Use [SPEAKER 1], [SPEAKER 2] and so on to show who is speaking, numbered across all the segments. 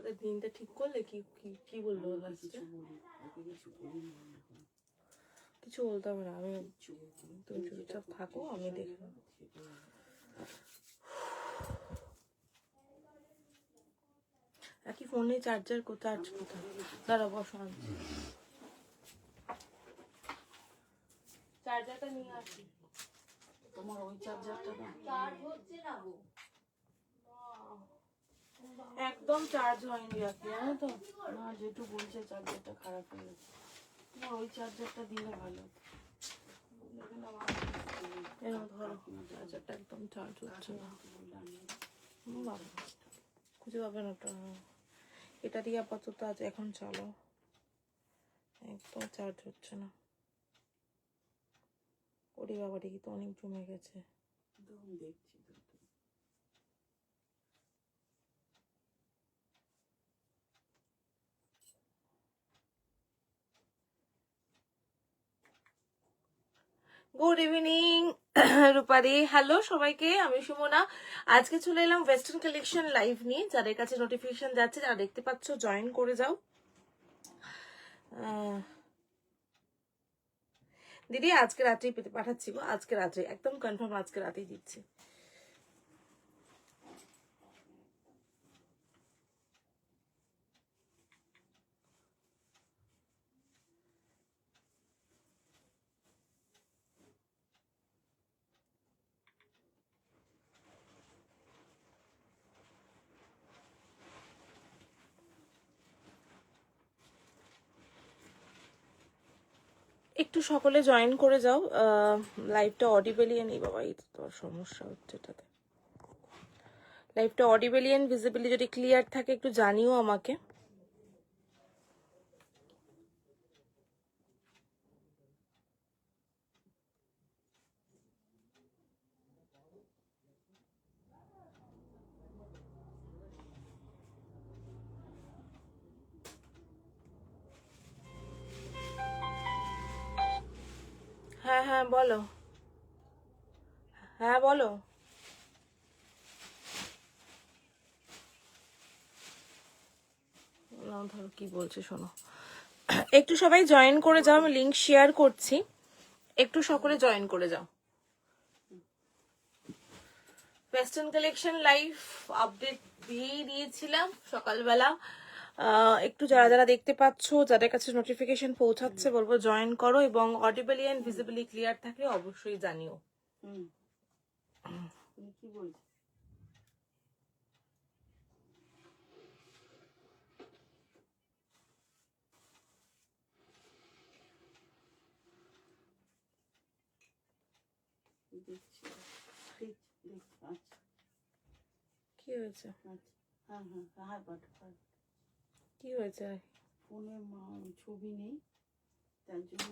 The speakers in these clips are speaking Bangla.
[SPEAKER 1] তাহলে দিনটা ঠিক করলে কি কি কি বললো লাস্টে? কিছু বলতে হবে না, আমি তুমি চুপচাপ থাকো, আমি দেখবো। একই ফোনে চার্জ কোথায়? দাঁড়া বসো, আনছি চার্জারটা নিয়ে আসি।
[SPEAKER 2] তোমার ওই চার্জারটা না
[SPEAKER 1] চার্জ হচ্ছে না গো, একদম চার্জ হয়নি রাখি, জানো তো?
[SPEAKER 2] না, যেটু বলছে চার্জারটা খারাপ হয়ে গেছে।
[SPEAKER 1] তোমার ওই চার্জারটা দিলে ভালো। এরকম ধরো, চার্জারটা একদম চার্জ হচ্ছে না। বাবা খুঁজে পাবে না ওটা, এটা দিয়ে আপাতত আজ এখন চালো, একদম চার্জ হচ্ছে না। ওরে বাবা, দেখি তো অনেক জমে গেছে।
[SPEAKER 2] দেখছি তো।
[SPEAKER 1] গুড ইভিনিং রূপাদি, হ্যালো সবাইকে, আমি সুমনা। আজকে চলে এলাম ওয়েস্টার্ন কালেকশন লাইভ নিয়ে। যাদের কাছে নোটিফিকেশন যাচ্ছে, যারা দেখতে পাচ্ছ জয়েন করে যাও। দিদি আজকে রাত্রেই পেতে পাঠাচ্ছি গো, আজকে রাত্রে একদম কনফার্ম, আজকে রাতেই দিচ্ছি। একটু সকলে জয়েন করে যাও, লাইভটা অডিবেলি নেই বাবা, এই তো সমস্যা হচ্ছে এটাতে। লাইভটা অডিবেলি এন্ড ভিজিবিলি যদি ক্লিয়ার থাকে একটু জানিও আমাকে। হ্যাঁ হ্যাঁ বলো, হ্যাঁ বলো। না ধরো কি বলছে শোনো, একটু সবাই জয়েন করে যাও, আমি লিংক শেয়ার করছি, একটু সকলে জয়েন করে যাও। ওয়েস্টার্ন কালেকশন লাইভ আপডেট দিয়েই দিয়েছিলাম সকালবেলা। একটু যারা যারা দেখতে পাচ্ছ, যাদের কাছে নোটিফিকেশন পৌঁছাচ্ছে, বলবো জয়েন করো, এবং অডিবলি এন্ড ভিজিবলি ক্লিয়ার থাকলে অবশ্যই জানিও।
[SPEAKER 2] কি বলছে?
[SPEAKER 1] কি হয়েছে? কি হয়েছে?
[SPEAKER 2] ফোনে ছবি নেই, তার জন্য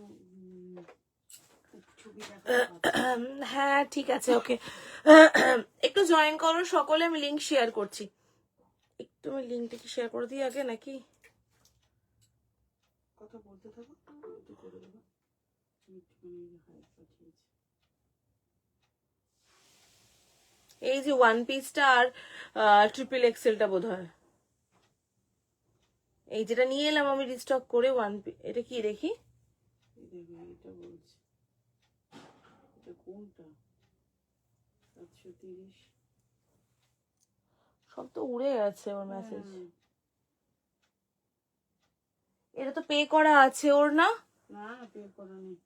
[SPEAKER 2] ছবি
[SPEAKER 1] হ্যাঁ ঠিক আছে, ওকে। একটু জয়েন করো সকলে, আমি লিংক শেয়ার করছি। একটু আমি লিংকটা কি শেয়ার করে দিই আগে নাকি?
[SPEAKER 2] কথা বলতে থাকো, করে দেবো।
[SPEAKER 1] এই যে ওয়ান পিসটা আর ট্রিপল এক্সেলটা বোধ হয়, এই যেটা নিয়ে এলাম আমি রিস্টক করে ওয়ান পিস। এটা কি দেখি?
[SPEAKER 2] এটা বলছি, এটা কোনটা? 730।
[SPEAKER 1] সব তো উড়ে গেছে ওর মেসেজ। এটা তো পে করা আছে ওর, না?
[SPEAKER 2] না, পে করা নেই।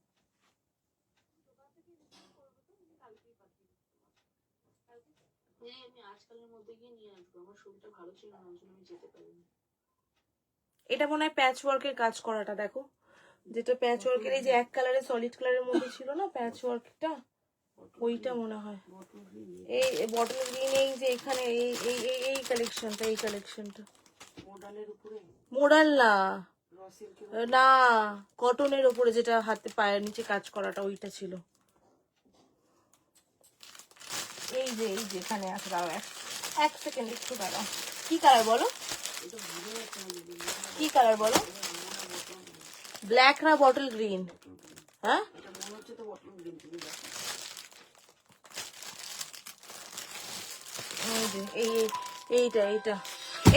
[SPEAKER 2] আমি আজকালের মধ্যে গিয়ে নিয়ে আসবো, আমার শরীরটা ভালো ছিল না, ওই জন্য আমি যেতে পারিনি।
[SPEAKER 1] এটা মনে হয় প্যাচ ওয়ার্কের কাজ করাটা, দেখো যেটা প্যাচ ওয়ার্কের, এই যে এক কালারের সলিড কালারের মধ্যে ছিল না প্যাচ ওয়ার্কটা, ওইটা মনে হয়। এই বটল গ্রিন, এই যে এখানে এই এই এই কালেকশনটা, এই কালেকশনটা
[SPEAKER 2] মোডালের উপরে,
[SPEAKER 1] মোডাল না, না কটনের উপরে, যেটা হাতে পায়ের নিচে কাজ করাটা, ওইটা ছিল। এই যে এখানে আছে, দাঁড়াও এক সেকেন্ড একটু দাঁড়াও। কি কালার বলো, কি কালার বলো? ব্ল্যাক না বটল গ্রিন? হ্যাঁ এই যে এইটা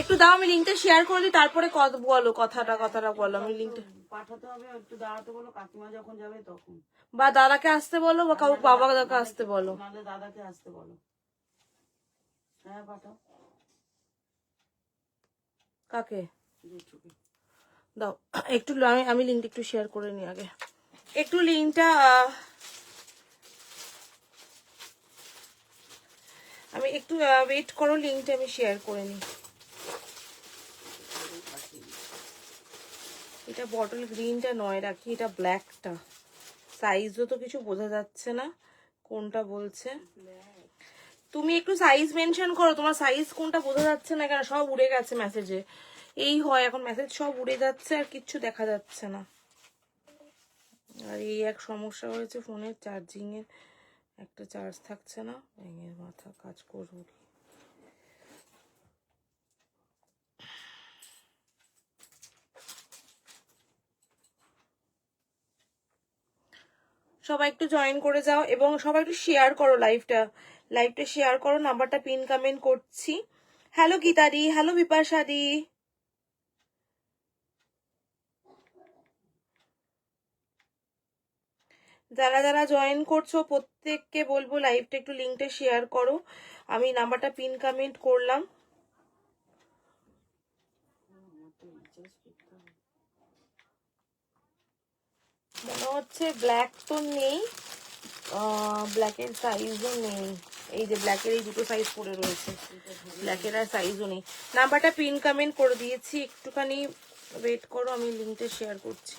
[SPEAKER 1] একটু দাও, আমি লিঙ্কটা শেয়ার করে দিই, তারপরে বলো কথাটা বলো। আমি লিঙ্কটা
[SPEAKER 3] পাঠাতে হবে, একটু দাঁড়াতে বলো, কাকিমা যখন যাবে তখন।
[SPEAKER 1] বা দাদাকে আসতে বলো, বা কাউ বাবাকে আসতে বলো।
[SPEAKER 3] নাহলে দাদাকে আসতে বলো। হ্যাঁ পাঠাও।
[SPEAKER 1] কাকে
[SPEAKER 3] জেঠুকে।
[SPEAKER 1] দাও একটু, আমি লিঙ্কটা একটু শেয়ার করে নিই আগে, একটু লিঙ্কটা আমি একটু ওয়েট করো, লিঙ্কটা আমি শেয়ার করে নিই। এটা বটল গ্রিনটা নয়, রাখি এটা ব্ল্যাকটা। সাইজও তো কিছু বোঝা যাচ্ছে না কোনটা বলছে। তুমি একটু সাইজ মেনশন করো, তোমার সাইজ কোনটা বোঝা যাচ্ছে না কেন, সব উড়ে গেছে মেসেজে। এই হয় এখন, মেসেজ সব উড়ে যাচ্ছে আর কিচ্ছু দেখা যাচ্ছে না। আর এই এক সমস্যা হয়েছে ফোনের চার্জিং এর, একটা চার্জ থাকছে না, ব্যাঙের মাথা, কাজ করবো কি। সবাই একটু জয়েন করে যাও এবং সবাই একটু শেয়ার করো লাইভটা শেয়ার করো। নাম্বারটা পিন কমেন্ট করছি। হ্যালো গীতাদি, হ্যালো বিপাশাদি। যারা যারা জয়েন করছো প্রত্যেককে বলবো লাইভটা একটু লিঙ্কটা শেয়ার করো। আমি নাম্বারটা পিন কমেন্ট করলাম। মনে হচ্ছে ব্ল্যাক তো নেই, ব্ল্যাকের সাইজও নেই। এই যে ব্ল্যাকের এই দুটো সাইজ পড়ে রয়েছে, ব্ল্যাকের আর সাইজও নেই। নাম্বারটা পিন কমেন্ট করে দিয়েছি, একটুখানি ওয়েট করো, আমি লিঙ্কটা শেয়ার করছি।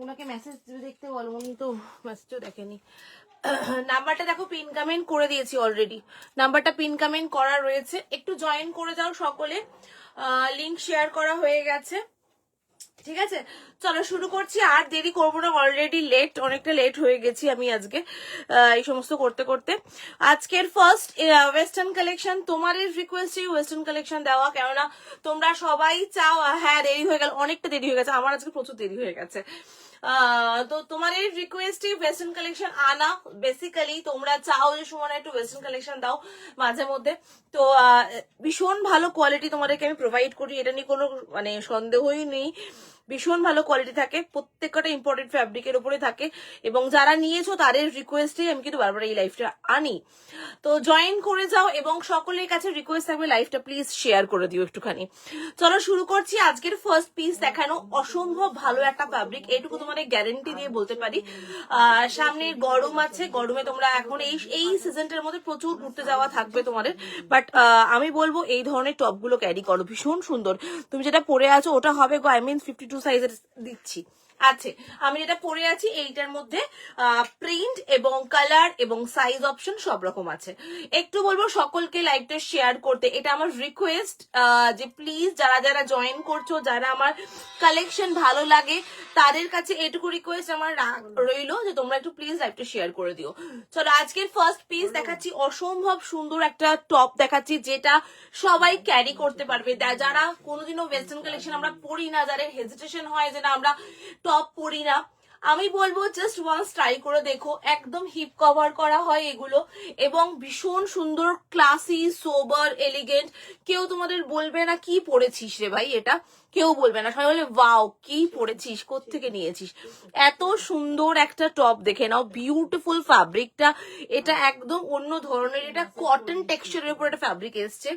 [SPEAKER 1] ওনাকে মেসেজ দেখতে বলো, উনি তো মেসেজও দেখেনি। নাম্বারটা দেখো পিন কমেন্ট করে দিয়েছি অলরেডি, নাম্বারটা পিন কমেন্ট করা রয়েছে, একটু জয়েন করে যাও সকলে। লিংক শেয়ার করা হয়ে গেছে, ঠিক আছে। চলো শুরু করছি, আর দেরি করবো না, অলরেডি অনেকটা লেট হয়ে গেছি আমি আজকে এই সমস্ত করতে করতে। আজকের ফার্স্ট ওয়েস্টার্ন কালেকশন, তোমাদের রিকোয়েস্টেই ওয়েস্টার্ন কালেকশন দেওয়া, কেননা তোমরা সবাই চাও। হ্যাঁ দেরি হয়ে গেল, অনেকটা দেরি হয়ে গেছে, আমার আজকে প্রচুর দেরি হয়ে গেছে। তো তোমাদের রিকোয়েস্টে ওয়েস্টার্ন কালেকশন আনা, বেসিক্যালি তোমরা চাও যে সুমনা একটু ওয়েস্টার্ন কালেকশন দাও মাঝে মধ্যে। তো ভীষণ ভালো কোয়ালিটি তোমাদেরকে আমি প্রোভাইড করি, এটা নিয়ে কোনো মানে সন্দেহই নেই। ভীষণ ভালো কোয়ালিটি থাকে, প্রত্যেকটা ইম্পর্টেন্ট ফ্যাব্রিকের উপরে থাকে, এবং যারা নিয়েছো তাদের রিকোয়েস্টেই আমি কিন্তু বারবার এই লাইফটা আনি। তো জয়েন করে যাও এবং সকলের কাছে রিকোয়েস্ট থাকবে লাইভটা প্লিজ শেয়ার করে দিও একটুখানি। চলো শুরু করছি। আজকের ফার্স্ট পিস দেখানো, অসম্ভব ভালো একটা ফ্যাব্রিক, এইটুকু তোমাদের গ্যারেন্টি দিয়ে বলতে পারি। সামনে গরম আছে, গরমে তোমরা এখন এই সিজনটার মধ্যে প্রচুর ঘুরতে যাওয়া থাকবে তোমাদের, বাট আমি বলবো এই ধরনের টপ গুলো ক্যারি করো, ভীষণ সুন্দর। তুমি যেটা পরে আছো ওটা হবে গো, 52 সাইজের দিচ্ছি আছে। আমি যেটা পরে আছি এইটার মধ্যে প্রিন্ট এবং কালার এবং সাইজ অপশন সব রকম আছে। একটু বলবো সকলকে লাইভটা শেয়ার করতে, এটা আমার রিকোয়েস্ট যে প্লিজ যারা যারা জয়েন করছো, যারা আমার কালেকশন ভালো লাগে তাদের কাছে এটুকু রিকোয়েস্ট আমার রইলো যে তোমরা একটু প্লিজ লাইভটা শেয়ার করে দিও। চলো আজকের ফার্স্ট পিস দেখাচ্ছি, অসম্ভব সুন্দর একটা টপ দেখাচ্ছি, যেটা সবাই ক্যারি করতে পারবে। যারা কোনোদিনও ওয়েস্টার্ন কালেকশন আমরা পরি না, যাদের হেজিটেশন হয় যে না আমরা টপ পরি না, আমি বলবো জাস্ট ওয়ান্স ট্রাই করে দেখো। একদম হিপ কভার করা হয় এগুলো, এবং ভীষণ সুন্দর, ক্লাসি, সোবার, এলিগেন্ট। কেউ তোমাদের বলবে না কি পরেছিস রে ভাই, এটা কেউ বলবে না, সবাই বলে ওয়াও কি পরেছিস, কোত্থেকে নিয়েছিস। এত সুন্দর একটা টপ দেখে নাও, বিউটিফুল ফ্যাব্রিকটা, এটা একদম অন্য ধরনের, এটা কটন টেক্সচারের উপর একটা ফ্যাব্রিক এসছে।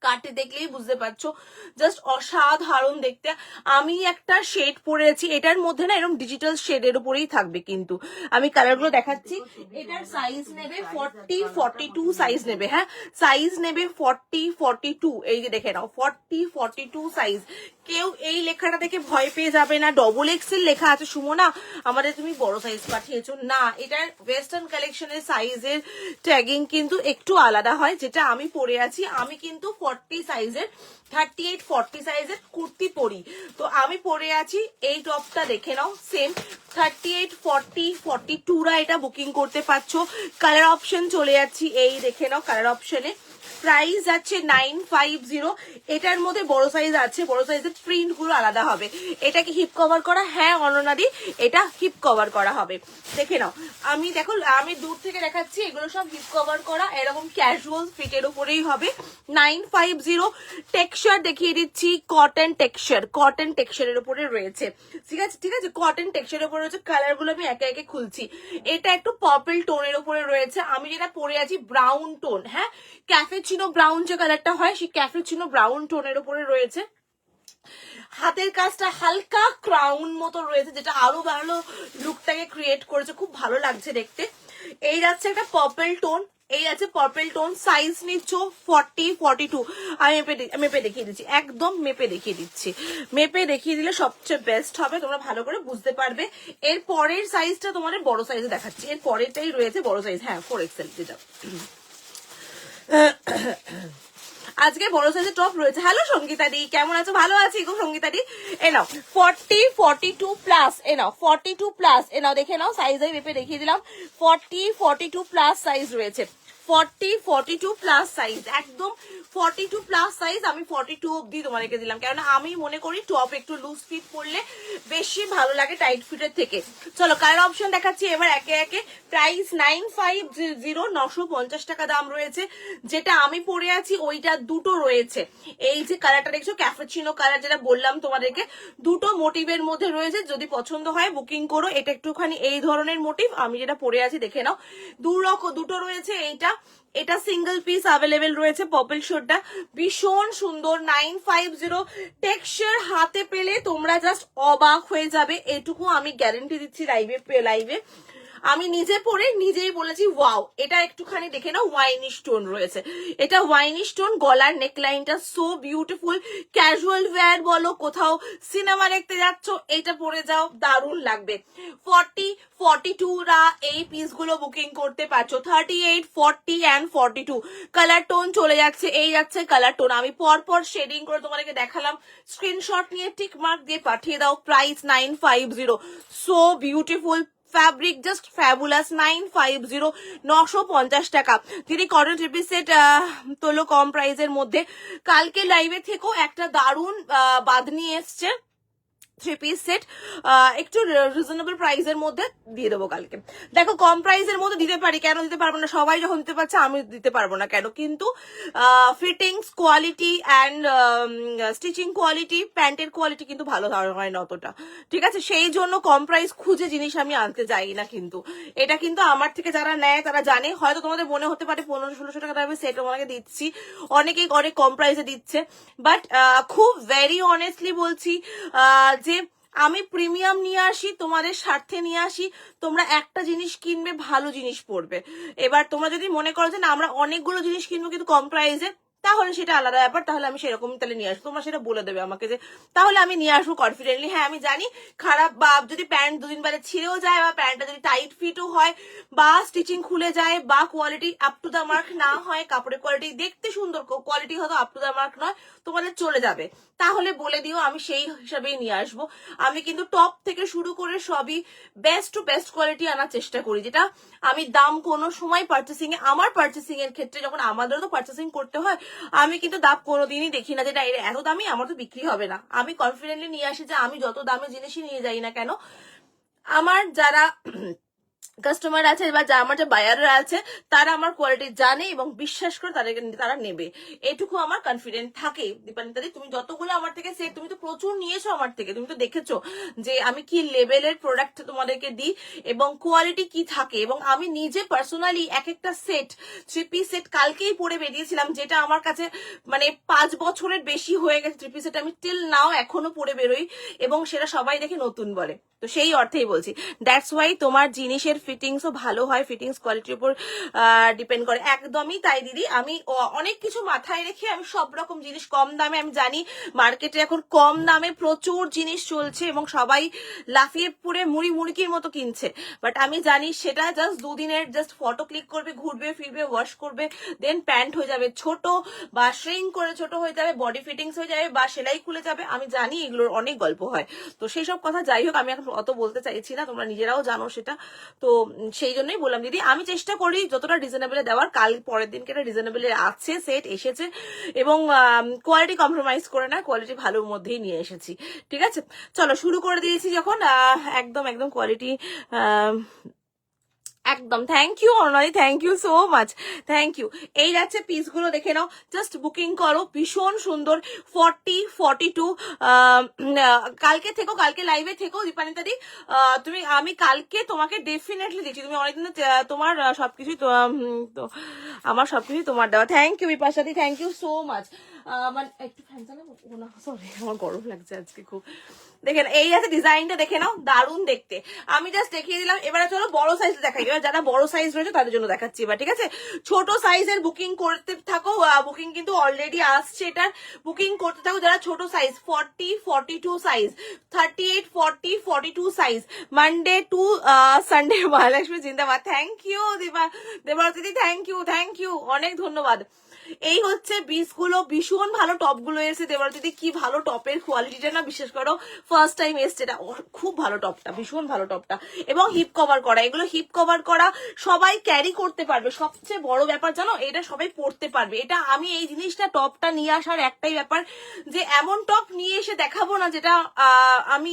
[SPEAKER 1] কাটে দেখলেই বুঝতে পারছো, জাস্ট অসাধারণ দেখতে। আমি একটা শেড পরেছি, এটার মধ্যে না এরকম ডিজিটাল শেডের উপরেই থাকবে, কিন্তু আমি কালারগুলো দেখাচ্ছি। এটার সাইজ নেবে 40-42 সাইজ নেবে, হ্যাঁ সাইজ নেবে 40-42, এই যে দেখে নাও 40-42 সাইজ। কেউ এই লেখাটা দেখে ভয় পেয়ে যাবে না, ডবল এক্সেল লেখা আছে সুমনা আমাদের তুমি বড় সাইজ পাঠিয়েছো, না এটার ওয়েস্টার্ন কালেকশনের সাইজের ট্যাগিং কিন্তু একটু আলাদা হয়। যেটা আমি পরে আছি, আমি কিন্তু 40 সাইজের 38-40 সাইজের কুর্তি পরি, তো আমি পরে আছি এই টপটা দেখে নাও সেম 38-40-42রা এটা বুকিং করতে পারছো। কালার অপশন চলে যাচ্ছি, এই দেখে নাও কালার অপশনে। প্রাইস আছে 950। এটার মধ্যে বড় সাইজ আছে, বড় সাইজের প্রিন্ট গুলো আলাদা হবে। এটা কি হিপ কভার করা? হ্যাঁ অননাদি, এটা হিপ কভার করা হবে। দেখে নাও, আমি দেখো আমি দূর থেকে দেখাচ্ছি, এগুলো সব হিপ কভার করা, এরকম ক্যাজুয়াল ফিটের উপরেই হবে। 950 টেক্সচার দেখিয়ে দিচ্ছি, কটন টেক্সচার, কটন টেক্সচারের উপরে রয়েছে, ঠিক আছে ঠিক আছে, কটন টেক্সচারের উপরে রয়েছে। কালার গুলো আমি একে একে খুলছি। এটা একটু পার্পল টোনের উপরে রয়েছে, আমি যেটা পরে আছি ব্রাউন টোন, হ্যাঁ ক্যাফেচিনো ব্রাউন যে কালারটা হয় সেই ক্যাফেচিনো ব্রাউন টোনের উপরে রয়েছে। হাতের কাজটা হালকা ক্রাউন মতো রয়েছে, যেটা আরো ভালো লুকটাকে ক্রিয়েট করেছে, খুব ভালো লাগছে দেখতে। এই যাচ্ছে একটা পার্পল টোন, এই আছে পার্পল টোন, সাইজ নিচ্ছ 40-42। আমি মেপে দেখিয়ে দিচ্ছি, একদম মেপে দেখিয়ে দিচ্ছি, মেপে দেখিয়ে দিলে সবচেয়ে বেস্ট হবে, তোমরা ভালো করে বুঝতে পারবে। এর পরের সাইজটা তোমাদের বড় সাইজে দেখাচ্ছি, এর পরেরটাই রয়েছে বড় সাইজ, হ্যাঁ 4XL যেটা। আজকে বড় সাইজের টপ রয়েছে। হ্যালো সঙ্গীতা দি, কেমন আছো? ভালো আছি গো সঙ্গীতা দি। এ নাও 40-42 প্লাস, এ নাও 42 প্লাস, এ নাও দেখে নাও সাইজ আমি মেপে দেখিয়ে দিলাম। 40-42 প্লাস সাইজ রয়েছে, 40-42 প্লাস সাইজ, একদম 42 প্লাস সাইজ। আমি 42 অব্দি তোমাদেরকে দিলাম, কেননা আমি মনে করি টপ একটু লুজ ফিট পরলে বেশি ভালো লাগে টাইট ফিটের থেকে। চলো কালার অপশন দেখাচ্ছি এবার একে একে। প্রাইস 950, 950 টাকা দাম রয়েছে। যেটা আমি পরে আছি ওইটা দুটো রয়েছে, এই যে কালারটা দেখছো ক্যাফেচিনো কালার, যেটা বললাম তোমাদেরকে, দুটো মোটিভের মধ্যে রয়েছে। যদি পছন্দ হয় বুকিং করো। এটা একটুখানি এই ধরনের মোটিভ, আমি যেটা পরে আছি দেখে নাও, দুটো রয়েছে। এটা সিঙ্গেল পিস অ্যাভেলেবেল রয়েছে, পার্পল শেডটা ভীষণ সুন্দর। 950 টেক্সচার হাতে পেলে তোমরা জাস্ট অবাক হয়ে যাবে, এটুকু আমি গ্যারান্টি দিচ্ছি লাইভে। আমি নিজে পরে নিজেই বলেছি ওয়াও। এটা একটুখানি দেখে নাও, ওয়াইনি স্টোন রয়েছে, এটা ওয়াইনি স্টোন। গলার নেকলাইনটা সো বিউটিফুল, ক্যাজুয়াল ওয়্যার বলো, কোথাও সিনেমা দেখতে যাচ্ছ এটা পরে যাও, দারুণ লাগবে। 40-42রা এই পিসগুলো বুকিং করতে পারছো। 38-40 and 42 কালার টোন চলে যাচ্ছে, এই যাচ্ছে কালার টোন। আমি পরপর শেডিং করে তোমাদেরকে দেখালাম, স্ক্রিনশট নিয়ে টিক মার্ক দিয়ে পাঠিয়ে দাও। Price 950, so beautiful fabric, just fabulous. 950, 950 টাকা। দিদি কটন থ্রি পিস সেট তোলো কম প্রাইসের মধ্যে। কালকে লাইভে থেকেও একটা দারুণ বাঁধনি এসছে থ্রি পিস সেট, একটু রিজনেবল প্রাইসের মধ্যে দিয়ে দেবো কালকে। দেখো কম প্রাইসের মধ্যে দিতে পারি, কেন দিতে পারবো না? সবাই যখন দিতে পারছে আমি দিতে পারবো না কেন? কিন্তু fittings quality and stitching quality, প্যান্টের কোয়ালিটি কিন্তু ভালো হয় না অতটা, ঠিক আছে? সেই জন্য কম প্রাইস খুঁজে জিনিস আমি আনতে যাই না। কিন্তু এটা কিন্তু আমার থেকে যারা নেয় তারা জানে। হয়তো তোমাদের মনে হতে পারে 1500-1600 টাকা আমি সেট তোমাকে দিচ্ছি, অনেকেই অনেক কম প্রাইসে দিচ্ছে, বাট খুব ভেরি অনেস্টলি বলছি যে আমি প্রিমিয়াম নিয়ে আসি, তোমাদের স্বার্থে নিয়ে আসি। তোমরা একটা জিনিস কিনবে, ভালো জিনিস পড়বে। এবার তোমরা যদি মনে করো যে না আমরা অনেকগুলো জিনিস কিনবো কিন্তু কম প্রাইসে, তাহলে সেটা আলাদা ব্যাপার, তাহলে আমি সেরকম তাহলে নিয়ে আসবো। তোমরা সেটা বলে দেবে আমাকে যে তাহলে আমি নিয়ে আসবো কনফিডেন্টলি। হ্যাঁ আমি জানি খারাপ, বা যদি প্যান্ট দুদিন বাদে ছিঁড়েও যায়, বা প্যান্টটা যদি টাইট ফিটও হয়, বা স্টিচিং খুলে যায়, বা quality up to the mark না হয়, কাপড়ের কোয়ালিটি দেখতে সুন্দর, কোয়ালিটি হয়তো আপ টু দ্য মার্ক নয়, তোমাদের চলে যাবে, তাহলে বলে দিও, আমি সেই হিসাবেই নিয়ে আসবো। আমি কিন্তু টপ থেকে শুরু করে সবই বেস্ট টু বেস্ট কোয়ালিটি আনার চেষ্টা করি, যেটা আমি দাম কোনো সময় পার্চেসিং এ, আমার পার্চেসিং এর ক্ষেত্রে যখন আমাদেরও তো পার্চেসিং করতে হয়, আমি কিন্তু দাম কোনোদিনই দেখি না যেটা এত দামি আমার তো বিক্রি হবে না। আমি কনফিডেন্টলি নিয়ে আসি যে আমি যত দামে জিনিসই নিয়ে যাই না কেন, আমার যারা কাস্টমার আছে বা আমার যে বায়াররা আছে তারা আমার কোয়ালিটি জানে এবং বিশ্বাস করে তারা নেবে, এটুকু আমার কনফিডেন্ট থাকে। দীপানিতাদি তুমি যতগুলো আমার থেকে সেট, তুমি তো প্রচুর নিয়েছো আমার থেকে, তুমি তো দেখেছো যে আমি কি লেভেলের প্রোডাক্ট তোমাদেরকে দিই এবং কোয়ালিটি কি থাকে। এবং আমি নিজে পার্সোনালি এক একটা সেট, 3 পিস সেট কালকেই পরে বেরিয়েছিলাম, যেটা আমার কাছে মানে 5 বছরের বেশি হয়ে গেছে 3 পিস সেট, আমি টিল নাও এখনো পরে বেরোই এবং সেটা সবাই দেখে নতুন বলে। তো সেই অর্থেই বলছি, দ্যাটস ওয়াই তোমার জিনিসের ফিটিংসও ভালো হয়, ফিটিংস কোয়ালিটির উপর ডিপেন্ড করে। একদমই তাই দিদি, আমি অনেক কিছু মাথায় রেখে আমি সব রকম জিনিস কম দামে, আমি জানি মার্কেটে এখন কম দামে প্রচুর জিনিস চলছে এবং সবাই লাফিয়ে পড়ে মুড়ি মুড়কির মতো কিনছে, বাট আমি জানি সেটা জাস্ট দুদিনের, জাস্ট ফটো ক্লিক করবে, ঘুরবে ফিরবে, ওয়াশ করবে, দেন প্যান্ট হয়ে যাবে ছোট বা শ্রিঙ্ক করে ছোট হয়ে যাবে, বডি ফিটিংস হয়ে যাবে বা সেলাই খুলে যাবে। আমি জানি এগুলোর অনেক গল্প হয়, তো সেই সব কথা যাই হোক আমি এখন অত বলতে চাইছি না, তোমরা নিজেরাও জানো সেটা। তো সেই জন্যই বললাম দিদি, আমি চেষ্টা করি যতটা রিজনেবলে দেওয়ার। কাল পরের দিনকে এটা রিজনেবলে আছে, সেট এসেছে এবং কোয়ালিটি কম্প্রোমাইজ করে না, কোয়ালিটি ভালোর মধ্যেই নিয়ে এসেছি। ঠিক আছে, চলো শুরু করে দিয়েছি যখন, একদম একদম কোয়ালিটি একদম। Thank you only, thank you so much, thank you. এই যাচ্ছে পিসগুলো দেখে নাও, জাস্ট বুকিং করো, ভীষণ সুন্দর। 40, 42 কালকে থেকো, কালকে লাইভে থেকো দীপানিতাদি। তুমি, আমি কালকে তোমাকে ডেফিনেটলি দিচ্ছি, তুমি অনেকদিন তোমার সবকিছুই তো আমার সবকিছুই তোমার দেওয়া। থ্যাংক ইউ বিপাশাদি, থ্যাংক ইউ সো মাচ। মানে একটু ফ্যান চালাবো না, সরি আমার গরম লাগছে আজকে খুব। দেখেন এই আছে ডিজাইনটা, দেখে নাও, দারুণ দেখতে। আমি জাস্ট দেখিয়ে দিলাম, এবারে চলো বড় সাইজ দেখাই। এবার যারা বড় সাইজ রয়েছে তাদের জন্য দেখাচ্ছি এবার, ঠিক আছে? ছোট সাইজের বুকিং করতে থাকো, বুকিং কিন্তু অলরেডি আসছে, এটার বুকিং করতে থাকো যারা ছোট size, 40, 42 size, 38, 40, 42 size, Monday to Sunday. Mahalakshmi জিন্দাবাদ, thank you Debarati, thank you, অনেক ধন্যবাদ। এই হচ্ছে পিসগুলো, ভীষণ ভালো টপগুলো এসেছে দেবারতী, কি ভালো টপের কোয়ালিটিটা না, বিশেষ করো ফার্স্ট টাইম এসছে এটা, খুব ভালো টপটা, ভীষণ ভালো টপটা। এবং হিপ কভার করা, এগুলো হিপ কভার করা, সবাই ক্যারি করতে পারবে। সবচেয়ে বড় ব্যাপার জানো, এটা সবাই পরতে পারবে। এটা আমি এই জিনিসটা, টপটা নিয়ে আসার একটাই ব্যাপার যে এমন টপ নিয়ে এসে দেখাবো না যেটা আমি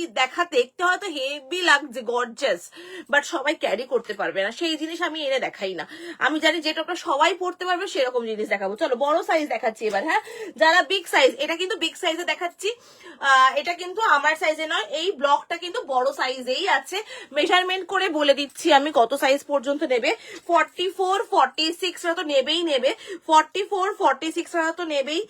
[SPEAKER 1] দেখতে হয়তো হেভি লাগছে, গর্জাস, বাট সবাই ক্যারি করতে পারবে না, সেই জিনিস আমি এনে দেখাই না। আমি জানি যে টপটা সবাই পরতে পারবে সেরকম জিনিস দেখাবো। চলো বড় সাইজ দেখাচ্ছি এবার। হ্যাঁ, যারা বিগ সাইজ, এটা কিন্তু বিগ সাইজে দেখাচ্ছি, এটা কিন্তু আমার সাইজে নয়, এই ব্লকটা কিন্তু বড় সাইজেই আছে। মেজারমেন্ট করে বলে দিচ্ছি আমি কত সাইজ পর্যন্ত নেবে। 44, 46 তো নেবেই নেবে, 44, 46 তো নেবেই,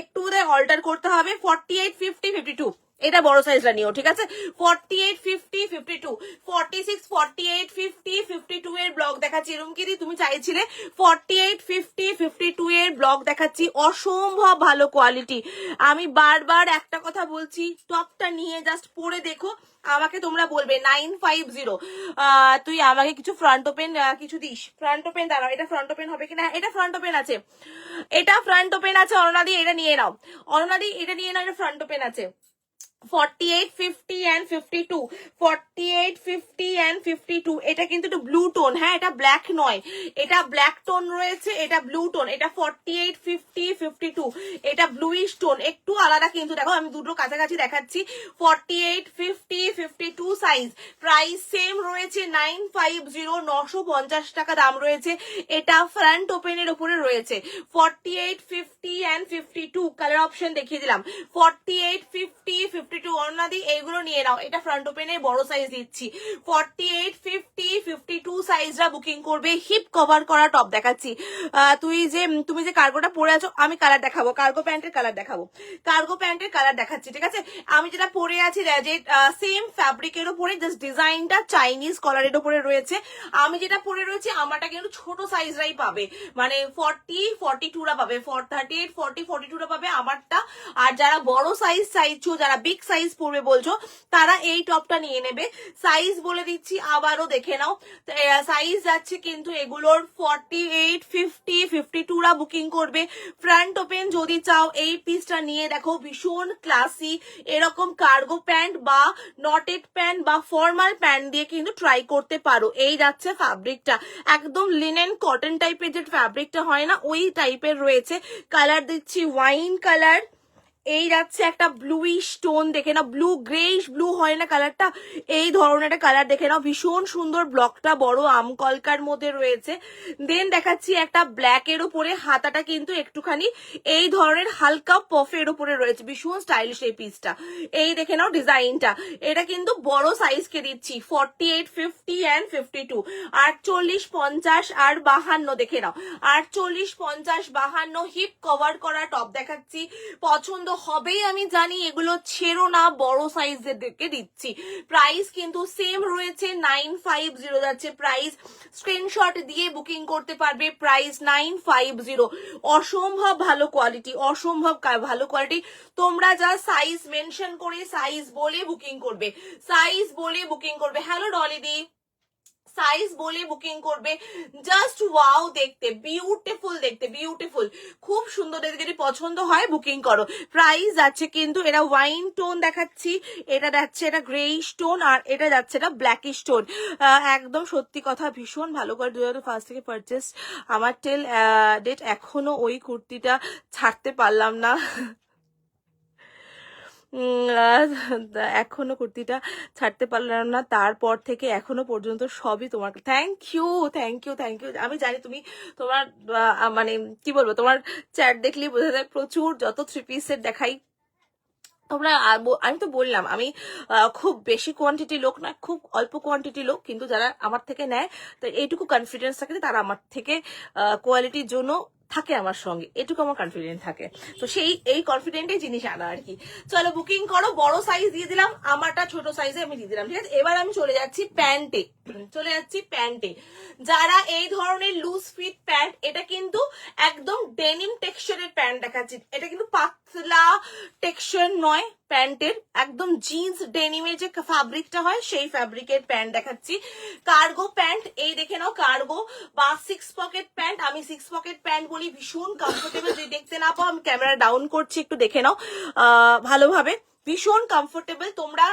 [SPEAKER 1] একটু বোধহয় অল্টার করতে হবে, 48, 50, 52 এটা বড় সাইজটা নিও, ঠিক আছে? 48, 50, 52, 46, 48, 50, 52 এর ব্লগ দেখাচ্ছি। এরকম কি তুমি চাইছিলে 48, 50, 52 এর ব্লগ দেখাচ্ছি, অসম্ভব ভালো কোয়ালিটি। আমি বারবার একটা কথা বলছি, টপটা নিয়ে জাস্ট পরে দেখো, আমাকে তোমরা বলবে 950 তুই আমাকে কিছু ফ্রন্ট ওপেন কিছু দিস। ফ্রন্ট ওপেন দাঁড়াও, এটা ফ্রন্ট ওপেন হবে কিনা, এটা ফ্রন্ট ওপেন আছে, এটা ফ্রন্ট ওপেন আছে। অননাদি এটা নিয়ে নাও, অননাদি এটা নিয়ে নাও, এটা ফ্রন্ট ওপেন আছে। 48, 50 and 52, 48, 50 and 52 এটা কিন্তু একটু ব্লু টোন, হ্যাঁ এটা ব্ল্যাক নয়, এটা ব্ল্যাক টোন রয়েছে, এটা ব্লু টোন, এটা 48, 50, 52 এটা ব্লুইশ টোন, একটু আলাদা কিন্তু। দেখো আমি দুটো কাছাকাছি দেখাচ্ছি, 48, 50, 52 সাইজ, প্রাইস সেম রয়েছে 950, 950 টাকা দাম রয়েছে। এটা ফ্রন্ট ওপেনের উপরে রয়েছে, 48, 50 and 52 কালার অপশন দেখিয়ে দিলাম, 48, 50, 52 অন্যদি এইগুলো নিয়ে নাও। এটা ফ্রন্ট ওপেনে বড় সাইজ দিচ্ছি, 48, 50, 52 সাইজরা বুকিং করবে। হিপ কভার করা টপ দেখাচ্ছি। তুমি যে কার্গোটা পরে আছো, আমি কালার দেখাবো, কার্গো প্যান্টের কালার দেখাবো, কার্গো প্যান্টের কালার দেখাচ্ছি, ঠিক আছে? আমি যেটা পরে আছি যে সেম ফ্যাব্রিকের উপরে, জাস্ট ডিজাইনটা চাইনিজ কলারের উপরে রয়েছে। আমি যেটা পরে রয়েছি আমারটা কিন্তু ছোট সাইজরাই পাবে, মানে 40, 42রা পাবে, 38, 40, 42রা পাবে আমারটা। আর যারা বড় সাইজ চাইছো, যারা বিগ সাইজ পরবে বলছো, তারা এই টপটা নিয়ে নেবে। সাইজ বলে দিচ্ছি আবারও দেখে নাও, সাইজ যাচ্ছে কিন্তু এগুলোর 48, 50, 52রা বুকিং করবে। ফ্রন্ট ওপেন যদি চাও এই পিসটা নিয়ে দেখো, ভীষণ ক্লাসি। এরকম কার্গো প্যান্ট বা নটেড প্যান্ট বা ফর্মাল প্যান্ট দিয়ে কিন্তু ট্রাই করতে পারো। এই যাচ্ছে ফ্যাব্রিকটা, একদম লিনেন কটন টাইপের যে ফ্যাব্রিকটা হয় না, ওই টাইপের রয়েছে। কালার দিচ্ছি ওয়াইন কালার, এই যাচ্ছে একটা ব্লুইশ টোন, দেখে নাও, ব্লু গ্রেইশ ব্লু হয় না কালারটা, এই ধরনের একটা কালার দেখে নাও, ভীষণ সুন্দর, ব্লকটা বড় আম কলকার মধ্যে রয়েছে। দেন দেখাচ্ছি একটা ব্ল্যাক এর উপরে, হাতাটা কিন্তু একটুখানি এই ধরনের হালকা পফের উপরে রয়েছে, ভীষণ স্টাইলিশ এই পিসটা। এই দেখে নাও ডিজাইনটা, এটা কিন্তু বড় সাইজকে দিচ্ছি 48, 50 অ্যান্ড 52, 48, 50 আর 52, দেখে নাও 48, 50, 52 হিপ কভার করা টপ দেখাচ্ছি, পছন্দ হবেই আমি জানি, এগুলো ছেড়ো না, বড় সাইজের দিকে দিচ্ছি। প্রাইস কিন্তু সেম রয়েছে 950 যাচ্ছে প্রাইস, স্ক্রিনশট দিয়ে বুকিং করতে পারবে, প্রাইস 950। অসম্ভব ভালো কোয়ালিটি, অসম্ভব ভালো কোয়ালিটি। তোমরা যা সাইজ মেনশন করে সাইজ বলে বুকিং করবে, সাইজ বলে বুকিং করবে। হ্যালো ডলিদি, সাইজ বলে বুকিং করবে, জাস্ট ওয়াও দেখতে, বিউটিফুল দেখতে, বিউটিফুল, খুব সুন্দর দেখতে, যদি পছন্দ হয় বুকিং করো। প্রাইস যাচ্ছে কিন্তু, এটা ওয়াইন টোন দেখাচ্ছি, এটা যাচ্ছে এটা গ্রেইশ টোন, আর এটা যাচ্ছে এটা ব্ল্যাকিশ টোন। একদম সত্যি কথা, ভীষণ ভালো করে 2005 থেকে পারচেস, আমার টেল ডেট এখনো ওই কুর্তিটা ছাড়তে পারলাম না, এখনো কুর্তিটা ছাড়তে পারলাম না, তারপর থেকে এখনো পর্যন্ত সবই তোমার। Thank you, thank you, thank you. আমি জানি তুমি, তোমার মানে কি বলবো, তোমার চ্যাট দেখলেই বোঝা যায়, প্রচুর যত 3 পিস সেট দেখাই তোমরা, আমি তো বললাম আমি খুব বেশি কোয়ান্টিটি লোক না, খুব অল্প কোয়ান্টিটি লোক, কিন্তু যারা আমার থেকে নেয় তো এইটুকু কনফিডেন্স থাকে, তারা আমার থেকে কোয়ালিটির জন্য থাকে আমার সঙ্গে, এটুকু আমার কনফিডেন্ট থাকে, তো সেই এই কনফিডেন্টই জিনিস আনা আর কি। চলো বুকিং করো, বড় সাইজ দিয়ে দিলাম, আমারটা ছোট সাইজে আমি দিয়ে দিলাম, ঠিক আছে। এবার আমি চলে যাচ্ছি প্যান্টে, চলে যাচ্ছি প্যান্টে। যারা এই ধরনের লুজ ফিট প্যান্ট, এটা কিন্তু একদম ডেনিম টেক্সচারের প্যান্ট দেখাচ্ছি, এটা কিন্তু পাতলা টেক্সচার নয় প্যান্টের, একদম জিন্স ডেনিমের যে ফ্যাব্রিকটা হয় সেই ফ্যাব্রিকের প্যান্ট দেখাচ্ছি। কার্গো প্যান্ট, এই দেখে নাও, কার্গো বা 6 পকেট প্যান্ট, আমি 6 পকেট প্যান্ট বলি, ভীষণ কমফোর্টেবল, যদি দেখতে না পাও আমি ক্যামেরা ডাউন করছি, একটু দেখে নাও ভালোভাবে, ভীষণ কমফোর্টেবল। তোমরা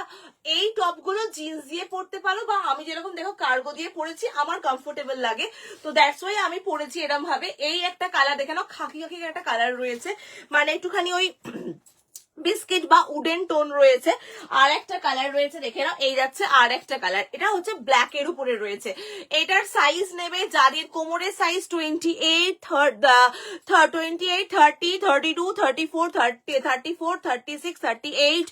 [SPEAKER 1] এই টপ গুলো জিন্স দিয়ে পরতে পারো, বা আমি যেরকম দেখো কার্গো দিয়ে পরেছি, আমার কমফোর্টেবল লাগে, তো দ্যাটস ওয়াই আমি পরেছি এরকম ভাবে। এই একটা কালার দেখে নাও, খাকি খাকি একটা কালার রয়েছে, মানে একটুখানি ওই বিস্কিট বা উডেন টোন রয়েছে। আর একটা কালার রয়েছে দেখে নাও, এই যাচ্ছে আর একটা কালার, এটা হচ্ছে ব্ল্যাক এর উপরে রয়েছে। এটার সাইজ নেবে যাদের কোমরের সাইজ 28, 28, 30, 32, 34, 30, 34, 36, 38,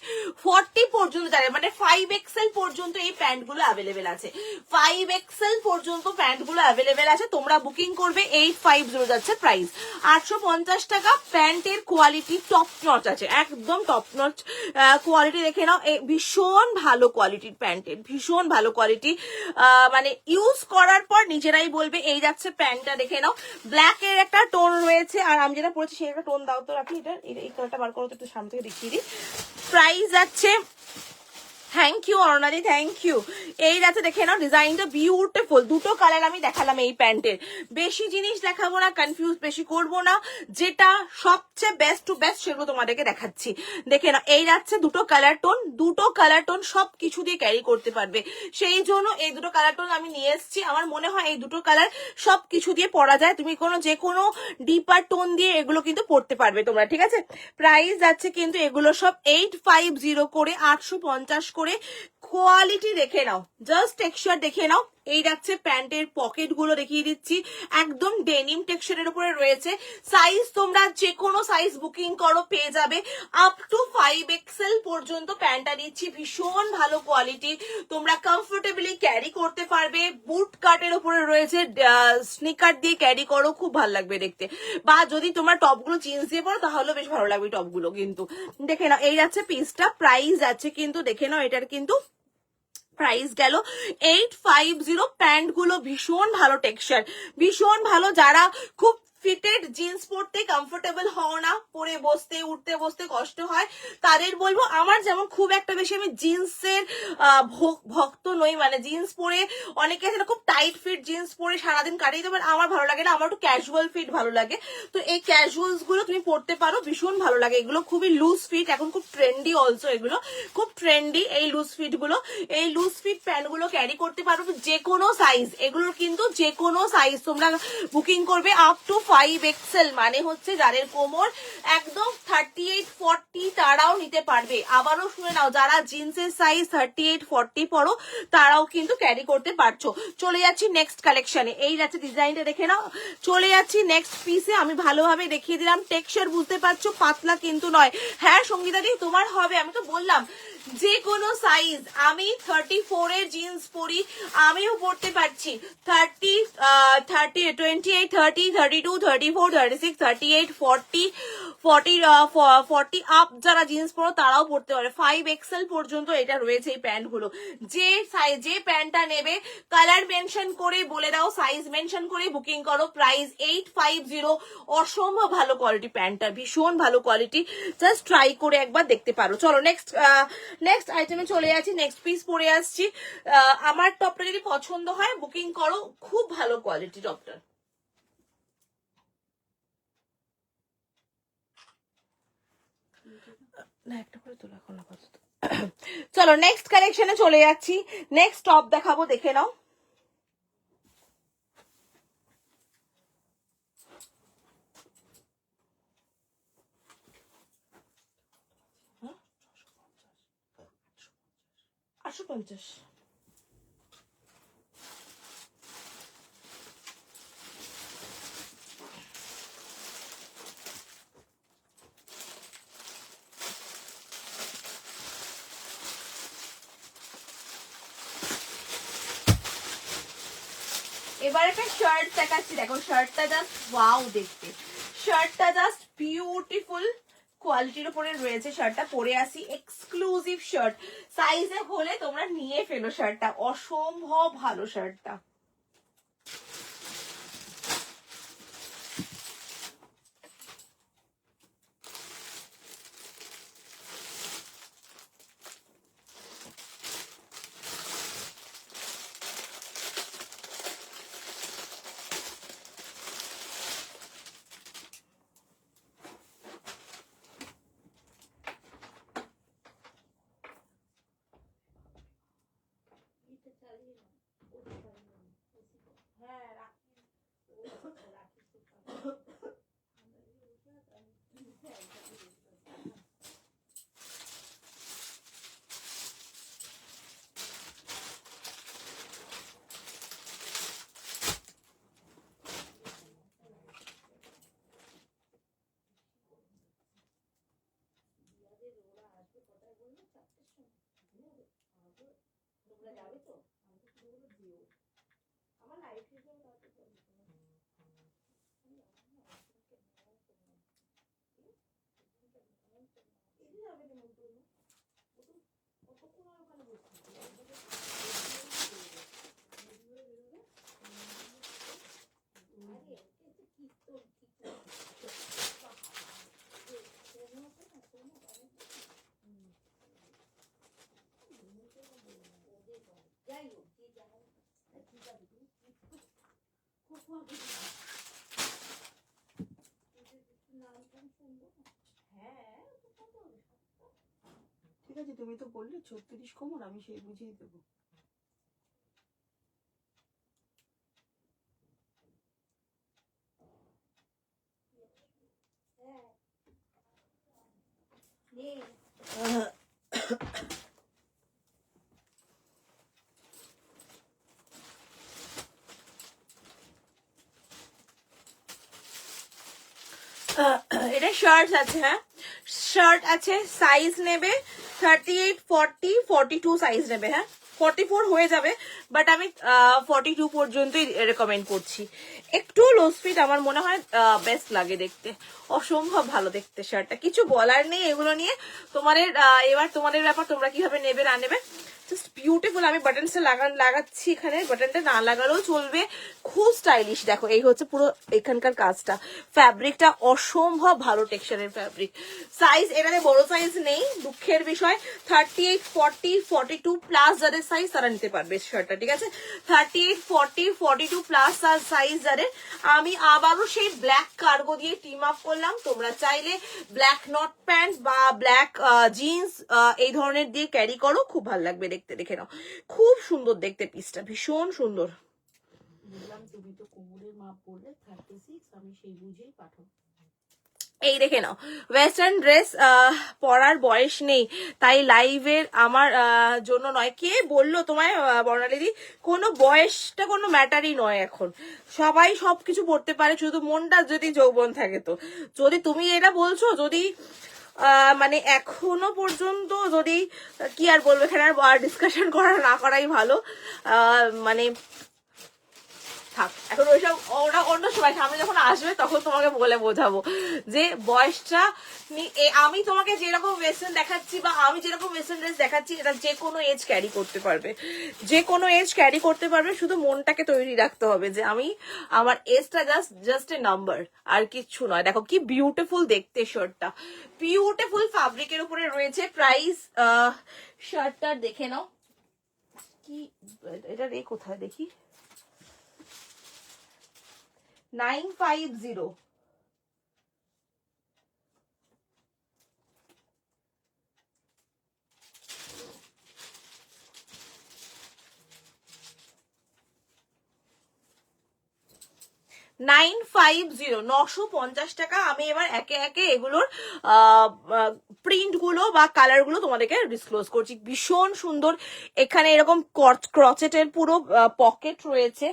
[SPEAKER 1] 40 পর্যন্ত যাবে, মানে 5XL পর্যন্ত এই প্যান্ট গুলো অ্যাভেলেবেল আছে, 5XL পর্যন্ত প্যান্ট গুলো অ্যাভেলেবেল আছে। তোমরা বুকিং করবে, 850 যাচ্ছে প্রাইস, 850 টাকা। প্যান্টের কোয়ালিটি টপ নচ আছে, একদম টপ নচ কোয়ালিটি, দেখে নাও, ভীষণ ভালো কোয়ালিটির প্যান্টের, ভীষণ ভালো কোয়ালিটি, মানে ইউজ করার পর নিজেরাই বলবে। এই যাচ্ছে প্যান্টটা, দেখে নাও, ব্ল্যাক এর একটা টোন রয়েছে, আর আমি যেটা পরেছি সেই একটা টোন দাও তো, রাখি এটা, এই কালারটা বার করো তো, একটু সামনে থেকে দেখিয়ে দিই। প্রাইস যাচ্ছে, থ্যাংক ইউ অরুণাদি, থ্যাংক ইউ। এই যাচ্ছে দেখে নাও, ডিজাইনটা বিউটিফুল, দুটো কালার আমি দেখালাম এই প্যান্টের, বেশি জিনিস দেখাবো না, কনফিউজ বেশি করবো না, যেটা সবচেয়ে বেস্ট টু বেস্ট সেগুলো তোমাদেরকে দেখাচ্ছি। দেখে নাও, এই যাচ্ছে দুটো কালার টোন, দুটো কালার টোন সব কিছু দিয়ে ক্যারি করতে পারবে, সেই জন্য এই দুটো কালার টোন আমি নিয়ে এসেছি। আমার মনে হয় এই দুটো কালার সব কিছু দিয়ে পরা যায়, তুমি যে কোনো ডিপার টোন দিয়ে এগুলো কিন্তু পরতে পারবে তোমরা, ঠিক আছে। প্রাইস যাচ্ছে কিন্তু এগুলো সব 850 করে, 850 করে। কোয়ালিটি দেখে নাও, জাস্ট টেক্সচার দেখে নাও। এই যাচ্ছে প্যান্টের পকেট গুলো দেখিয়ে দিচ্ছি, একদম ডেনিম টেক্সচারের উপরে রয়েছে। সাইজ তোমরা যে কোনো সাইজ বুকিং করো পেয়ে যাবে, আপ টু 5XL পর্যন্ত প্যান্টটা দিচ্ছি, ভীষণ ভালো কোয়ালিটি, তোমরা কমফোর্টেবলি ক্যারি করতে পারবে। বুট কাটের উপরে রয়েছে, স্নিকার দিয়ে ক্যারি করো, খুব ভালো লাগবে দেখতে, বা যদি তোমার টপগুলো জিন্স দিয়ে পড়ো তাহলে বেশ ভালো লাগবে টপগুলো কিন্তু। দেখে নাও, এই যাচ্ছে পিসটা, প্রাইস যাচ্ছে কিন্তু, দেখে নাও, এটার কিন্তু প্রাইস গেল 850। প্যান্ট গুলো ভীষণ ভালো টেক্সচার, ভীষণ ভালো, যারা খুব ফিটেড জিন্স পরতে কমফোর্টেবল হও না, পরে বসতে উঠতে বসতে কষ্ট হয়, তাদের বলবো, আমার যেমন খুব একটা বেশি আমি জিন্সের ভক্ত নই, মানে জিন্স পরে অনেকে আছে খুব টাইট ফিট জিন্স পরে সারাদিন কাটিয়ে দেবেন, আমার ভালো লাগে না, আমার একটু ক্যাজুয়াল ফিট ভালো লাগে, তো এই ক্যাজুয়ালস গুলো তুমি পরতে পারো, ভীষণ ভালো লাগে, এগুলো খুবই লুজ ফিট, এখন খুব ট্রেন্ডি অলসো, এগুলো খুব ট্রেন্ডি এই লুজ ফিট গুলো। এই লুজ ফিট প্যান্ট গুলো ক্যারি করতে পারো যে কোনো সাইজ, এগুলোর কিন্তু যে কোনো সাইজ তোমরা বুকিং করবে, আপ টু 5XL, মানে হচ্ছে যাদের কোমর একদম 38-40 তারাও নিতে পারবে। আবারও শুনে নাও, যারা জিন্সের সাইজ 38-40 পরো তারাও কিন্তু ক্যারি করতে পারছো। চলে যাচ্ছি নেক্সট কালেকশনে, এই যাচ্ছে ডিজাইনটা দেখে নাও। চলে যাচ্ছি নেক্সট পিসে, আমি ভালোভাবে দেখিয়ে দিলাম, টেক্সচার বুঝতে পারছো, পাতলা কিন্তু নয়। হ্যাঁ সঙ্গীতাদি তোমার হবে, আমি তো বললাম যে কোনো সাইজ। আমি 34 এর জিন্স পরি, আমিও পড়তে পারছি। 30, 28, 30, 32, 34, 36, 38, 40 আপ যারা জিন্স পরো তারাও পড়তে পারে। 5XL পর্যন্ত এটা রয়েছে এই প্যান্টগুলো। যে সাইজ, যে প্যান্টটা নেবে কালার মেনশন করে বলে দাও, সাইজ মেনশন করে বুকিং করো। প্রাইস 850। অসম্ভব ভালো কোয়ালিটি প্যান্টটা, ভীষণ ভালো কোয়ালিটি, জাস্ট ট্রাই করে একবার দেখতে পারো। চলো নেক্সট আইটেমে চলে যাচ্ছি, নেক্সট পিস পরে আসছি। আমার টপটা যদি পছন্দ হয় বুকিং করো, খুব ভালো কোয়ালিটি টপটা। না একটা করে তো রাখো না আপাতত। চলো নেক্সট কালেকশনে চলে যাচ্ছি, নেক্সট টপ দেখাবো, দেখে নাও। হ্যাঁ 850। এবার একটা শার্ট দেখাচ্ছি, দেখো শার্টটা জাস্ট ওয়াও দেখতে, শার্টটা জাস্ট বিউটিফুল কোয়ালিটির উপরে রয়েছে। শার্টটা পরে আসি, এক্সক্লুসিভ শার্ট, সাইজে হলে তোমরা নিয়ে ফেলো শার্টটা, অসম্ভব ভালো শার্টটা।
[SPEAKER 3] ঠিক আছে, তুমি তো বললে 36 কোমর, আমি সেই বুঝিয়ে দেবো।
[SPEAKER 1] এটা শার্ট আছে, হ্যাঁ শার্ট আছে, সাইজ নেবে 38, 40, 42 সাইজ নেবে, হ্যাঁ 44 হয়ে যাবে, বাট আমি 42 পর্যন্তই রেকমেন্ড করছি। একটু লো ফিট আমার মনে হয় বেস্ট লাগে দেখতে, অসম্ভব ভালো দেখতে শার্টটা, কিছু বলার নেই এগুলো নিয়ে। তোমাদের এবার তোমাদের ব্যাপার, তোমরা কিভাবে নেবে না নেবে, জাস্ট বিউটিফুল। আমি বাটনসটা লাগাচ্ছি এখানে, বাটনটা না লাগালেও চলবে, খুব স্টাইলিশ। দেখো এই হচ্ছে পুরো এখানকার কাজটা, ফ্যাব্রিকটা অসম্ভব ভালো টেক্সচারের ফ্যাব্রিক। সাইজ এটাতে বড় সাইজ নেই, দুঃখের বিষয়। 38, 40, 42 প্লাস যাদের সাইজ তারা নিতে পারবে শার্টটা, ঠিক আছে। 38, 40, 42 প্লাস সাইজ যাদের। আমি আবারও সেই ব্ল্যাক কার্গো দিয়ে টিম আপ করলাম, তোমরা চাইলে ব্ল্যাক নট প্যান্ট বা ব্ল্যাক জিন্স এই ধরনের দিয়ে ক্যারি করো, খুব ভালো লাগবে দেখতে। দেখে নাও, খুব সুন্দর দেখতে পিসটা, ভীষণ সুন্দর।
[SPEAKER 3] বললাম তুমি তো কোমরের মাপ বললে 36, আমি সেই বুঝেই পাঠাবো।
[SPEAKER 1] এই দেখে নাও, ওয়েস্টার্ন ড্রেস পরার বয়স নেই, তাই লাইভের আমার জন্য নয়। কে বললো তোমায় বর্ণালীদি? কোনো বয়সটা কোনো ম্যাটারই নয় এখন, সবাই সবকিছু পড়তে পারে, শুধু মনটা যদি যৌবন থাকে। তো যদি তুমি এটা বলছো, যদি মানে এখনো পর্যন্ত যদি কি আর বলবো, এখানে আর ডিসকাশন করা না করাই ভালো। মানে থাক এখন ওইসব, ওরা অন্য সময় সামনে যখন আসবে তখন তোমাকে বলে বোঝাবো যে বয়সটা আমি তোমাকে যেরকম ওয়েস্টার্ন দেখাচ্ছি বা আমি যেরকম ওয়েস্টার্ন ড্রেস দেখাচ্ছি, এটা যে কোনো এজ ক্যারি করতে পারবে, যে কোনো এজ ক্যারি করতে পারবে। শুধু মনটাকে তৈরি রাখতে হবে যে আমি, আমার এজটা জাস্ট এ নাম্বার, আর কিচ্ছু নয়। দেখো কি বিউটিফুল দেখতে শার্টটা, বিউটিফুল ফ্যাব্রিকের উপরে রয়েছে। প্রাইস শার্টটার দেখে নাও, কি এটা রে কোথায় দেখি, 950। টাকা। আমি এবার একে একে এগুলোর প্রিন্ট গুলো বা কালার গুলো তোমাদেরকে ডিসক্লোজ করছি। ভীষণ সুন্দর, এখানে এরকম ক্রচেটের পুরো পকেট রয়েছে,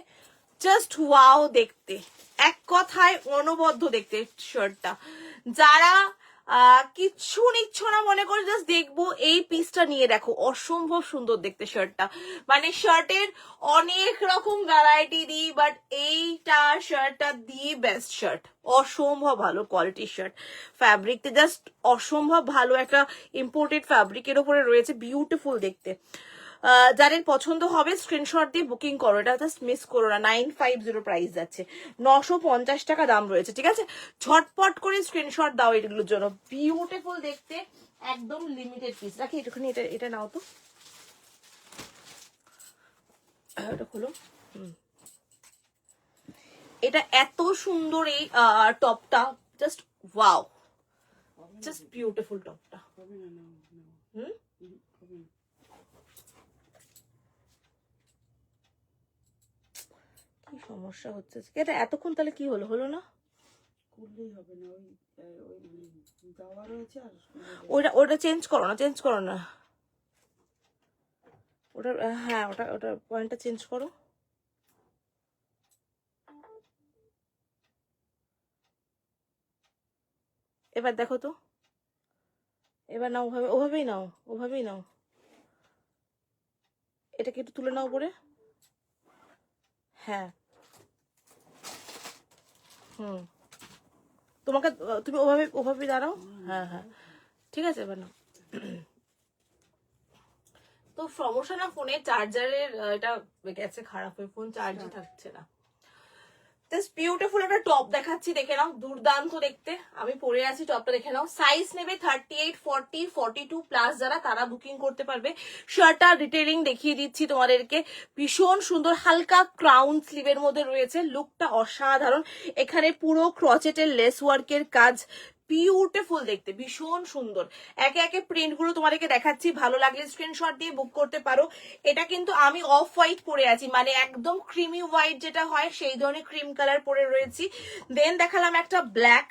[SPEAKER 1] জাস্ট ওয়াও দেখতে, এক কথায় অনবদ্য দেখতে শার্টটা। যারা কিচ্ছু নিচ্ছ না মনে করে জাস্ট দেখবো, এই পিসটা নিয়ে দেখো, অসম্ভব সুন্দর দেখতে শার্টটা। মানে শার্টের অনেক রকম ভ্যারাইটি দিই, বাট এইটা শার্টটা দি বেস্ট শার্ট, অসম্ভব ভালো কোয়ালিটির শার্ট। ফ্যাব্রিকটা জাস্ট অসম্ভব ভালো, একটা ইম্পোর্টেড ফ্যাব্রিকের উপরে রয়েছে, বিউটিফুল দেখতে। যাদের পছন্দ হবে স্ক্রিনশট দিয়ে বুকিং করো, এটা জাস্ট মিস করো না। 950 প্রাইস যাচ্ছে, 950 টাকা দাম রয়েছে, ঠিক আছে? ঝটপট করে স্ক্রিনশট দাও এগুলোর জন্য, বিউটিফুল দেখতে, একদম লিমিটেড পিস। রাখি একটুখানি, এটা এটা নাও তো, এটা খোলো। এটা এত সুন্দর, এই টপটা জাস্ট ওয়াও, জাস্ট বিউটিফুল টপটা। হুম, কি সমস্যা হচ্ছে? এটা এতক্ষণ তাহলে কি হলো, হলো না?
[SPEAKER 3] করলেই হবে না, ওই যাওয়া রয়েছে। আর
[SPEAKER 1] ওটা ওটা চেঞ্জ করো না, চেঞ্জ করো না ওটা, হ্যাঁ ওটা ওটা পয়েন্টটা চেঞ্জ করো। এবার দেখো তো, এবার নাও, ওভাবে ওভাবেই নাও, ওভাবেই নাও। এটাকে একটু তুলে নাও পরে, হ্যাঁ। হুম, তোমাকে তুমি ওভাবে ওভাবে দাঁড়াও, হ্যাঁ হ্যাঁ, ঠিক আছে এবার নাও। তো সমস্যা না, ফোনের চার্জারের এটা গেছে খারাপ হয়ে, ফোন চার্জই থাকছে না। জাস্ট বিউটিফুল একটা টপ দেখাচ্ছি, দেখে নাও, দুর্দান্ত দেখতে। আমি পরে আছি, টপটা দেখে নাও। সাইজ নেবে 38, 40, 42 প্লাস যারা, তারা বুকিং করতে পারবে। শার্টটা ডিটেইলিং দেখিয়ে দিচ্ছি তোমাদেরকে, ভীষণ সুন্দর, হালকা ক্রাউন স্লিভের মধ্যে রয়েছে, লুকটা অসাধারণ। এখানে পুরো ক্রচেটের লেস ওয়ার্কের কাজ, বিউটিফুল দেখতে, ভীষণ সুন্দর। একে একে প্রিন্ট গুলো তোমাদেরকে দেখাচ্ছি, ভালো লাগলে স্ক্রিনশট দিয়ে বুক করতে পারো। এটা কিন্তু আমি অফ হোয়াইট পরে আছি, মানে একদম ক্রিমি হোয়াইট যেটা হয় সেই ধরনের ক্রিম কালার পরে রয়েছি। দেন দেখালাম একটা ব্ল্যাক,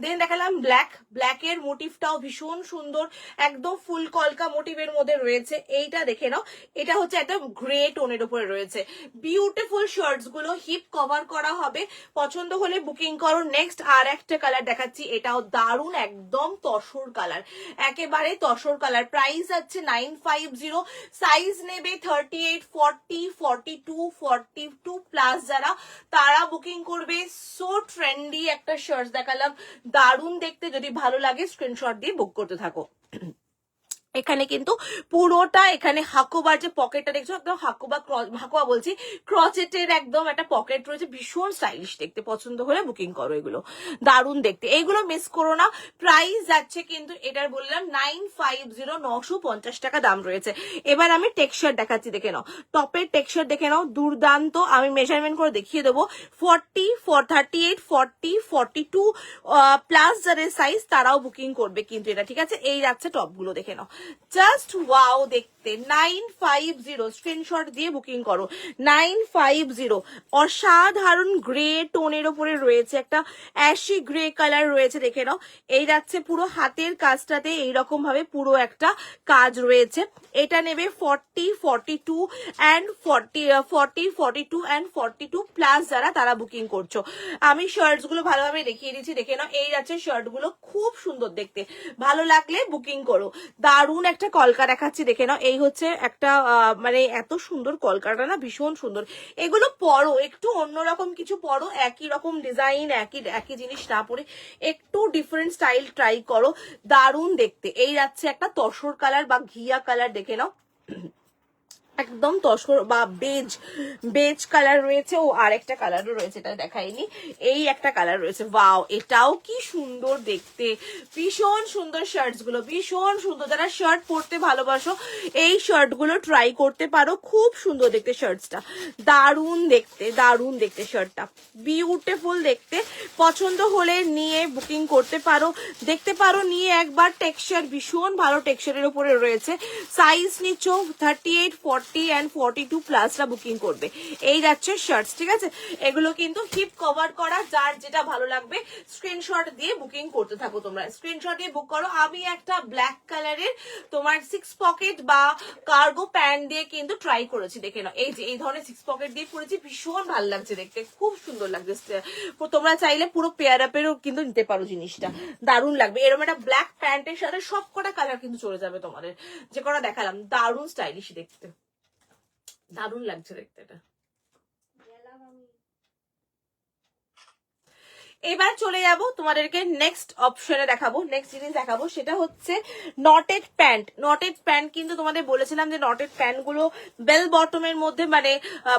[SPEAKER 1] দেন দেখালাম ব্ল্যাক, ব্ল্যাকের মোটিভটাও ভীষণ সুন্দর, একদম ফুল কলকা মোটিভের মধ্যে রয়েছে। এইটা দেখে নাও, এটা হচ্ছে একদম গ্রে টোনের উপরে রয়েছে। বিউটিফুল শার্টস গুলো হিপ কভার করা হবে, পছন্দ হলে বুকিং করো। নেক্সট আর একটা কালার দেখাচ্ছি, এটাও দারুণ, একদম তসর কালার, একেবারে তসর কালার। প্রাইস আছে 950। সাইজ নেবে 38, 40, 42, 42 প্লাস যারা, তারা বুকিং করবে। সো ট্রেন্ডি একটা শার্ট দেখালাম, দারুণ দেখতে। যদি ভালো লাগে স্ক্রিনশট দিয়ে বুক করতে থাকো। এখানে কিন্তু পুরোটা, এখানে হাকুবার যে পকেটটা দেখছো, একদম হাকুবা বলছি, ক্রচেটের একদম একটা পকেট রয়েছে, ভীষণ স্টাইলিশ দেখতে। পছন্দ হলে বুকিং করো, এগুলো দারুণ দেখতে, এইগুলো মিস করো না। প্রাইস যাচ্ছে কিন্তু এটার বললাম 950, 950 টাকা দাম রয়েছে। এবার আমি টেক্সচার দেখাচ্ছি, দেখে নাও, টপের টেক্সচার দেখে নাও, দুর্দান্ত। আমি মেজারমেন্ট করে দেখিয়ে দেবো। 40, 38, 40, 42 প্লাস যাদের সাইজ, তারাও বুকিং করবে কিন্তু এটা, ঠিক আছে? এই যাচ্ছে টপগুলো, দেখে নাও, জাস্ট ওয়াও দেখতে, দেখতে 950, স্ক্রিনশট দিয়ে বুকিং করো 950। অসাধারণ গ্রে টোনের ওপরে রয়েছে, একটা অ্যাশি গ্রে কালার রয়েছে, দেখে নাও। এই যাচ্ছে পুরো হাতের কাজটাতে এইরকম ভাবে পুরো একটা কাজ রয়েছে। এটা নেবে 40, 42 অ্যান্ড 42 অ্যান্ড 42 প্লাস যারা, তারা বুকিং করছো। আমি শার্টস গুলো ভালোভাবে দেখিয়ে দিচ্ছি, দেখে নাও। এই যাচ্ছে শার্ট গুলো, খুব সুন্দর দেখতে, ভালো লাগলে বুকিং করো। দারুণ একটা কলকা দেখাচ্ছি, দেখে নাও। এই হচ্ছে একটা মানে এত সুন্দর কলকাটা না, ভীষণ সুন্দর। এগুলো পরো, একটু অন্যরকম কিছু পরো, একই রকম ডিজাইন, একই জিনিস না পরে একটু ডিফারেন্ট স্টাইল ট্রাই করো, দারুণ দেখতে। এই যাচ্ছে একটা তসর কালার বা ঘিয়া কালার, দেখে নাও। একদম তসর বা বেজ কালার রয়েছে। ও আরেকটা কালারও রয়েছে, এটা দেখাইনি। এই একটা কালার রয়েছে, ওয়াও, এটাও কি সুন্দর দেখতে, ভীষণ সুন্দর। শার্টস গুলো ভীষণ সুন্দর, যারা শার্ট পরতে ভালোবাসো এই শার্ট গুলো ট্রাই করতে পারো, খুব সুন্দর দেখতে শার্টসটা, দারুণ দেখতে, দারুণ দেখতে শার্টটা, বিউটিফুল দেখতে। পছন্দ হলে নিয়ে বুকিং করতে পারো, দেখতে পারো নিয়ে একবার। টেক্সচার ভীষণ ভালো টেক্সচারের উপরে রয়েছে। সাইজ নিচ্ছ 38, 40 অ্যান্ড 42 প্লাসরা বুকিং করবে। এই যাচ্ছে শার্টস, ঠিক আছে। এগুলো কিন্তু হিপ কভার করা, যার যেটা ভালো লাগবে স্ক্রিনশট দিয়ে বুকিং করতে থাকো তোমরা, স্ক্রিনশট দিয়ে বুক করো। আমি একটা ব্ল্যাক কালারের তোমার 6 পকেট বা কার্গো প্যান্ট দিয়ে কিন্তু ট্রাই করেছি, দেখে নাও। এই যে এই ধরনের 6 পকেট দিয়ে পরেছি, ভীষণ ভালো লাগছে দেখতে, খুব সুন্দর লাগছে। তোমরা চাইলে পুরো পেয়ার আপেরও কিন্তু নিতে পারো, জিনিসটা দারুণ লাগবে। এরকম একটা ব্ল্যাক প্যান্টের সাথে সব কটা কালার কিন্তু চলে যাবে তোমাদের, যে কটা দেখালাম, দারুণ স্টাইলিশ দেখতে, দারুণ লাগছে দেখতে এটা। এবার চলে যাব তোমাদেরকে নেক্সট অপশনে দেখাবো, নেক্সট জিনিস দেখাবো, সেটা হচ্ছে নটেড প্যান্ট। নটেড প্যান্ট কিন্তু তোমাদের বলেছিলাম যে নটেড প্যান্ট গুলো বেল বটমের মধ্যে মানে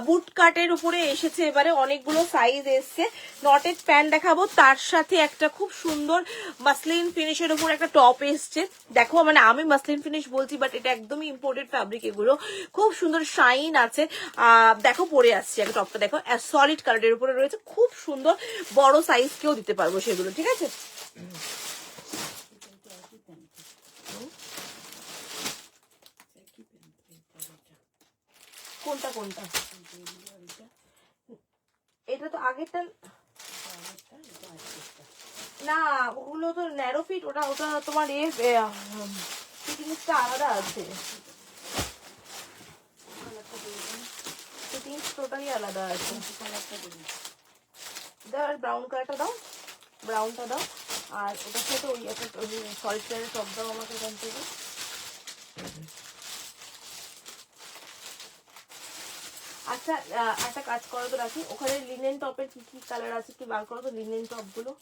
[SPEAKER 1] বুট কাটের উপরে এসেছে, এবারে অনেকগুলো সাইজ এসছে। নটেড প্যান্ট দেখাবো, তার সাথে একটা খুব সুন্দর মাসলিন ফিনিশের উপর একটা টপ এসছে। দেখো মানে আমি মাসলিন ফিনিশ বলছি, বাট এটা একদমই ইম্পোর্টেড ফ্যাব্রিক, এগুলো খুব সুন্দর শাইন আছে। দেখো পরে আসছে একটা টপটা, দেখো সলিড কালারের উপরে রয়েছে, খুব সুন্দর, বড় সাইজ কেউ দিতে পারবো সেগুলো, ঠিক আছে। কোনটা কোনটা? এটা তো আগেরটা না, ওগুলো তো ন্যারো ফিট, ওটা ওটা তোমার ফিটিংসটা আলাদা আছে, ফিটিংস টোটালি আলাদা আছে। দাও ব্রাউন কালারটা দাও, ব্রাউনটা দাও, আর ওটার সাথে ওই একটা সলিড কালারের টপ দাও আমাকে এখান থেকে। আচ্ছা একটা কাজ করো তো, রাখি ওখানে লিনেন টপের কি কি কালার আছে কি বার করো তো, লিনেন টপ গুলো।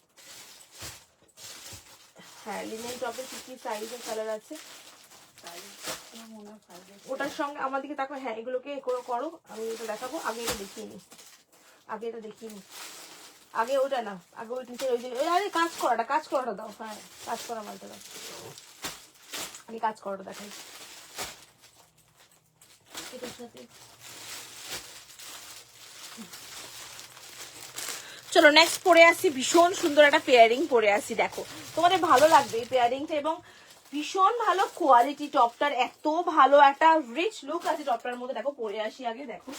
[SPEAKER 1] হ্যাঁ, লিনেন টপের কি কি সাইজের কালার আছে ওটার সঙ্গে আমার দিকে তারপর। হ্যাঁ, এগুলোকে করো, আমি এটা দেখাবো। আগে এটা দেখিয়ে নি, আগে এটা দেখিয়ে নি, আগে ওটা না, আগে ওই নিচে ওই যে আরে কাজ করাটা দাও। হ্যাঁ, কাজ করা মালটা দাও, আমি কাজ করাটা দেখাই এটার সাথে। চলো নেক্সট পরে আসি, ভীষণ সুন্দর একটা পেয়ারিং পরে আসি, দেখো তোমাদের ভালো লাগবে এই পেয়ারিংটা, এবং ভীষণ ভালো কোয়ালিটি। টপটার এত ভালো একটা রিচ লুক আছে টপটার মধ্যে, দেখো পরে আসি আগে, দেখো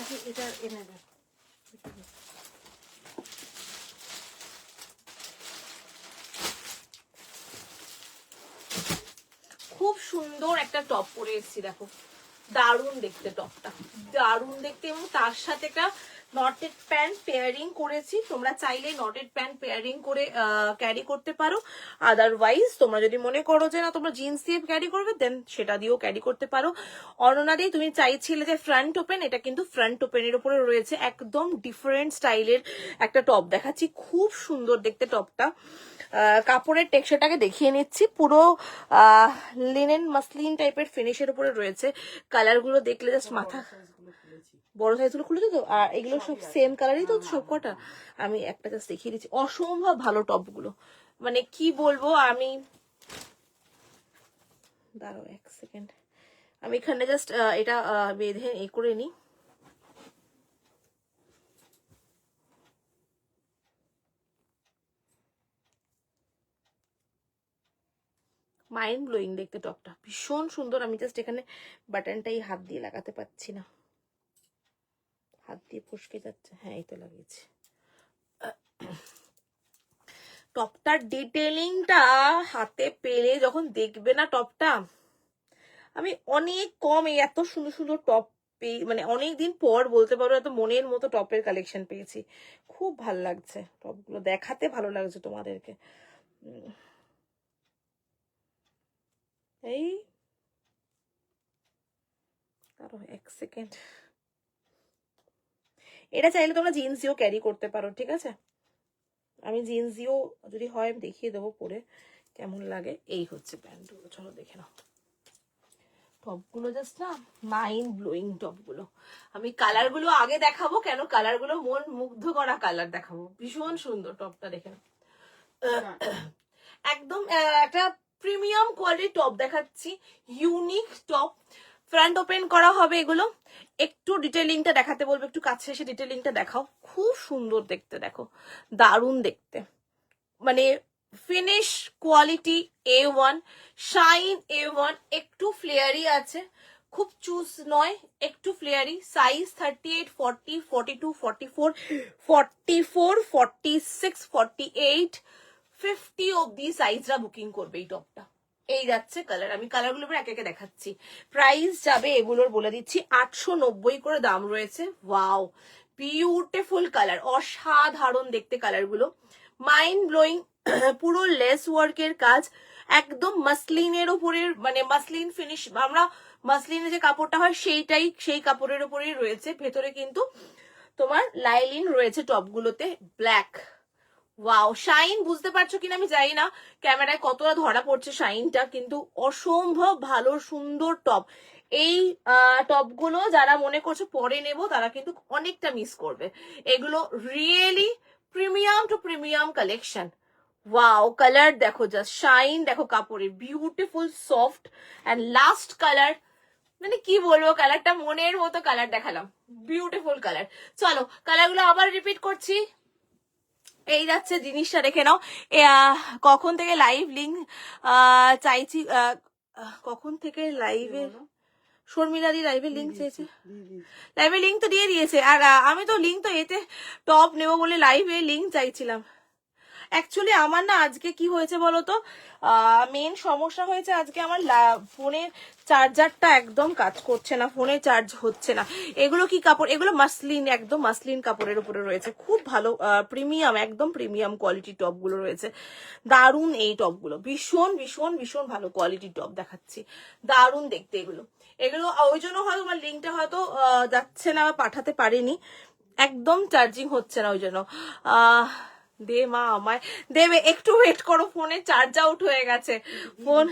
[SPEAKER 1] যে এটা এনে দেয়। খুব সুন্দর একটা টপ পরে এসেছি দেখো, দারুণ দেখতে টপটা, দারুণ দেখতে। এবং তার সাথে একটা নটেড প্যান্ট পেয়ারিং করেছি, তোমরা চাইলে নটেড প্যান্ট পেয়ারিং করে ক্যারি করতে পারো। আদারওয়াইজ তোমরা যদি মনে করো যে না তোমরা জিন্স দিয়ে ক্যারি করবে, দেন সেটা দিয়েও ক্যারি করতে পারো। অননাদি তুমি চাইছিলে যে ফ্রন্ট ওপেন, এটা কিন্তু ফ্রন্ট ওপেনের উপরে রয়েছে, একদম ডিফারেন্ট স্টাইলের একটা টপ দেখাচ্ছি, খুব সুন্দর দেখতে টপটা। কাপড়ের টেক্সচারটাকে দেখিয়ে নিচ্ছি, পুরো লিনেন মাসলিন টাইপের ফিনিশের উপরে রয়েছে। কালারগুলো দেখলে জাস্ট মাথা, বড় সাইজগুলো খুলেছে তো, আর এগুলো সব সেম কালারই তো সব কটা। আমি একটা জাস্ট দেখিয়ে দিচ্ছি, অসম্ভব ভালো টপগুলো, মানে কি বলবো আমি। দাঁড়াও এক সেকেন্ড, আমি এখানে জাস্ট এটা বেঁধে এ করে নিই। মাইন্ড ব্লোয়িং দেখতে টপটা, ভীষণ সুন্দর। আমি জাস্ট এখানে বাটনটাই হাত দিয়ে লাগাতে পারছি না, হাত দিয়ে ফসকে যাচ্ছে। হ্যাঁ এই তো লাগিয়েছি। টপটার ডিটেলিংটা হাতে পেলে যখন দেখবে না টপটা, আমি অনেক কম এই এত সুন্দর সুন্দর টপ পেয়ে, মানে অনেকদিন পর বলতে পারো এত মনের মতো টপের কালেকশন পেয়েছি। খুব ভালো লাগছে টপগুলো, দেখাতে ভালো লাগছে তোমাদেরকে। এই আরো এক সেকেন্ড, এটা চাইলে তোমরা জিন্স দিয়েও ক্যারি করতে পারো, ঠিক আছে। আমি জিন্স দিয়েও যদি হয় আমি দেখিয়ে দেবো পরে কেমন লাগে। এই হচ্ছে প্যান্টগুলো, চলো দেখে নাও। টপগুলো জাস্ট না মাইন্ড ব্লোয়িং টপগুলো। আমি কালারগুলো আগে দেখাবো, কেন কালারগুলো মন মুগ্ধ করা কালার দেখাবো, ভীষণ সুন্দর টপটা দেখে নাও। একদম একটা প্রিমিয়াম কোয়ালিটি টপ দেখাচ্ছি, ইউনিক টপ, ফ্রন্ট ওপেন করা হবে এগুলো। একটু ডিটেলিংটা দেখাতে বলবো, একটু কাছে এসে ডিটেলিংটা দেখাও, খুব সুন্দর দেখতে, দেখো দারুণ দেখতে, মানে finish quality A1, shine A1, একটু ফ্লেয়ারি আছে, খুব চুজ নয়, একটু ফ্লেয়ারি। সাইজ 38, 40, 42, 44, 44, 46, 48, 50 অব্দি সাইজরা বুকিং করবে এই টপটা। এই যাচ্ছে কালার, আমি কালারগুলো একে একে দেখাচ্ছি। প্রাইস যাবে এগুলোর বলে দিচ্ছি 890 করে দাম রয়েছে। ওয়াও, বিউটিফুল কালার, অসাধারণ দেখতে কালারগুলো, মাইন্ড ব্লোয়িং। পুরো লেস ওয়ার্কের কাজ, একদম মাসলিনের উপরে, মানে মাসলিন ফিনিশ, আমরা মাসলিনের যে কাপড়টা হয় সেইটাই, সেই কাপড়ের উপরেই রয়েছে। ভেতরে কিন্তু তোমার লাইলিন রয়েছে টপগুলোতে, ব্ল্যাক। ওয়াও, শাইন বুঝতে পারছো কিনা আমি জানি না ক্যামেরায় কতটা ধরা পড়ছে শাইনটা, কিন্তু অসম্ভব ভালো সুন্দর টপ। এই টপগুলো যারা মনে করছো পরে নেব, তারা কিন্তু অনেকটা মিস করবে। এগুলো really premium to premium collection. Wow, colour দেখো, জাস্ট শাইন দেখো কাপড়ের, beautiful soft and last colour, মানে কি বলবো, কালারটা মনের মতো কালার দেখালাম, বিউটিফুল কালার। চলো কালারগুলো আবার রিপিট করছি। এই যাচ্ছে জিনিসটা দেখে নাও। কখন থেকে লাইভ লিঙ্ক চাইছি, কখন থেকে লাইভে শর্মিলাদি লাইভের লিঙ্ক চেয়েছে, লাইভের লিঙ্ক তো দিয়ে দিয়েছে। আর আমি তো লিঙ্ক তো এতে টপ নেবো বলে লাইভে লিঙ্ক চাইছিলাম। অ্যাকচুয়ালি আমার না আজকে কি হয়েছে বলতো, মেন সমস্যা হয়েছে আজকে আমার ফোনের চার্জারটা একদম কাজ করছে না, ফোনে চার্জ হচ্ছে না। এগুলো কি কাপড়, এগুলো মাসলিন, একদম মাসলিন কাপড়ের উপরে রয়েছে, খুব ভালো প্রিমিয়াম, একদম প্রিমিয়াম কোয়ালিটি টপ গুলো রয়েছে। দারুণ এই টপগুলো, ভীষণ ভীষণ ভীষণ ভালো কোয়ালিটির টপ দেখাচ্ছি, দারুণ দেখতে এগুলো। এগুলো ওই জন্য হয়তো আমার লিঙ্কটা হয়তো যাচ্ছে না, পাঠাতে পারিনি, একদম চার্জিং হচ্ছে না ওই জন্য। দে মা আমায়, দেবে, একটু ওয়েট করো, ফোনে চার্জ আউট হয়ে গেছে ফোন।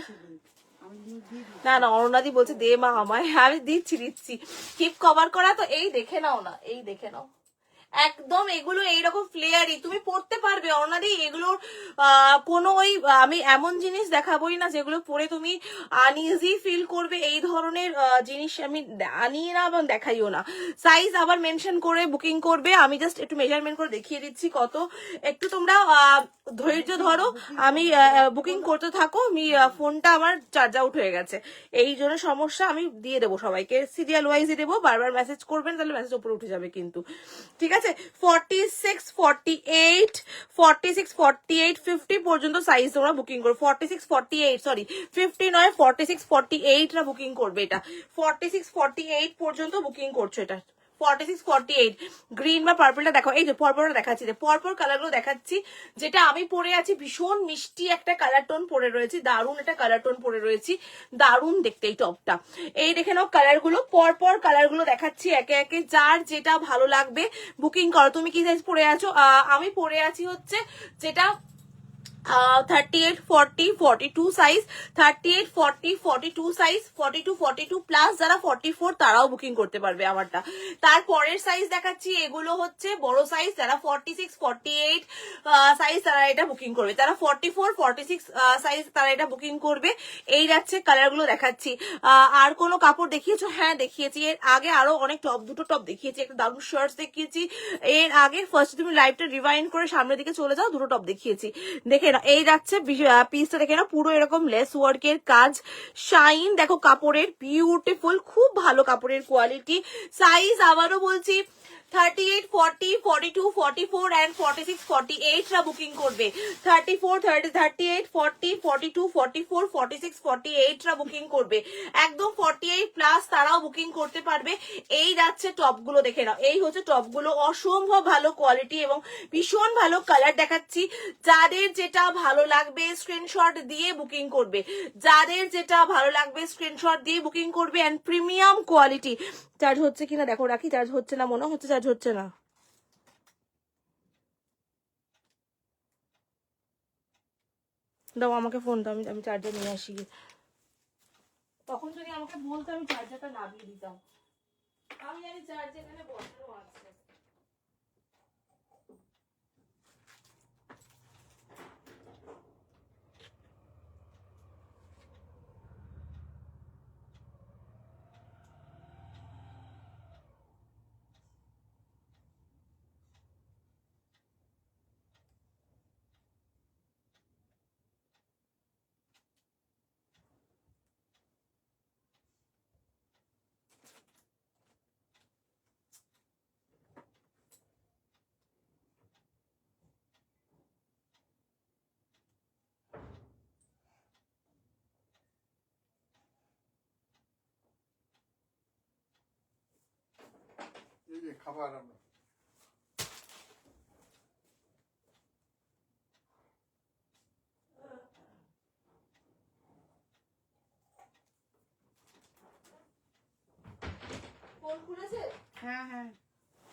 [SPEAKER 1] না না, অরুণাদি বলছে দে মা আমায়, আমি দিচ্ছি দিচ্ছি, কিপ কভার করা তো। এই দেখে নাও না, এই দেখে নাও, একদম এগুলো এইরকম ফ্লেয়ারই তুমি পরতে পারবে অনাদি। এগুলোর কোনো ওই আমি এমন জিনিস দেখাবোই না যেগুলো পরে তুমি আনইজি ফিল করবে, এই ধরনের জিনিস আমি আনিয়ে না এবং দেখাইও না। সাইজ আবার মেনশন করে বুকিং করবে, আমি জাস্ট একটু মেজারমেন্ট করে দেখিয়ে দিচ্ছি কত, একটু তোমরা ধৈর্য ধরো, আমি বুকিং করতে থাকো। আমি ফোনটা আমার চার্জ আউট হয়ে গেছে, এই জন্য সমস্যা। আমি দিয়ে দেবো সবাইকে, সিরিয়াল ওয়াইজই দেবো, বারবার মেসেজ করবেন তাহলে মেসেজ উপরে উঠে যাবে কিন্তু, ঠিক আছে। 46, 48, 46, 48, 50 পর্যন্ত সাইজ তোমরা বুকিং করো। 46, 48 সরি 50 নয়, 46, 48 রা বুকিং করবে। এটা 46, 48 পর্যন্ত বুকিং করছো। এটা 46, 48 গ্রিন বা পার্পলটা দেখো, এই যে পরপরটা দেখাচ্ছি, পরপর কালারগুলো দেখাচ্ছি। যেটা আমি পরে আছি ভীষণ মিষ্টি একটা কালার টোন পরে রয়েছি, দারুণ একটা কালার টোন পরে রয়েছি, দারুণ দেখতে এই টপটা। এই দেখে নাও কালারগুলো, পরপর কালারগুলো দেখাচ্ছি একে একে, যার যেটা ভালো লাগবে বুকিং করো। তুমি কি সাইজ পরে আছো? আমি পরে আছি হচ্ছে যেটা 38, 40, 42 সাইজ, 38, 40, 42 সাইজ, 42, 42 প্লাস যারা 44 তারাও বুকিং করতে পারবে আমারটা। তারপরের সাইজ দেখাচ্ছি, এগুলো হচ্ছে বড় সাইজ, যারা 46, 48 সাইজ তারা এটা বুকিং করবে, যারা 44, 46 সাইজ তারা এটা বুকিং করবে। এই যাচ্ছে কালারগুলো দেখাচ্ছি। আর কোনো কাপড় দেখিয়েছো? হ্যাঁ দেখিয়েছি, এর আগে আরো অনেক টপ, দুটো টপ দেখিয়েছি, একটা দারুণ শার্টস দেখিয়েছি এর আগে। ফার্স্ট তুমি লাইভটা রিভাইন্ড করে সামনের দিকে চলে যাও, দুটো টপ দেখিয়েছি, দেখে না। এই যাচ্ছে পিসটা দেখে না, পুরো এরকম লেস ওয়ার্কের কাজ, শাইন দেখো কাপড়ের, বিউটিফুল, খুব ভালো কাপড়ের কোয়ালিটি। সাইজ আবারও বলছি 38, 40, 42, 44 and 46, 48 রা বুকিং করবে। 34, 30, 38, 40, 42, 44, 46, 48 রা বুকিং করবে। একদম 48 প্লাস তারাও বুকিং করতে পারবে। এই যাচ্ছে টপগুলো দেখে নাও, এই হচ্ছে টপগুলো, অসম্ভব ভালো কোয়ালিটি এবং ভীষণ ভালো কালার দেখাচ্ছি। যাদের যেটা ভালো লাগবে স্ক্রিনশট দিয়ে বুকিং করবে, যাদের যেটা ভালো লাগবে স্ক্রিনশট দিয়ে বুকিং করবে। And premium quality. চার্জ হচ্ছে কিনা দেখো, রাখি, চার্জ হচ্ছে না মনে হচ্ছে, চার্জ হচ্ছে না। দাও আমাকে ফোন দাও, আমি চার্জার নিয়ে আসি। তখন যদি আমাকে বলতো আমি চার্জারটা নামিয়ে দিতাম। আমি জানি চার্জ এখানে বসানো আছে।
[SPEAKER 4] খাবার আমরা
[SPEAKER 1] ফোন খুলেছে?
[SPEAKER 3] হ্যাঁ হ্যাঁ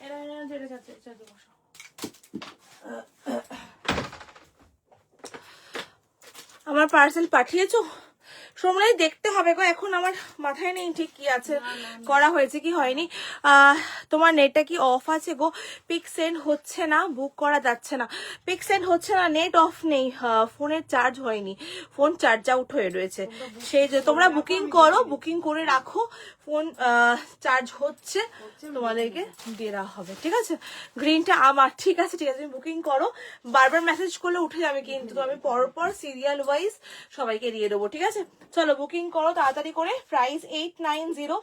[SPEAKER 1] এরা যেটা যাচ্ছে চার্জে বসো। আমার পার্সেল পাঠিয়েছো? সময় দেখতে হবে গো, এখন আমার মাথায় নেই ঠিক কি আছে, করা হয়েছে কি হয়নি। তোমার নেটটা কি অফ আছে গো? পিক সেন্ড হচ্ছে না, বুক করা যাচ্ছে না, পিক সেন্ড হচ্ছে না, নেট অফ নেই, ফোনের চার্জ হয়নি, ফোন চার্জ আউট হয়ে রয়েছে। সেই যে তোমরা বুকিং করো, বুকিং করে রাখো, ফোন চার্জ হচ্ছে তোমাদেরকে দিয়ে দেওয়া হবে, ঠিক আছে। গ্রিনটা আমার, ঠিক আছে ঠিক আছে, তুমি বুকিং করো, বারবার মেসেজ করলে উঠে যাবে কিন্তু, আমি পরপর সিরিয়াল ওয়াইজ সবাইকে দিয়ে দেবো, ঠিক আছে। চলো বুকিং করো তাড়াতাড়ি করে। প্রাইস 890,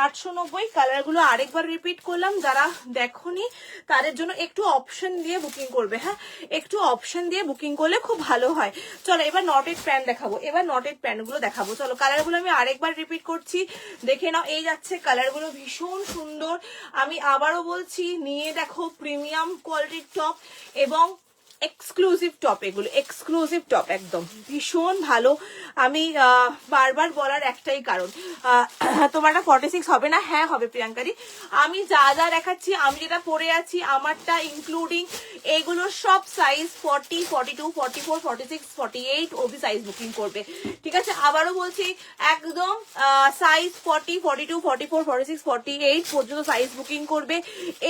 [SPEAKER 1] 890। কালারগুলো আরেকবার রিপিট করলাম, যারা দেখোনি তাদের জন্য একটু অপশন দিয়ে বুকিং করবে, হ্যাঁ একটু অপশন দিয়ে বুকিং করলে খুব ভালো হয়। চলো এবার নটেড প্যান্ট দেখাবো, এবার নটেড প্যান্টগুলো দেখাবো। চলো কালারগুলো আমি আরেকবার রিপিট করছি, দেখে নাও। এই যাচ্ছে কালারগুলো, ভীষণ সুন্দর। আমি আবারও বলছি, নিয়ে দেখো, প্রিমিয়াম কোয়ালিটির টপ এবং এক্সক্লুসিভ টপ, এগুলো এক্সক্লুসিভ টপ, একদম ভীষণ ভালো। আমি বারবার বলার একটাই কারণ, তোমারটা 46 হবে না? হ্যাঁ হবে প্রিয়াঙ্কারি। আমি যা যা দেখাচ্ছি, আমি যেটা পরে আছি আমারটা ইনক্লুডিং এইগুলো সব সাইজ 40, 42, 44, 46, 48 অবধি সাইজ বুকিং করবে। ঠিক আছে, আবারও বলছি একদম সাইজ 40, 42, 44, 46, 48 পর্যন্ত সাইজ বুকিং করবে।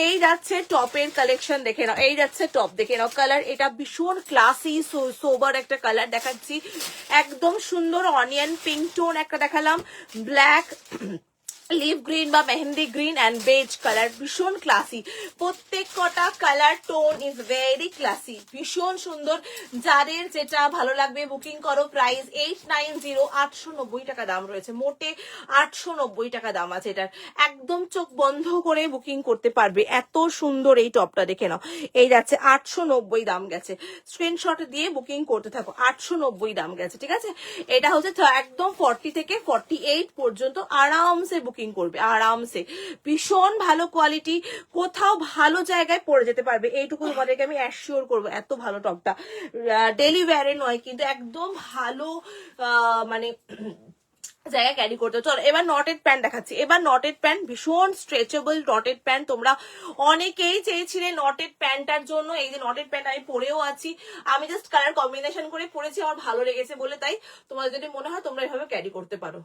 [SPEAKER 1] এই যাচ্ছে টপের কালেকশন, দেখে নাও, এই যাচ্ছে টপ, দেখে নাও কালার, এটা ভীষণ ক্লাসি সোবার একটা কালার দেখাচ্ছি, একদম সুন্দর অনিয়ন পিঙ্ক টোন একটা দেখালাম, ব্ল্যাক লিভ গ্রিন বা mehendi green and beige colour, ভীষণ ক্লাসি, প্রত্যেক কটা colour tone is very classy, ভীষণ সুন্দর। যাদের যেটা ভালো লাগবে বুকিং করো। প্রাইস 890, 890 টাকা দাম রয়েছে, মোটে 890 টাকা দাম আছে এটার, একদম চোখ বন্ধ করে বুকিং করতে পারবে, এত সুন্দর এই টপটা, দেখে নাও, এই যাচ্ছে 890 দাম গেছে, স্ক্রিনশট দিয়ে বুকিং করতে থাকো, 890 দাম গেছে। ঠিক আছে, এটা হচ্ছে একদম 40 থেকে 48 পর্যন্ত আরামসে বুকিং করবে, আরামসে, ভীষণ ভালো কোয়ালিটি, কোথাও ভালো জায়গায় পড়ে যেতে পারবে, এইটুকু তোমাদেরকে আমি অ্যাসিওর করবো, এত ভালো টপটা, ডেলি ওয়্যারে নয় কিন্তু একদম ভালো মানে জায়গায় ক্যারি করতে। চলো এবার নটেড প্যান্ট দেখাচ্ছি, এবার নটেড প্যান্ট, ভীষণ স্ট্রেচেবল নটেড প্যান্ট, তোমরা অনেকেই চেয়েছিলে নটেড প্যান্টটার জন্য, এই যে নটেড প্যান্ট আমি পরেও আছি, আমি জাস্ট কালার কম্বিনেশন করে পরেছি, আমার ভালো লেগেছে বলে, তাই তোমাদের যদি মনে হয় তোমরা এভাবে ক্যারি করতে পারো।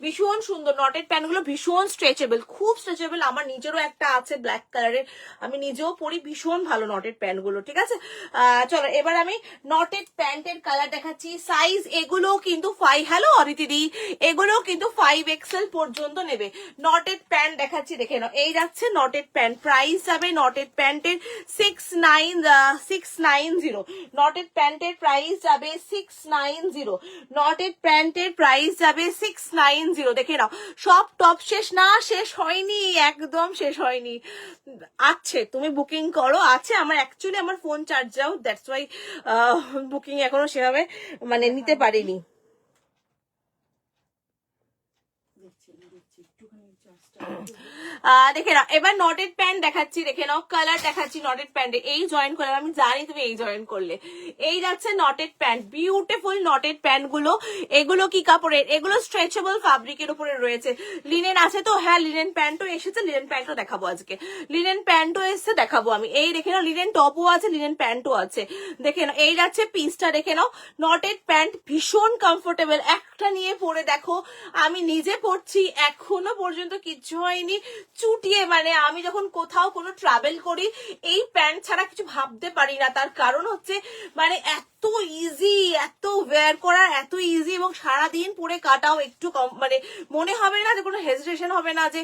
[SPEAKER 1] ভীষণ সুন্দর নটেড প্যান্ট গুলো, ভীষণ স্ট্রেচেবল, খুব স্ট্রেচেবল, আমার নিজেরও একটা আছে ব্ল্যাক কালারের, আমি নিজেও পরি, ভীষণ ভালো নটেড প্যান্ট গুলো। ঠিক আছে, চলো এবার আমি নটেড প্যান্টের কালার দেখাচ্ছি, সাইজ এগুলো কিন্তু 5, হ্যালো অদিতিদি, এগুলো কিন্তু 5XL পর্যন্ত নেবে। নটেড প্যান্ট দেখাচ্ছি, দেখে নাও, এই যাচ্ছে নটেড প্যান্ট, প্রাইস যাবে নটেড প্যান্টের 690, নটেড প্যান্টের প্রাইস যাবে 690, নটেড প্যান্টের প্রাইস যাবে 690। দেখে নাও, সব টপ শেষ না, শেষ হয়নি, একদম শেষ হয়নি, আছে, তুমি বুকিং করো, আছে আমার, অ্যাকচুয়ালি আমার phone charge out, that's why booking এখনো সেভাবে মানে নিতে পারিনি। দেখে নাও, এবার নটেড প্যান্ট দেখাচ্ছি, দেখে নাও কালার দেখাচ্ছি নটেড প্যান্টে, এই জয়েন করলাম, আমি জানি তুমি এই জয়েন করলে, এই যাচ্ছে noted pant, beautiful noted pant গুলো, এগুলো কি কাপড়ের, এগুলো স্ট্রেচেবল ফ্যাব্রিকের উপরে রয়েছে, লিনেন আছে তো, হ্যাঁ লিনেন প্যান্টও এসেছে, লিনেন প্যান্টও দেখাবো আজকে, লিনেন প্যান্টও এসেছে দেখাবো আমি, এই দেখে নাও লিনেন টপও আছে, লিনেন প্যান্টও আছে, দেখে নাও, এই যাচ্ছে পিসটা, দেখে নাও নটেড প্যান্ট, ভীষণ কমফোর্টেবল, একটা নিয়ে পরে দেখো, আমি নিজে পরছি, এখনো পর্যন্ত কিচ্ছু হয়নি, চুটিয়ে, মানে আমি যখন কোথাও কোনো ট্রাভেল করি এই প্যান্ট ছাড়া কিছু ভাবতে পারি না, তার কারণ হচ্ছে মানে এত ইজি, এত ওয়্যার করা এত ইজি, এবং সারাদিন পরে কাটাও একটু কম, মানে মনে হবে না যে কোনো হেজিটেশন হবে না যে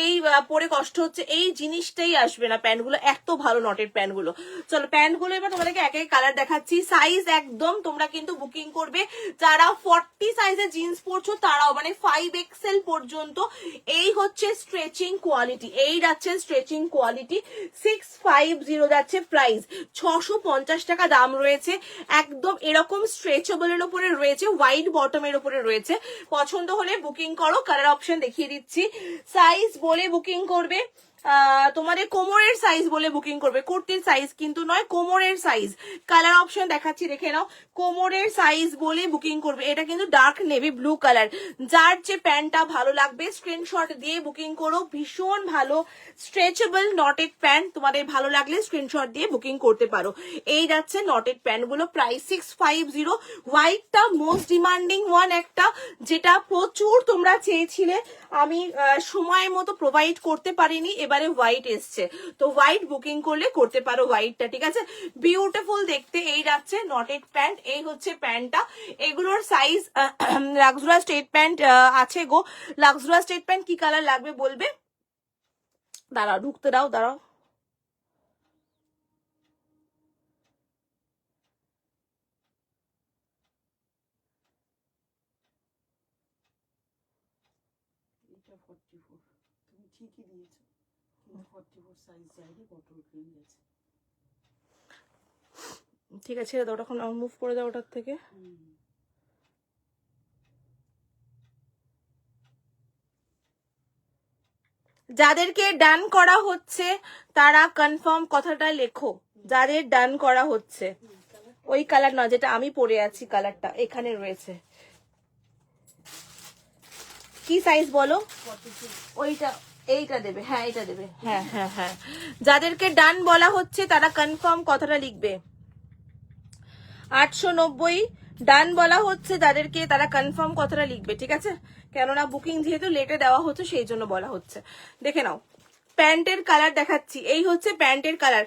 [SPEAKER 1] এই পরে কষ্ট হচ্ছে, এই জিনিসটাই আসবে না, প্যান্টগুলো এত ভালো নটেড প্যান্টগুলো। চলো প্যান্টগুলো এবার তোমাদেরকে এক এক কালার দেখাচ্ছি, সাইজ একদম তোমরা কিন্তু বুকিং করবে, যারা 40 সাইজের জিন্স পরছো তারাও, মানে 5XL পর্যন্ত, এই হচ্ছে স্ট্রেচিং কোয়ালিটি, এই যাচ্ছে স্ট্রেচিং কোয়ালিটি, 650 যাচ্ছে প্রাইস, 650 টাকা দাম রয়েছে, একদম এরকম স্ট্রেচেবল এর উপরে রয়েছে, হোয়াইট বটমের উপরে রয়েছে, পছন্দ হলে বুকিং করো, কালার অপশন দেখিয়ে দিচ্ছি, সাইজ বলে বুকিং করবে, তোমাদের কোমরের সাইজ বলে বুকিং করবে, কুর্তির সাইজ কিন্তু নয়, কোমরের সাইজ, কালার অপশন দেখাচ্ছি দেখে নাও, কোমরের সাইজ বলে বুকিং করবে, এটা কিন্তু ডার্ক নেভি ব্লু কালার, যার যে প্যান্টটা ভালো লাগবে স্ক্রিনশট দিয়ে বুকিং করো, ভীষণ ভালো স্ট্রেচেবল নটেড প্যান্ট, তোমাদের ভালো লাগলে স্ক্রিনশট দিয়ে বুকিং করতে পারো, এই যাচ্ছে নটেড প্যান্ট গুলো, প্রাইস 650, হোয়াইটটা মোস্ট ডিমান্ডিং ওয়ান একটা, যেটা প্রচুর তোমরা চেয়েছিলে, আমি সময় মতো প্রোভাইড করতে পারিনি, এবারে হোয়াইট এসছে, তো হোয়াইট বুকিং করলে করতে পারো হোয়াইটটা। ঠিক আছে, বিউটিফুল দেখতে, এই যাচ্ছে নটেড প্যান্ট, এই হচ্ছে প্যান্টটা, এগুলোর সাইজ, লাক্সুরিয়াস স্টেট প্যান্ট আছে গো, লাক্সুরিয়াস স্টেট প্যান্ট কি কালার লাগবে বলবে, দাঁড়াও ঢুকতে দাও, দাঁড়াও,
[SPEAKER 3] এটা 44, তুমি ঠিকই দিয়েছো, কিন্তু 44 সাইজ চাইলে বটল গ্রিন গেছে।
[SPEAKER 1] ঠিক আছে ছেড়ে দাও, তখন মুভ করে দাও ওটার থেকে। যাদেরকে ডান করা হচ্ছে তারা কনফার্ম কথাটা লেখো, যাদের ডান করা হচ্ছে, ওই কালার না যেটা আমি পরে আছি, কালারটা এখানে রয়েছে, কি সাইজ বলো?
[SPEAKER 3] 46
[SPEAKER 1] ওইটা, এইটা দেবে, হ্যাঁ এটা দেবে, হ্যাঁ হ্যাঁ হ্যাঁ। যাদেরকে ডান বলা হচ্ছে তারা কনফার্ম কথাটা লিখবে। 890 ডান বলা হচ্ছে যাদেরকে, তারা কনফার্ম কথাটা লিখবে, ঠিক আছে? কেননা বুকিং যেহেতু লেটে দেওয়া হচ্ছে সেই জন্য বলা হচ্ছে। দেখে নাও প্যান্টের কালার দেখাচ্ছি, এই হচ্ছে প্যান্টের কালার।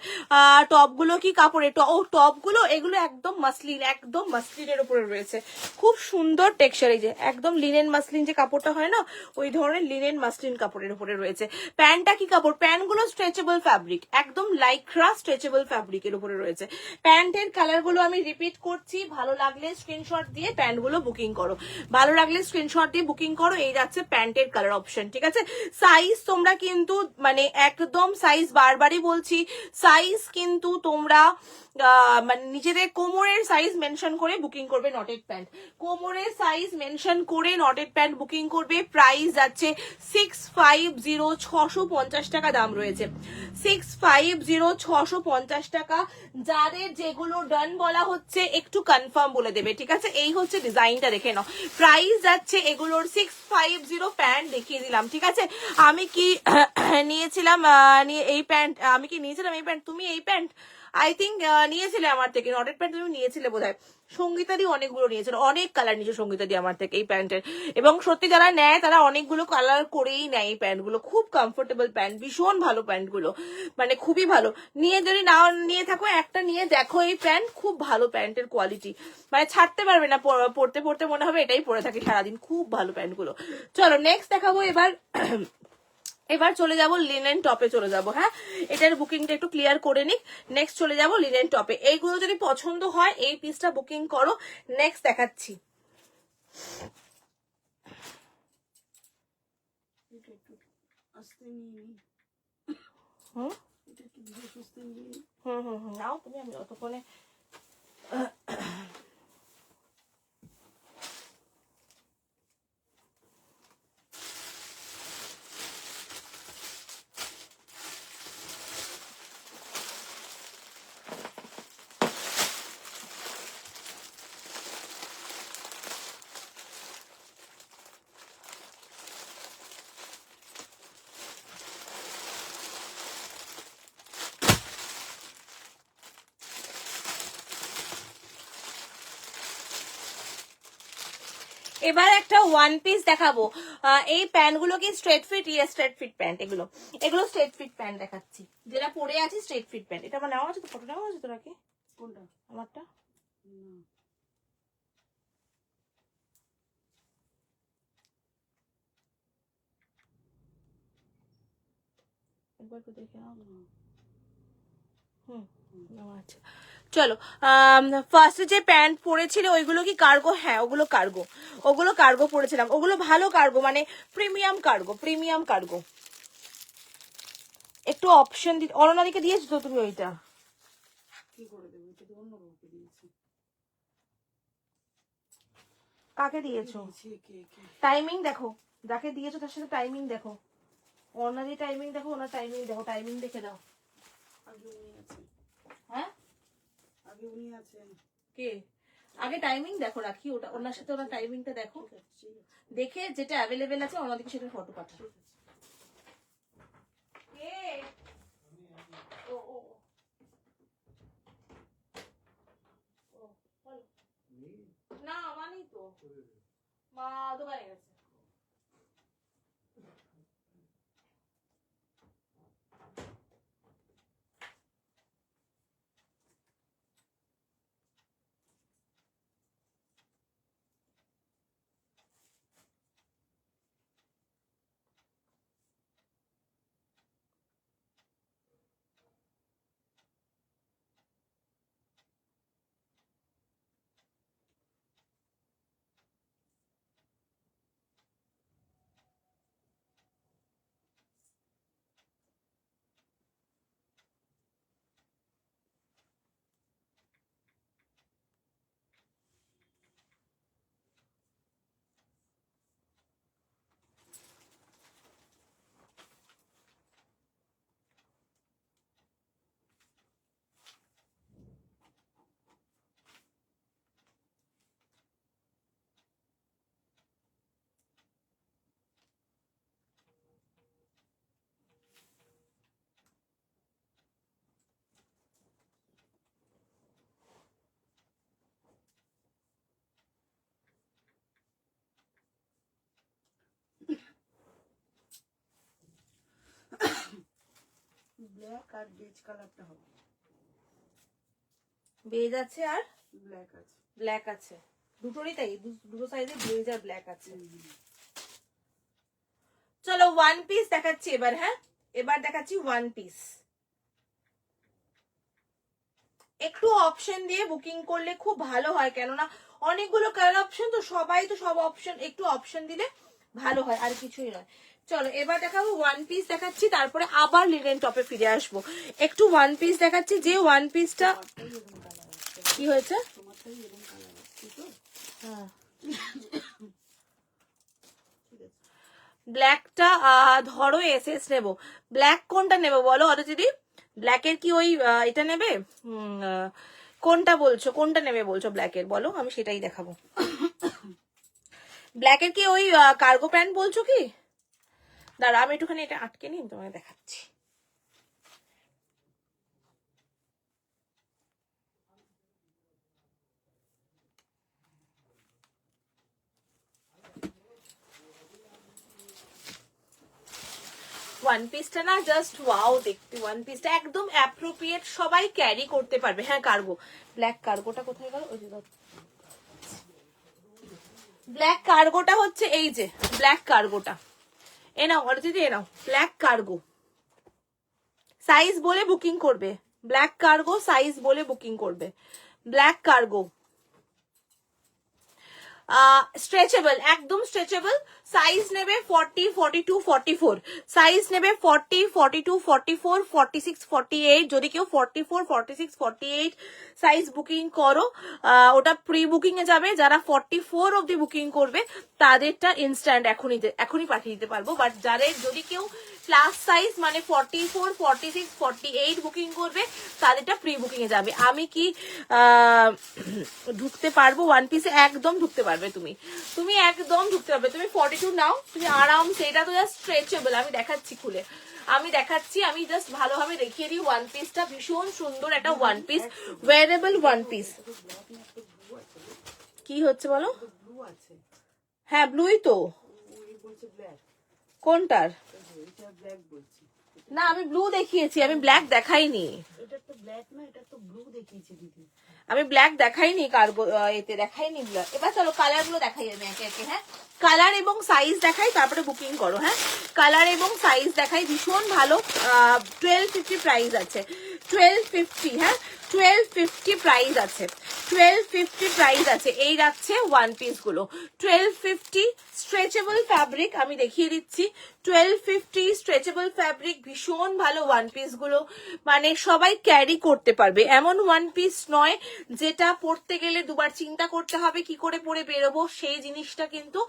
[SPEAKER 1] টপগুলো কি কাপড়ে, টপগুলো এগুলো একদম মাসলিন, একদম মাসলিনের উপরে রয়েছে, খুব সুন্দর টেক্সচার। এই যে একদম লিনেন মাসলিন যে কাপড়টা হয় না, ওই ধরনের লিনেন মাসলিন কাপড়ের উপরে রয়েছে। প্যান্টটা কি কাপড়, প্যান্টগুলো স্ট্রেচেবল ফ্যাব্রিক, একদম লাইক্রা স্ট্রেচেবল ফ্যাব্রিকের উপরে রয়েছে। প্যান্টের কালারগুলো আমি রিপিট করছি, ভালো লাগলে স্ক্রিনশট দিয়ে প্যান্টগুলো বুকিং করো, ভালো লাগলে স্ক্রিনশট দিয়ে বুকিং করো। এই যাচ্ছে প্যান্টের কালার অপশন, ঠিক আছে? সাইজ তোমরা কিন্তু মানে একদম সাইজ, বারবারই বলছি, সাইজ কিন্তু তোমরা মানে নিজেদের কোমরের সাইজ মেনশন করে বুকিং করবে নটেড প্যান্ট, কোমরের সাইজ মেনশন করে নটেড প্যান্ট বুকিং করবে। প্রাইস যাচ্ছে 650, 650 টাকা দাম রয়েছে, 650, 650 টাকা। যাদের যেগুলো ডান বলা হচ্ছে একটু কনফার্ম বলে দেবে, ঠিক আছে? এই হচ্ছে ডিজাইনটা, দেখে নাও। প্রাইস যাচ্ছে এগুলোর 650, প্যান্ট দেখিয়ে দিলাম, ঠিক আছে? আমি কি নিয়েছিলাম এই প্যান্ট, আমি কি নিয়েছিলাম এই প্যান্ট, তুমি এই প্যান্ট আই থিঙ্ক নিয়েছিলে আমার থেকে, নটেড প্যান্ট তুমি নিয়েছিলে বোধহয়। সঙ্গীতাদি অনেকগুলো নিয়েছিল, অনেক কালার নিয়েছে সঙ্গীতাদি আমার থেকে এই প্যান্টের। এবং সত্যি যারা নেয় তারা অনেকগুলো কালার করেই নেয় এই প্যান্টগুলো, খুব কমফোর্টেবল প্যান্ট, ভীষণ ভালো প্যান্টগুলো, মানে খুবই ভালো। নিয়ে যদি না নিয়ে থাকো একটা নিয়ে দেখো এই প্যান্ট, খুব ভালো প্যান্টের কোয়ালিটি, মানে ছাড়তে পারবে না, পড়তে পড়তে মনে হবে এটাই পরে থাকে সারাদিন, খুব ভালো প্যান্টগুলো। চলো নেক্সট দেখাবো এবার। এবার চলে যাব লিনেন টপে চলে যাব, হ্যাঁ এটার বুকিংটা একটু ক্লিয়ার করে নিক। নেক্সট চলে যাব লিনেন টপে। এইগুলো যদি পছন্দ হয় এই পিসটা বুকিং করো। নেক্সট দেখাচ্ছি,
[SPEAKER 3] এটা একটু আস্তে নিয়ে নিই,
[SPEAKER 1] হুম
[SPEAKER 3] এটা একটু ধীরে সুস্থে নিয়ে নিই।
[SPEAKER 1] হুম হুম হুম নাও তুমি, আমি অতক্ষণে এবার একটা ওয়ান পিস দেখাবো। এই প্যান্টগুলো কি স্ট্রেট ফিট? ইয়ে স্ট্রেট ফিট প্যান্ট, এগুলো এগুলো স্ট্রেট ফিট প্যান্ট দেখাচ্ছি, যেটা পরে আছে স্ট্রেট ফিট প্যান্ট। এটা আমার নেওয়া আছে তো, ফটো নেওয়া আছে তো নাকি
[SPEAKER 3] কোনটা?
[SPEAKER 1] আমারটা?
[SPEAKER 3] না,
[SPEAKER 1] একবার একটু দেখে নাও।
[SPEAKER 3] না।
[SPEAKER 1] হুম নেওয়া আছে। চলো ফার্স্টে যে প্যান্ট পরেছিল ওইগুলো কি কার্গো? হ্যাঁ ওগুলো কার্গো, ওগুলো কার্গো পরেছিলাম, ওগুলো ভালো কার্গো, মানে প্রিমিয়াম কার্গো, প্রিমিয়াম কার্গো। একটু অপশন দি, অননাদিকে দিয়েছো তো তুমি ওইটা?
[SPEAKER 3] কি করে দেবো, এটা তো অন্য কাউকে দিয়েছি।
[SPEAKER 1] কাকে দিয়েছো?
[SPEAKER 3] দিয়েছি কে কে?
[SPEAKER 1] টাইমিং দেখো, যাকে দিয়েছো তার সাথে টাইমিং দেখো, অননাদি টাইমিং দেখো, ওনার টাইমিং দেখো, টাইমিং দেখে দাও।
[SPEAKER 3] আগে উনি আছে,
[SPEAKER 1] হ্যাঁ
[SPEAKER 3] আগে উনি আছেন।
[SPEAKER 1] কে? আগে টাইমিং দেখো রাখি, ওটা ওনার সাথে ওনার টাইমিংটা দেখো,
[SPEAKER 3] ঠিক আছে, ঠিক আছে,
[SPEAKER 1] দেখে যেটা অ্যাভেলেবেল আছে ওনাদিকে সেটা ফটো পাঠাও।
[SPEAKER 3] ঠিক আছে।
[SPEAKER 1] কে? ও ও ও। ও, বলো। না মানি তো, মা দোকানে গেছে।
[SPEAKER 3] ব্ল্যাক আর বেজ কালারটা হবে।
[SPEAKER 1] বেজ আছে আর
[SPEAKER 3] ব্ল্যাক আছে।
[SPEAKER 1] ব্ল্যাক আছে, দুটোরই তাই, দুটো সাইজে বেজ আর ব্ল্যাক আছে। চলো ওয়ান পিস দেখাচ্ছি এবার। হ্যাঁ, এবার দেখাচ্ছি ওয়ান পিস। একটু অপশন দিয়ে বুকিং করলে খুব ভালো হয়, কেননা অনেকগুলো কালার অপশন তো, সবাই তো সব অপশন, একটু অপশন দিলে ভালো হয়, আর কিছুই নয়। চলো এবার দেখাবো ওয়ান পিস দেখাচ্ছি, তারপরে আবার লিনেন টপে ফিরে আসবো। একটু ওয়ান পিস দেখাচ্ছি, যে ওয়ান পিসটা কি হয়েছে,
[SPEAKER 3] তোমারটাই এরকম কালার আসছে তো।
[SPEAKER 1] হ্যাঁ
[SPEAKER 3] ঠিক আছে।
[SPEAKER 1] ব্ল্যাকটা ধরো এসএস নেবো, ব্ল্যাক কোনটা নেবো বলো অত দিদি? ব্ল্যাকের কি ওই এটা নেবে? কোনটা বলছো, কোনটা নেবে বলছো ব্ল্যাকের, বলো আমি সেটাই দেখাবো। ব্ল্যাকের কি ওই কার্গো প্যান্ট বলছো কি? দাঁড়া আমি একটুখানি এটা আটকে নিই, তোমাকে দেখাচ্ছি। ওয়ান পিসটা না জাস্ট ওয়াও দেখতে, ওয়ান পিসটা একদম অ্যাপ্রোপ্রিয়েট, সবাই ক্যারি করতে পারবে। হ্যাঁ কার্গো, ব্ল্যাক কার্গোটা কোথায় গেল? ওই যে ব্ল্যাক কার্গোটা হচ্ছে এই যে ব্ল্যাক কার্গোটা, এ নাও অরিজিৎ, এ নাও ব্ল্যাক কার্গো, সাইজ বলে বুকিং করবে। ব্ল্যাক কার্গো সাইজ বলে বুকিং করবে। ব্ল্যাক কার্গো স্ট্রেচেবল, একদম স্ট্রেচেবল। সাইজ নেবে 40, 42, 44, সাইজ নেবে 40, 42, 44, 46, 48। যদি কেউ 44, 46, 48 সাইজ বুকিং করো, ওটা প্রি বুকিং এ যাবে। যারা 44 অব্দি বুকিং করবে তাদেরটা ইনস্ট্যান্ট এখনই পাঠিয়ে দিতে পারবো। বাট যাদের যদি কেউ প্লাস সাইজ মানে 44, 46, 48 বুকিং করবে তাদেরটা প্রি বুকিং এ যাবে। আমি কি ঢুকতে পারবো ওয়ান পিসে? একদম ঢুকতে পারবে, তুমি একদম ঢুকতে পারবে। তুমি 42 নাও, তুমি আরামসে, এটা তো জাস্ট স্ট্রেচেবল। আমি দেখাচ্ছি খুলে, আমি দেখাচ্ছি, আমি জাস্ট ভালোভাবে দেখিয়ে দিই। ওয়ান পিসটা ভীষণ সুন্দর একটা one piece, wearable one piece. কি হচ্ছে বলো?
[SPEAKER 3] ব্লু আছে।
[SPEAKER 1] হ্যাঁ ব্লুই তো।
[SPEAKER 3] ওই বলছে ব্ল্যাক।
[SPEAKER 1] কোনটার?
[SPEAKER 3] এটা ব্ল্যাক বলছি।
[SPEAKER 1] না আমি ব্লু দেখিয়েছি, আমি ব্ল্যাক দেখাইনি।
[SPEAKER 3] এটা তো ব্ল্যাক না, এটা তো ব্লু দেখিয়েছে দিদি।
[SPEAKER 1] আমি ব্ল্যাক দেখাইনি, কার্গো এতে দেখাইনি ব্ল্যাক। এবার চলো কালার গুলো দেখাই আমি একে একে। হ্যাঁ কালার এবং সাইজ দেখাই, তারপরে বুকিং করো। হ্যাঁ কালার এবং সাইজ দেখাই, ভীষণ ভালো। 1250 প্রাইস আছে, 1250। হ্যাঁ 1250 প্রাইস আছে, 1250 প্রাইস আছে। এই রাখছে ওয়ান পিস গুলো 1250। স্ট্রেচেবল ফ্যাব্রিক আমি দেখিয়ে দিচ্ছি, 1250 স্ট্রেচেবল ফ্যাব্রিক, ভীষণ ভালো ওয়ান পিস গুলো, মানে সবাই ক্যারি করতে পারবে। এমন ওয়ান পিস নয় যেটা পরতে গেলে দুবার চিন্তা করতে হবে কি করে পরে বেরোবো, সেই জিনিসটা কিন্তু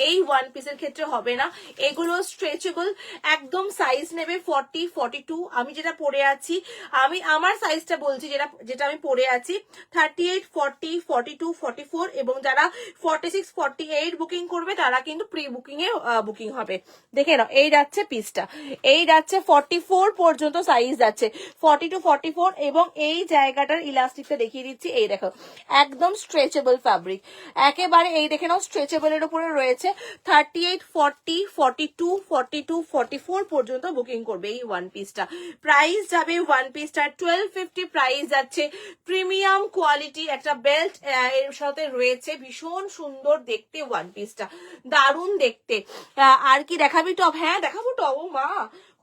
[SPEAKER 1] এই ওয়ান পিসের ক্ষেত্রে হবে না। এগুলো স্ট্রেচেবল, একদম সাইজ নেবে 40, 42। আমি যেটা পরে আছি, আমি আমার সাইজটা বলছি, যেটা আমি পরে আছি 38, 40, 42, 44। এবং যারা 46, 48 বুকিং করবে তারা কিন্তু প্রি বুকিং এ বুকিং হবে। দেখে নাও এই যাচ্ছে পিসটা, এই যাচ্ছে 44 পর্যন্ত সাইজ যাচ্ছে, 42, 44। এবং এই জায়গাটার ইলাস্টিকটা দেখিয়ে দিচ্ছি, এই দেখো একদম স্ট্রেচেবল ফ্যাব্রিক একেবারে। এই দেখে নাও স্ট্রেচেবল এর উপরে রয়েছে। 38, 40, 42, 42, 44 পর্যন্ত বুকিং করবে এই ওয়ান পিসটা। প্রাইস যাবে ওয়ান পিসটা 1250 প্রাইস যাচ্ছে। প্রিমিয়াম কোয়ালিটি একটা বেল্ট এর সাথে রয়েছে, ভীষণ সুন্দর দেখতে ওয়ান পিসটা, দারুণ দেখতে। আর কি দেখাবি টপ? হ্যাঁ দেখাবো টপ, ও মা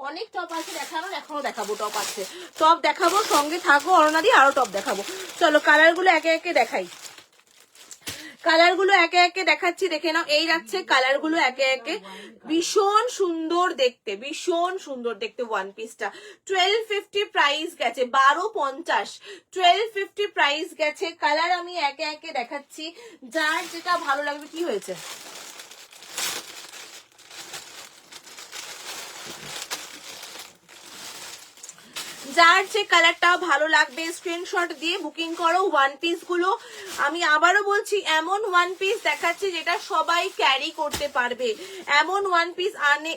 [SPEAKER 1] অনেক টপ আছে দেখানোর, এখনো দেখাবো, টপ আছে, টপ দেখাবো, সঙ্গে থাকো অরুণাদি, আরো টপ দেখাবো। চলো কালার গুলো একে একে দেখাই, কালার গুলো একে একে দেখাচ্ছি, দেখে নাও। এই যাচ্ছে কালার গুলো একে একে, ভীষণ সুন্দর দেখতে, ভীষণ সুন্দর দেখতে ওয়ান পিসটা। 1250 প্রাইস গেছে, 1250, 1250 প্রাইস গেছে। কালার আমি একে একে দেখাচ্ছি, যার যেটা ভালো লাগবে। কি হয়েছে? যার যে কালারটা ভালো লাগবে স্ক্রিনশট দিয়ে বুকিং করো। ওয়ান পিস গুলো আমি আবারও বলছি এমন ওয়ান পিস দেখাচ্ছি যেটা সবাই ক্যারি করতে পারবে, এমন ওয়ান পিস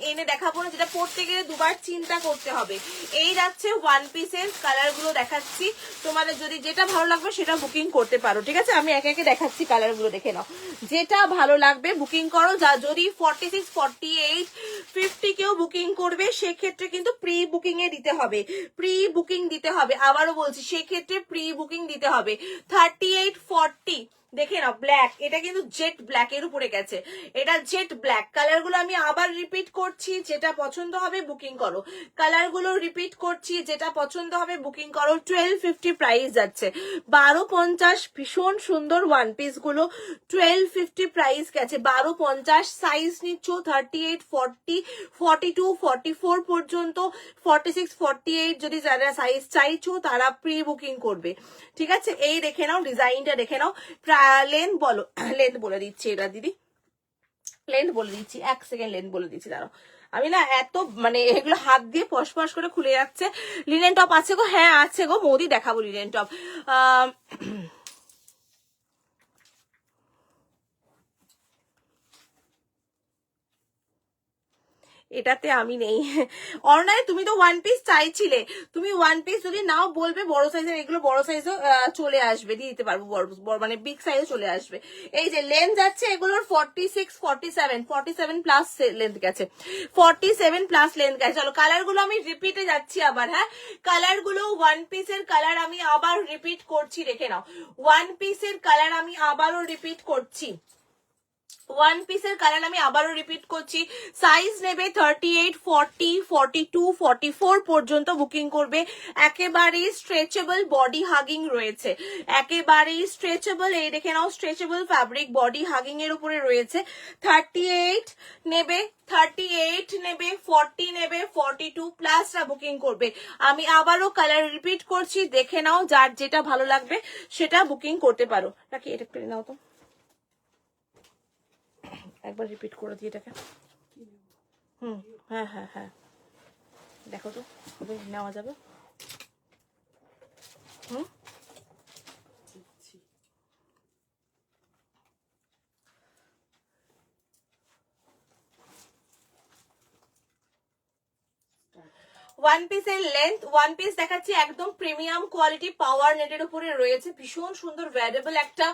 [SPEAKER 1] এনে দেখাবো না যেটা পড়তে গেলে দুবার চিন্তা করতে হবে। এই যাচ্ছে ওয়ান পিসের কালারগুলো দেখাচ্ছি, তোমাদের যদি যেটা ভালো লাগবে সেটা বুকিং করতে পারো, ঠিক আছে? আমি একে একে দেখাচ্ছি, কালারগুলো দেখে নাও, যেটা ভালো লাগবে বুকিং করো। যা যদি 46, 48, 50 কেউ বুকিং করবে সেক্ষেত্রে কিন্তু প্রি বুকিং এ দিতে হবে, প্রি বুকিং দিতে হবে, আবারও বলছি সেক্ষেত্রে প্রি বুকিং দিতে হবে। 38, 40 দেখে নাও, ব্ল্যাক, এটা কিন্তু জেট ব্ল্যাক এর উপরে গেছে, এটা জেট ব্ল্যাক। কালারগুলো আমি আবার রিপিট করছি, যেটা পছন্দ হবে বুকিং করো। কালারগুলো রিপিট করছি, যেটা পছন্দ হবে বুকিং করো। 1250 প্রাইস যাচ্ছে, 1250, ভীষণ সুন্দর ওয়ান পিস গুলো 1250 প্রাইস গেছে, 1250। সাইজ নিচ্ছ 38, 40, 42, 44 পর্যন্ত, 46, 48 যদি যারা সাইজ চাইছো তারা প্রি বুকিং করবে, ঠিক আছে? এই দেখে নাও, ডিজাইনটা দেখে নাও। লেন্থ বলো, লেন্থ বলে দিচ্ছি এটা দিদি, লেন্থ বলে দিচ্ছি, 1 সেকেন্ড লেন্থ বলে দিচ্ছি, দাঁড়াও। আমি না এত মানে এগুলো হাত দিয়ে পশ করে খুলে যাচ্ছে। লিনেন টপ আছে গো? হ্যাঁ আছে গো মোদি, দেখাবো লিনেন টপ। এটাতে আমি নেই। অর্ণায় তুমি তো ওয়ান পিস চাইছিলে, তুমি ওয়ান পিস যদি নাও বলবে বড় সাইজের, এগুলো বড় সাইজও চলে আসবে, দিয়ে দিতে পারবো, বড় মানে বিগ সাইজে চলে আসবে। এই যে লেন্থ যাচ্ছে এগুলোর 46, 47, 47 প্লাস লেন্থ গেছে, 47 প্লাস লেন্থ গেছে। চলো কালারগুলো আমি রিপিটে যাচ্ছি আবার, হ্যাঁ কালারগুলো ওয়ান পিসের কালার আমি আবার রিপিট করছি, রেখে নাও। ওয়ান পিসের কালার আমি আবারও রিপিট করছি, ওয়ান পিসের কালার আমি আবারও রিপিট করছি। সাইজ নেবে 38, 40, 42, 44 পর্যন্ত বুকিং করবে। একেবারেই স্ট্রেচেবল বডি হাগিং রয়েছে, একেবারেই স্ট্রেচেবল, এই দেখে নাও স্ট্রেচেবল ফ্যাব্রিক বডি হাগিং এর উপরে রয়েছে। 38 নেবে, 38 নেবে, 40 নেবে, 42 প্লাসরা বুকিং করবে। আমি আবারও কালার রিপিট করছি, দেখে নাও, যার যেটা ভালো লাগবে সেটা বুকিং করতে পারো। নাকি এটা করে নাও তো, একবার রিপিট করে দিই এটাকে। হ্যাঁ হ্যাঁ হ্যাঁ, দেখো তো কবে নেওয়া যাবে। ওয়ান পিসের লেন্থ, ওয়ান পিস দেখাচ্ছি একদম প্রিমিয়াম কোয়ালিটি পাওয়ার নেটের উপরে রয়েছে, ভীষণ সুন্দর ভ্যারিয়েবল একটা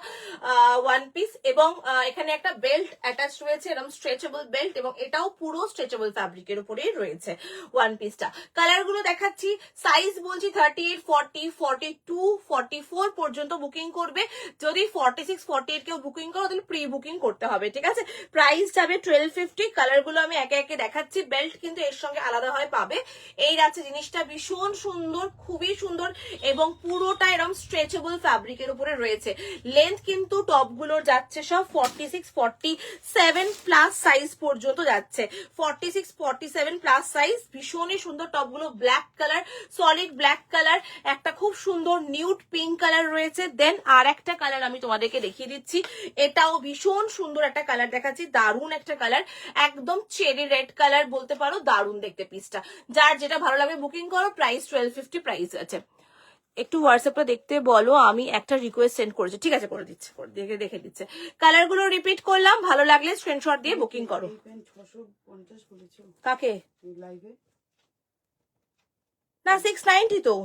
[SPEAKER 1] ওয়ান পিস, এবং এখানে একটা বেল্ট অ্যাটাচ রয়েছে, এরকম স্ট্রেচেবল বেল্ট, এবং এটাও পুরো স্ট্রেচেবল ফ্যাব্রিকের উপরেই রয়েছে ওয়ান পিসটা। কালারগুলো দেখাচ্ছি, সাইজ বলছি 38, 40, 42, 44 পর্যন্ত বুকিং করবে। যদি 46, 48 কেউ বুকিং করো তাহলে প্রি বুকিং করতে হবে, ঠিক আছে? প্রাইস যাবে 1250। কালারগুলো আমি একে একে দেখাচ্ছি, বেল্ট কিন্তু এর সঙ্গে আলাদা হয় পাবে। এই আছে জিনিসটা, ভীষণ সুন্দর, খুবই সুন্দর, এবং পুরোটা এরকম স্ট্রেচেবল ফ্যাব্রিকের উপরে রয়েছে। লেন্থ কিন্তু টপগুলোর যাচ্ছে সব 46, 47 প্লাস সাইজ পর্যন্ত যাচ্ছে, 46, 47 প্লাস সাইজ। ভীষণই সুন্দর টপগুলো, black colour, solid black colour, একটা খুব সুন্দর নিউড পিঙ্ক কালার রয়েছে। দেন আর একটা কালার আমি তোমাদেরকে দেখিয়ে দিচ্ছি, এটাও ভীষণ সুন্দর একটা কালার দেখাচ্ছি, দারুণ একটা কালার, একদম চেরি রেড কালার বলতে পারো, দারুণ দেখতে পিসটা। যার যেটা ভালো লাগবে বুকিং করো। প্রাইস 1250 প্রাইস আছে। একটু হোয়াটসঅ্যাপটা দেখতে বলো, আমি একটা রিকোয়েস্ট সেন্ড করেছি, ঠিক আছে করে দিচ্ছে, দেখে দিচ্ছে। কালারগুলো রিপিট করলাম, ভালো লাগলে স্ক্রিনশট দিয়ে বুকিং করো।
[SPEAKER 3] 650 বলেছো
[SPEAKER 1] কাকে?
[SPEAKER 3] লাইভে
[SPEAKER 1] না 690 তো,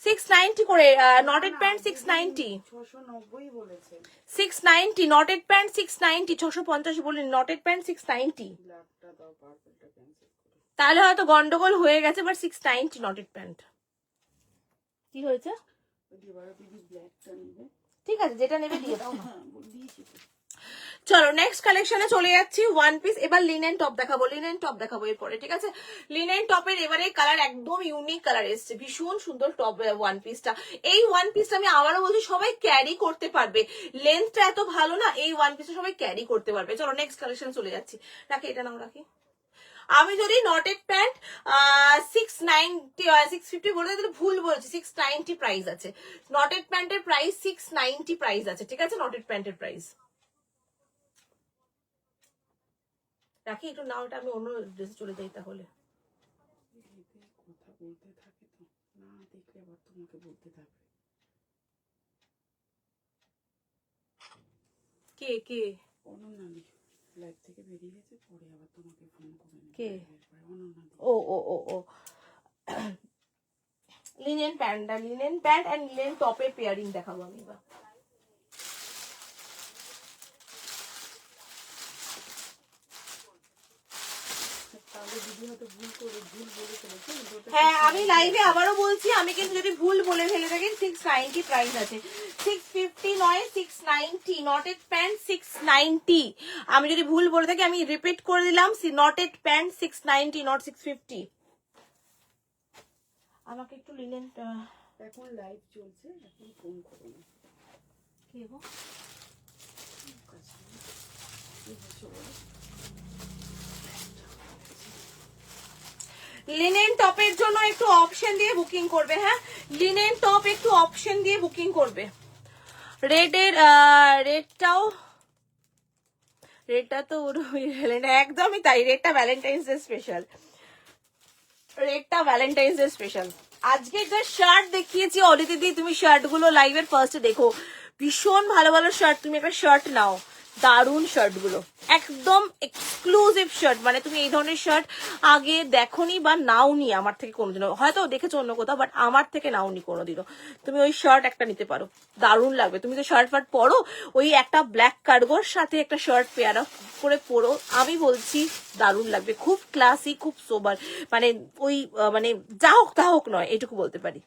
[SPEAKER 1] 690 করে, নটেড প্যান্ট 690,
[SPEAKER 3] 690 বলেছে,
[SPEAKER 1] 690 নটেড প্যান্ট 690, 650 বলিনি, নটেড প্যান্ট 690।
[SPEAKER 3] ব্ল্যাকটা দাও, পার্পলটা ক্যান্সেল করো।
[SPEAKER 1] তাহলে হয়তো গন্ডগোল হয়ে গেছে, বাট 690 নটেড প্যান্ট। কি হয়েছে?
[SPEAKER 3] এবারে দিদি ব্ল্যাকটা নেবে,
[SPEAKER 1] ঠিক আছে যেটা নেবে দিয়ে দাও না।
[SPEAKER 3] হ্যাঁ দিয়েছি তো।
[SPEAKER 1] চলো নেক্সট কালেকশনে চলে যাচ্ছি, ওয়ান পিস। এবার লিনেন টপ দেখাবো, লিনেন টপ দেখাবো এরপরে, ঠিক আছে? লিনেন টপের এবারে কালার একদম ইউনিক কালার এসছে, ভীষণ সুন্দর টপ ওয়ান পিসটা। এই ওয়ান পিসটা আমি আবারও বলছি সবাই ক্যারি করতে পারবে, লেন্থটা এত ভালো না, এই ওয়ান পিসটা সবাই ক্যারি করতে পারবে। চলো নেক্সট কালেকশন চলে যাচ্ছি, রাখি এটা নাও রাখি। আমি যদি নটেড প্যান্ট 690, 650 বলে তাহলে ভুল বলছি, 690 প্রাইস আছে। নটেড প্যান্টের প্রাইস 690 প্রাইস আছে, ঠিক আছে? নটেড প্যান্টের প্রাইস রাখি একটু, নাও এটা আমি অন্য ড্রেসে চলে যাই তাহলে।
[SPEAKER 3] কথা বলতে থাকে তো, না দেখলে আবার তোমাকে বলতে থাকবে।
[SPEAKER 1] কে কে
[SPEAKER 3] অনন্যাদি লাইভ থেকে বেরিয়ে গেছে, পরে আবার তোমাকে ফোন করে নেবে।
[SPEAKER 1] কে?
[SPEAKER 3] অনন্যাদি।
[SPEAKER 1] ও ও ও ও লিনেন প্যান্ট অ্যান্ড লিনেন টপের পেয়ারিং দেখাবো আমি এবার।
[SPEAKER 3] তাহলে দিদি হয়তো ভুল বলে ফেলেছে, ওটা
[SPEAKER 1] হ্যাঁ আমি লাইভে আবারও বলছি, আমি কিন্তু যদি ভুল বলে ফেলে থাকি 690 প্রাইস আছে, 650 নয় 690, নটেড প্যান্ট 690। আমি যদি ভুল বলে থাকি আমি রিপিট করে দিলাম, নটেড প্যান্ট 690 নট 650। আমাকে একটু লিনেন
[SPEAKER 3] এখন লাইভ চলছে, এখন ফোন করো না।
[SPEAKER 1] কে গো? লিনেন টপের জন্য একটু অপশন দিয়ে বুকিং করবে, হ্যাঁ লিনেন টপ একটু অপশন দিয়ে বুকিং করবে। রেডটা তো একদমই তাই, রেডটা ভ্যালেন্টাইন্স ডে স্পেশাল, আজকে যে শার্ট দেখিয়েছি অদিতি দি, তুমি শার্ট গুলো লাইভের ফার্স্টে দেখো, ভীষণ ভালো ভালো শার্ট, তুমি একটা শার্ট নাও, দারুণ শার্ট গুলো, একদম এক্সক্লুসিভ শার্ট, মানে তুমি এই ধরনের শার্ট আগে দেখোনি বা নাওনি আমার থেকে কোনোদিনও, হয়তো দেখেছো অন্য কোথাও, বাট আমার থেকে নাওনি কোনোদিনও। তুমি ওই শার্ট একটা নিতে পারো, দারুণ লাগবে। তুমি তো শার্ট ফার্ট পরো, ওই একটা ব্ল্যাক কার্গোর সাথে একটা শার্ট পেয়ার করে পরো, আমি বলছি দারুণ লাগবে, খুব ক্লাসি, খুব সোবার, মানে ওই মানে যা হোক তা হোক নয়, এটুকু বলতে পারি।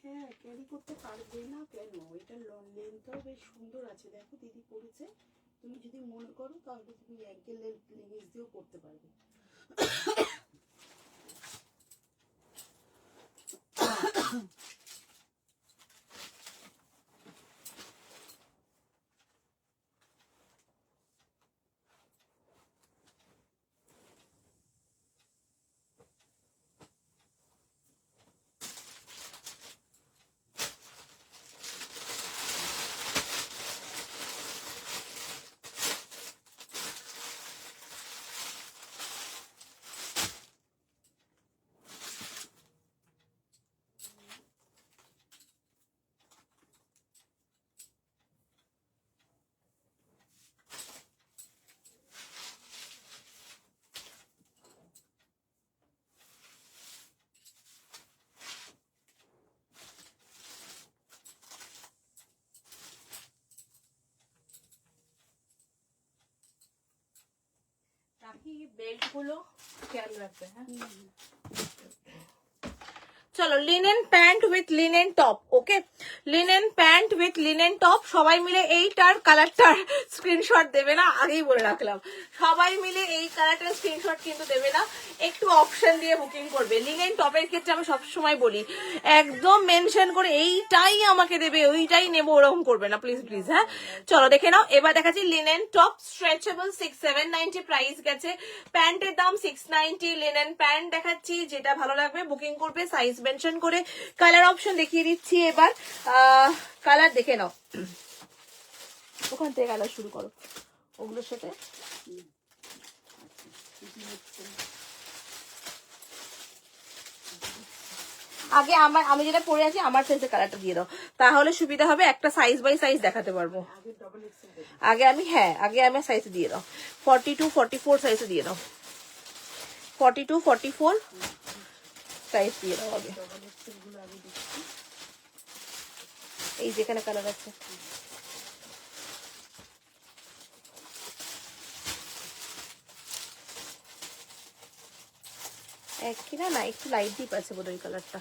[SPEAKER 3] হ্যাঁ ক্যারি করতে পারবে না কেন, এটা লেন্থটাও বেশ সুন্দর আছে, দেখো দিদি পরেছে। তুমি যদি মনে করো তাহলে তুমি অ্যাঙ্কেল লেগিংস দিয়েও করতে পারবে।
[SPEAKER 1] বেল্ট গুলো খেয়াল রাখবে, হ্যাঁ চলো linen pant with linen top, okay linen pant with linen top, সবাই মিলে এইটার কালারটার স্ক্রিনশট দেবে না, আগেই বলে রাখলাম, সবাই মিলে এই কালারটার স্ক্রিনশট কিন্তু দেবে না, একটু অপশন দিয়ে বুকিং করবে। লিনেন টপের ক্ষেত্রে আমি সবসময় বলি একদম মেনশন করে এইটাই আমাকে দেবে ওইটাই নেবো, ওরকম করবে না প্লিজ প্লিজ, হ্যাঁ চলো দেখে নাও। এবার দেখাচ্ছি লিনেন টপ স্ট্রেচেবল 790 প্রাইস গেছে, প্যান্টের দাম 690, লিনেন প্যান্ট দেখাচ্ছি, যেটা ভালো লাগবে বুকিং করবে সাইজ মেনশন করে। কালার অপশন দেখিয়ে দিচ্ছি এবার, কালার দেখে নাও, ওখান থেকে কালার শুরু করো ওগুলোর সাথে। আগে আমি যেটা পরে আছি আমার সাইজের কালারটা দিয়ে দাও, তাহলে সুবিধা হবে, একটা সাইজ বাই সাইজ দেখাতে পারবো। আগে আমি সাইজ দিয়ে দাও, 42 44 সাইজে দিয়ে দাও, 42 44 সাইজ দিয়ে দাও আগে। এই যেখানে কালার আছে, কিনা না একটু লাইট ডিপ আছে বোধহয় কালারটা,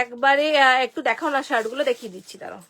[SPEAKER 1] একবারে একটু দেখাও না, শার্ট গুলো দেখিয়ে দিচ্ছি দাঁড়াও।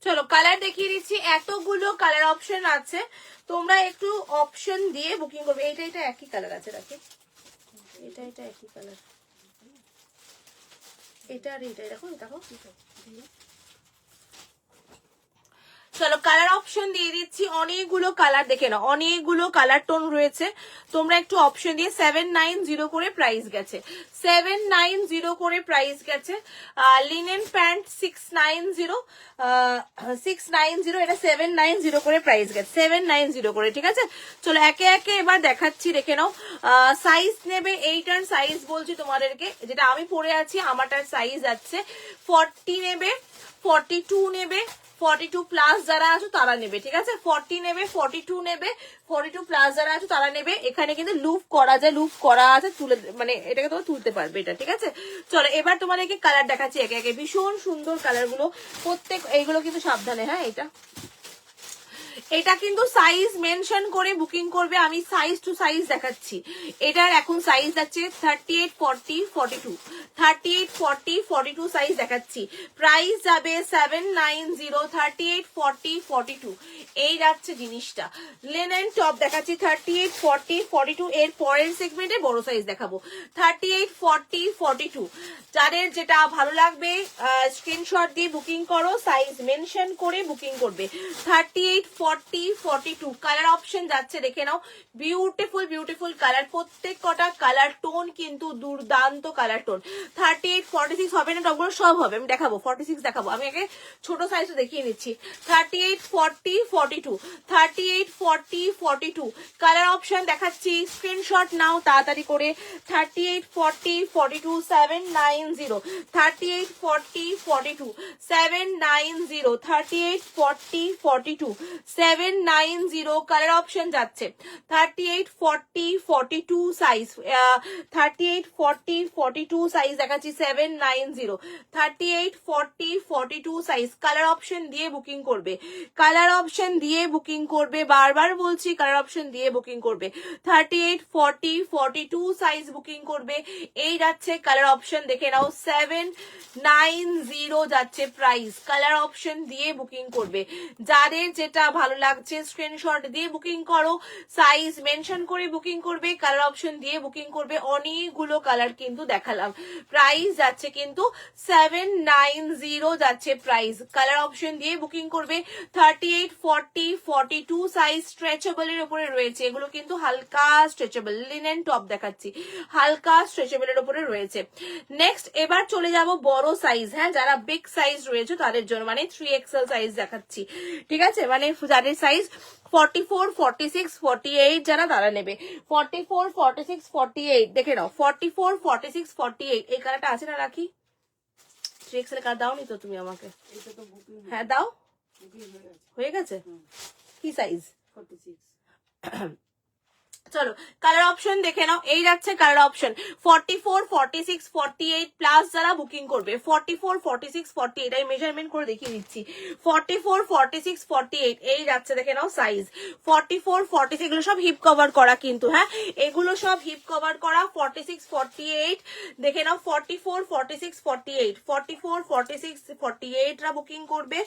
[SPEAKER 1] চলো কালার দেখিয়ে দিচ্ছি, এতগুলো কালার অপশন আছে, তোমরা একটু অপশন দিয়ে বুকিং করবে। এইটা একই কালার আছে, রাখি এটা এটা একই কালার, এটা আর এটা দেখো দেখো।
[SPEAKER 3] ঠিক আছে দিয়ে
[SPEAKER 1] চলো কালার অপশন দিয়ে দিচ্ছি, অনেকগুলো কালার দেখে নাও, অনেকগুলো কালার টোন রয়েছে, তোমরা একটু অপশন দিয়ে 790 করে প্রাইস গেছে, 790 করে প্রাইস গেছে। লিনেন প্যান্ট 690, 690, এটা 790 করে প্রাইস গেছে, 790 করে, ঠিক আছে। চলো একে একে এবার দেখাচ্ছি, দেখে নাও। সাইজ নেবে, এইটার সাইজ বলছি তোমাদেরকে, যেটা আমি পরে আছি আমারটার সাইজ আছে 40 নেবে, 42 নেবে, 42 প্লাস যারা আছো তারা নেবে, ঠিক আছে। 40 নেবে, 42 নেবে, 42 প্লাস যারা আছো তারা নেবে। এখানে কিন্তু লুপ করা যায়, লুপ করা আছে, তুলে মানে এটাকে তোমরা তুলতে পারবে এটা, ঠিক আছে। চলো এবার তোমাদেরকে কালার দেখাচ্ছি একে একে, ভীষণ সুন্দর কালার গুলো প্রত্যেক, এইগুলো কিন্তু সাবধানে, হ্যাঁ। এটা কিন্তু সাইজ মেনশন করে বুকিং করবে, আমি সাইজ টু সাইজ দেখাচ্ছি। এটার এখন সাইজ আছে 38, 40, 42, 38, 40, 42 সাইজ দেখাচ্ছি। প্রাইস যাবে 790, 38, 40, 42, এই যাচ্ছে জিনিসটা। লেনেন টপ দেখাচ্ছি 38, 40, 42, এর পরের সেগমেন্টে বড় সাইজ দেখাবো 38, 40, 42। যাদের যেটা ভালো লাগবে স্ক্রিনশট দিয়ে বুকিং করো, সাইজ মেনশন করে বুকিং করবে। 38, 40, 42 কালার অপশন যাচ্ছে, দেখে নাও। বিউটিফুল বিউটিফুল কালার, প্রত্যেক কটা কালার টোন কিন্তু দুর্দান্ত কালার টোন। 38, 46 হবে না, ওগুলো সব হবে, আমি দেখাবো 46 দেখাবো, আমি আগে ছোট সাইজও দেখিয়ে নিচ্ছি। 38, 40, 42, 38, 40, 42 কালার অপশন দেখাচ্ছি, স্ক্রিনশট নাও তাড়াতাড়ি করে। 38, 40, 42, 790, 38, 40, 42, 790, 38, 40, 42, 790 কালার অপশন যাচ্ছে। 38, 40, 42 সাইজ, 38, 40, 42 সাইজ দেখাচ্ছি 790, 38, 40, 42 সাইজ কালার অপশন দিয়ে বুকিং করবে, কালার অপশন দিয়ে বুকিং করবে, বারবার বলছি কালার অপশন দিয়ে বুকিং করবে। 38, 40, 42 সাইজ বুকিং করবে, এই যাচ্ছে কালার অপশন, দেখে নাও 790 যাচ্ছে প্রাইস, কালার অপশন দিয়ে বুকিং করবে। যাদের যেটা ভালো লাগছে স্ক্রিনশট দিয়ে বুকিং করো, সাইজ মেনশন করে বুকিং করবে, কালার অপশন দিয়ে বুকিং করবে। অনেকগুলো কালার কিন্তু দেখালাম, প্রাইস যাচ্ছে কিন্তু 790 যাচ্ছে প্রাইস, কালার অপশন দিয়ে বুকিং করবে। 38, 40, 42 সাইজ স্ট্রেচেবল এর উপরে রয়েছে, এগুলো কিন্তু হালকা স্ট্রেচেবল, লিনেন টপ দেখাচ্ছি, হালকা স্ট্রেচেবল এর উপরে রয়েছে। নেক্সট এবার চলে যাব বড় সাইজ, হ্যাঁ যারা বিগ সাইজ রয়েছে তাদের জন্য, মানে 3XL সাইজ দেখাচ্ছি, ঠিক আছে। মানে যাদের সাইজ 44, 46, 48 যারা তারা নেবে। 44, 46, 48 দেখে নাও, 44, 46, 48 এই কালারটা আছে না, রাখি 3XL কালার দাও নি তো তুমি আমাকে?
[SPEAKER 3] এটা তো বুকিং
[SPEAKER 1] হ্যাঁ দাও,
[SPEAKER 3] বুকিং
[SPEAKER 1] হয়ে গেছে। কি সাইজ?
[SPEAKER 3] 46।
[SPEAKER 1] চলো কালার অপশন দেখে নাও, এই যাচ্ছে কালার অপশন 44, 46, 48 প্লাস যারা বুকিং করবে। 44, 46, 48 আমি মেজারমেন্ট করে দেখিয়ে দিচ্ছি। 44, 46, 48 এই যাচ্ছে, দেখে নাও সাইজ 44, 46, এগুলো সব হিপ কভার করা কিন্তু, হ্যাঁ এগুলো সব হিপ কভার করা। 46, 48 দেখে নাও, 44, 46, 48, 44, 46, 48 রা বুকিং করবে,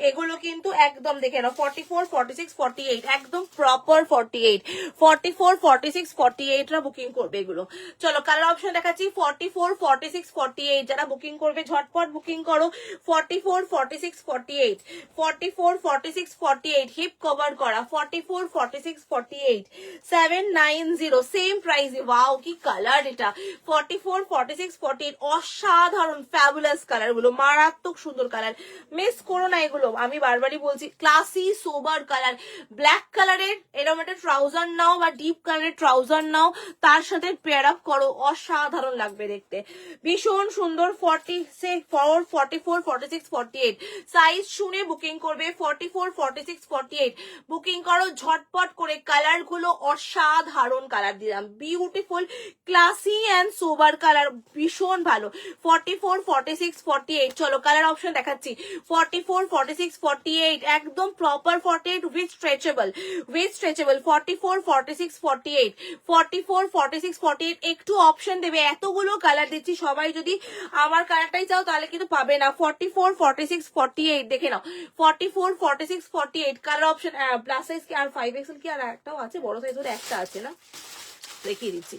[SPEAKER 1] এগুলো কিন্তু একদম দেখে নাও 44, 46, 48 একদম প্রপার 48, 44, 46, 48 রা বুকিং করবে এগুলো। চলো কালার অপশন দেখাচ্ছি 44, 46, 48 যারা বুকিং করবে ঝটপট বুকিং করো। 44, 46, 48, 44, 46, 48 হিপ কভার করা 44, 46, 48 790 সেম প্রাইসে। ওয়াও কি কালার এটা, 44, 46, 48 অসাধারণ ফ্যাবুলাস কালার গুলো, মারাত্মক সুন্দর কালার, মিস করো না এগুলো, আমি বারবারই বলছি ক্লাসি সোবার কালার। ব্ল্যাক কালারের এরকম একটা ট্রাউজার নাও বা ডিপ কালারের ট্রাউজার নাও, তার সাথে পেয়ার আপ করো, অসাধারণ লাগবে দেখতে, ভীষণ সুন্দর। 44, 46, 48 সাইজ শুনে বুকিং করবে। 44, 46, 48 বুকিং করো ঝটপট করে, কালার গুলো অসাধারণ কালার দিলাম, beautiful classy and sober colour, ভীষণ ভালো। 44, 46, 48 চলো কালার অপশন দেখাচ্ছি। 44, 46, 48 একদম প্রপার 48 উইথ স্ট্রেচেবল, 44, 46, 48, 44, 46, 48 একটু অপশন দেবে, এতগুলো কালার দিচ্ছি, সবাই যদি আমার কালারটাই চাও তাহলে কিন্তু পাবে না। 44, 46, 48 দেখে নাও, 44, 46, 48 কালার অপশন। প্লাস সাইজ কি আর 5XL কি আর একটাও আছে, বড় সাইজ ওদের একটা আছে না, দেখিয়ে দিচ্ছি।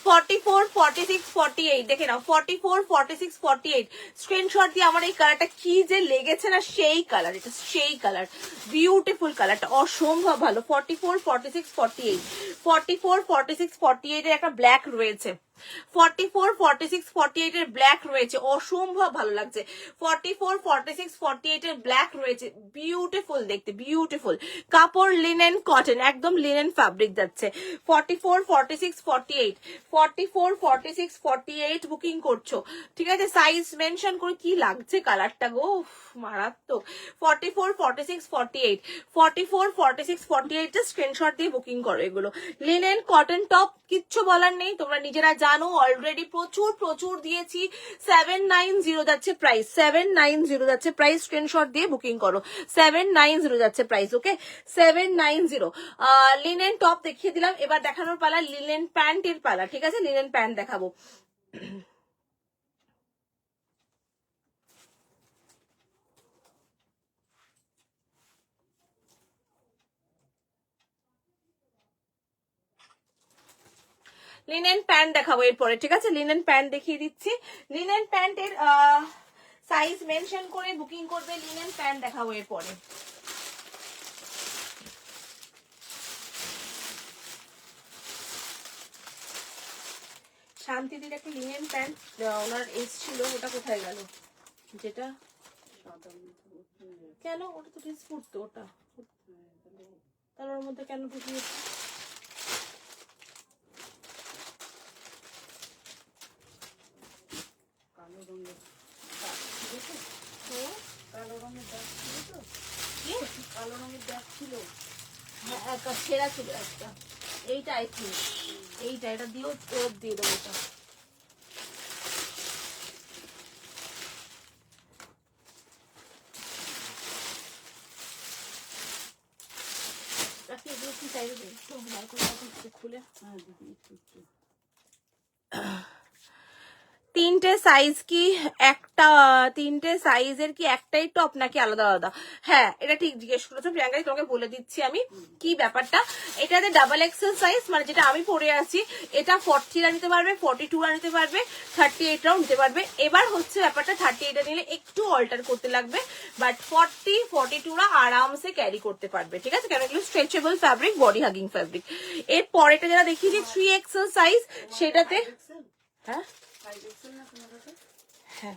[SPEAKER 1] 44, 46, 48 দেখে নাও, 44, 46, 48 স্ক্রিনশট দিয়ে আমার এই কালারটা কি যে লেগেছে না, সেই কালার, এটা সেই কালার, বিউটিফুল কালারটা, অসম্ভব ভালো। 44, 46, 48, 44, 46, 48 এর একটা ব্ল্যাক রয়েছে, 44, 46, 48 এর ব্ল্যাক রয়েছে, অসম্ভব ভালো লাগছে। 44, 46, 48 এর ব্ল্যাক রয়েছে, বিউটিফুল দেখতে, বিউটিফুল কাপড় লিনেন কটন, একদম লিনেন ফ্যাব্রিক যাচ্ছে। 44, 46, 48, 44, 46, 48 বুকিং করছো, ঠিক আছে? সাইজ মেনশন করে, কি লাগছে কালারটা গো, মারাত্মক। 44, 46, 48, 44, 46, 48 টা স্ক্রিনশট দিয়ে বুকিং করো এগুলো। লিনেন কটন টপ, কিচ্ছু বলার নেই, তোমরা নিজেরা জানো, অলরেডি প্রচুর প্রচুর দিয়েছি। 790 যাচ্ছে প্রাইস, 790 যাচ্ছে প্রাইস, স্ক্রিনশট দিয়ে বুকিং করো। 790 যাচ্ছে প্রাইস, ওকে, 790। লিনেন টপ দেখিয়ে দিলাম, এবার দেখানোর পালা লিনেন প্যান্টের পালা, ঠিক আছে? লিনেন প্যান্ট দেখাবো। লিনেন প্যান্ট দেখাবো এরপরে, ঠিক আছে? লিনেন প্যান্ট দেখিয়ে দিচ্ছি। লিনেন প্যান্টের সাইজ মেনশন করে বুকিং করবে, লিনেন প্যান্ট দেখাবো এরপরে। শান্তিদির একটা লিনেন প্যান্ট ওনার এসছিল, ওটা কোথায় গেল? যেটা কেন, ওটা তো ড্রেস পরতো, ওটা তার ওর মধ্যে কেন ঢুকিয়েছে?
[SPEAKER 3] কালো রঙের কালো রঙের ব্যাগ ছিল তো, কালো রঙের ব্যাগ ছিল,
[SPEAKER 1] হ্যাঁ, একটা ছেঁড়া ছিল একটা, এইটা আই থিঙ্ক, এইটা, এটা দিয়েও ফেরত দিয়ে দেবো এটা। এগুলো কি চাইবে একটু বার করে একটু খুলে।
[SPEAKER 3] হ্যাঁ দিদি একটু
[SPEAKER 1] তিনটে সাইজ কি একটা, তিনটে সাইজের কি একটাই টপ নাকি আলাদা আলাদা? হ্যাঁ, এটা ঠিক জিজ্ঞেস করেছো প্রিয়াঙ্কা, তোমাকে বলে দিচ্ছি আমি কি ব্যাপারটা। এটাতে ডাবল এক্সেল সাইজ, মানে যেটা আমি পরে আছি, এটা 40 নিতে পারবে, 42 নিতে পারবে, 38 নিতে পারবে। এবার হচ্ছে ব্যাপারটা 38 নিলে একটু অল্টার করতে লাগবে, বাট 40, 42 আরামসে ক্যারি করতে পারবে, ঠিক আছে? কারণ এগুলো stretchable fabric, body hugging fabric. এর পরেটা যারা দেখিয়েছি 3XL সাইজ, সেটাতে হ্যাঁ হ্যাঁ,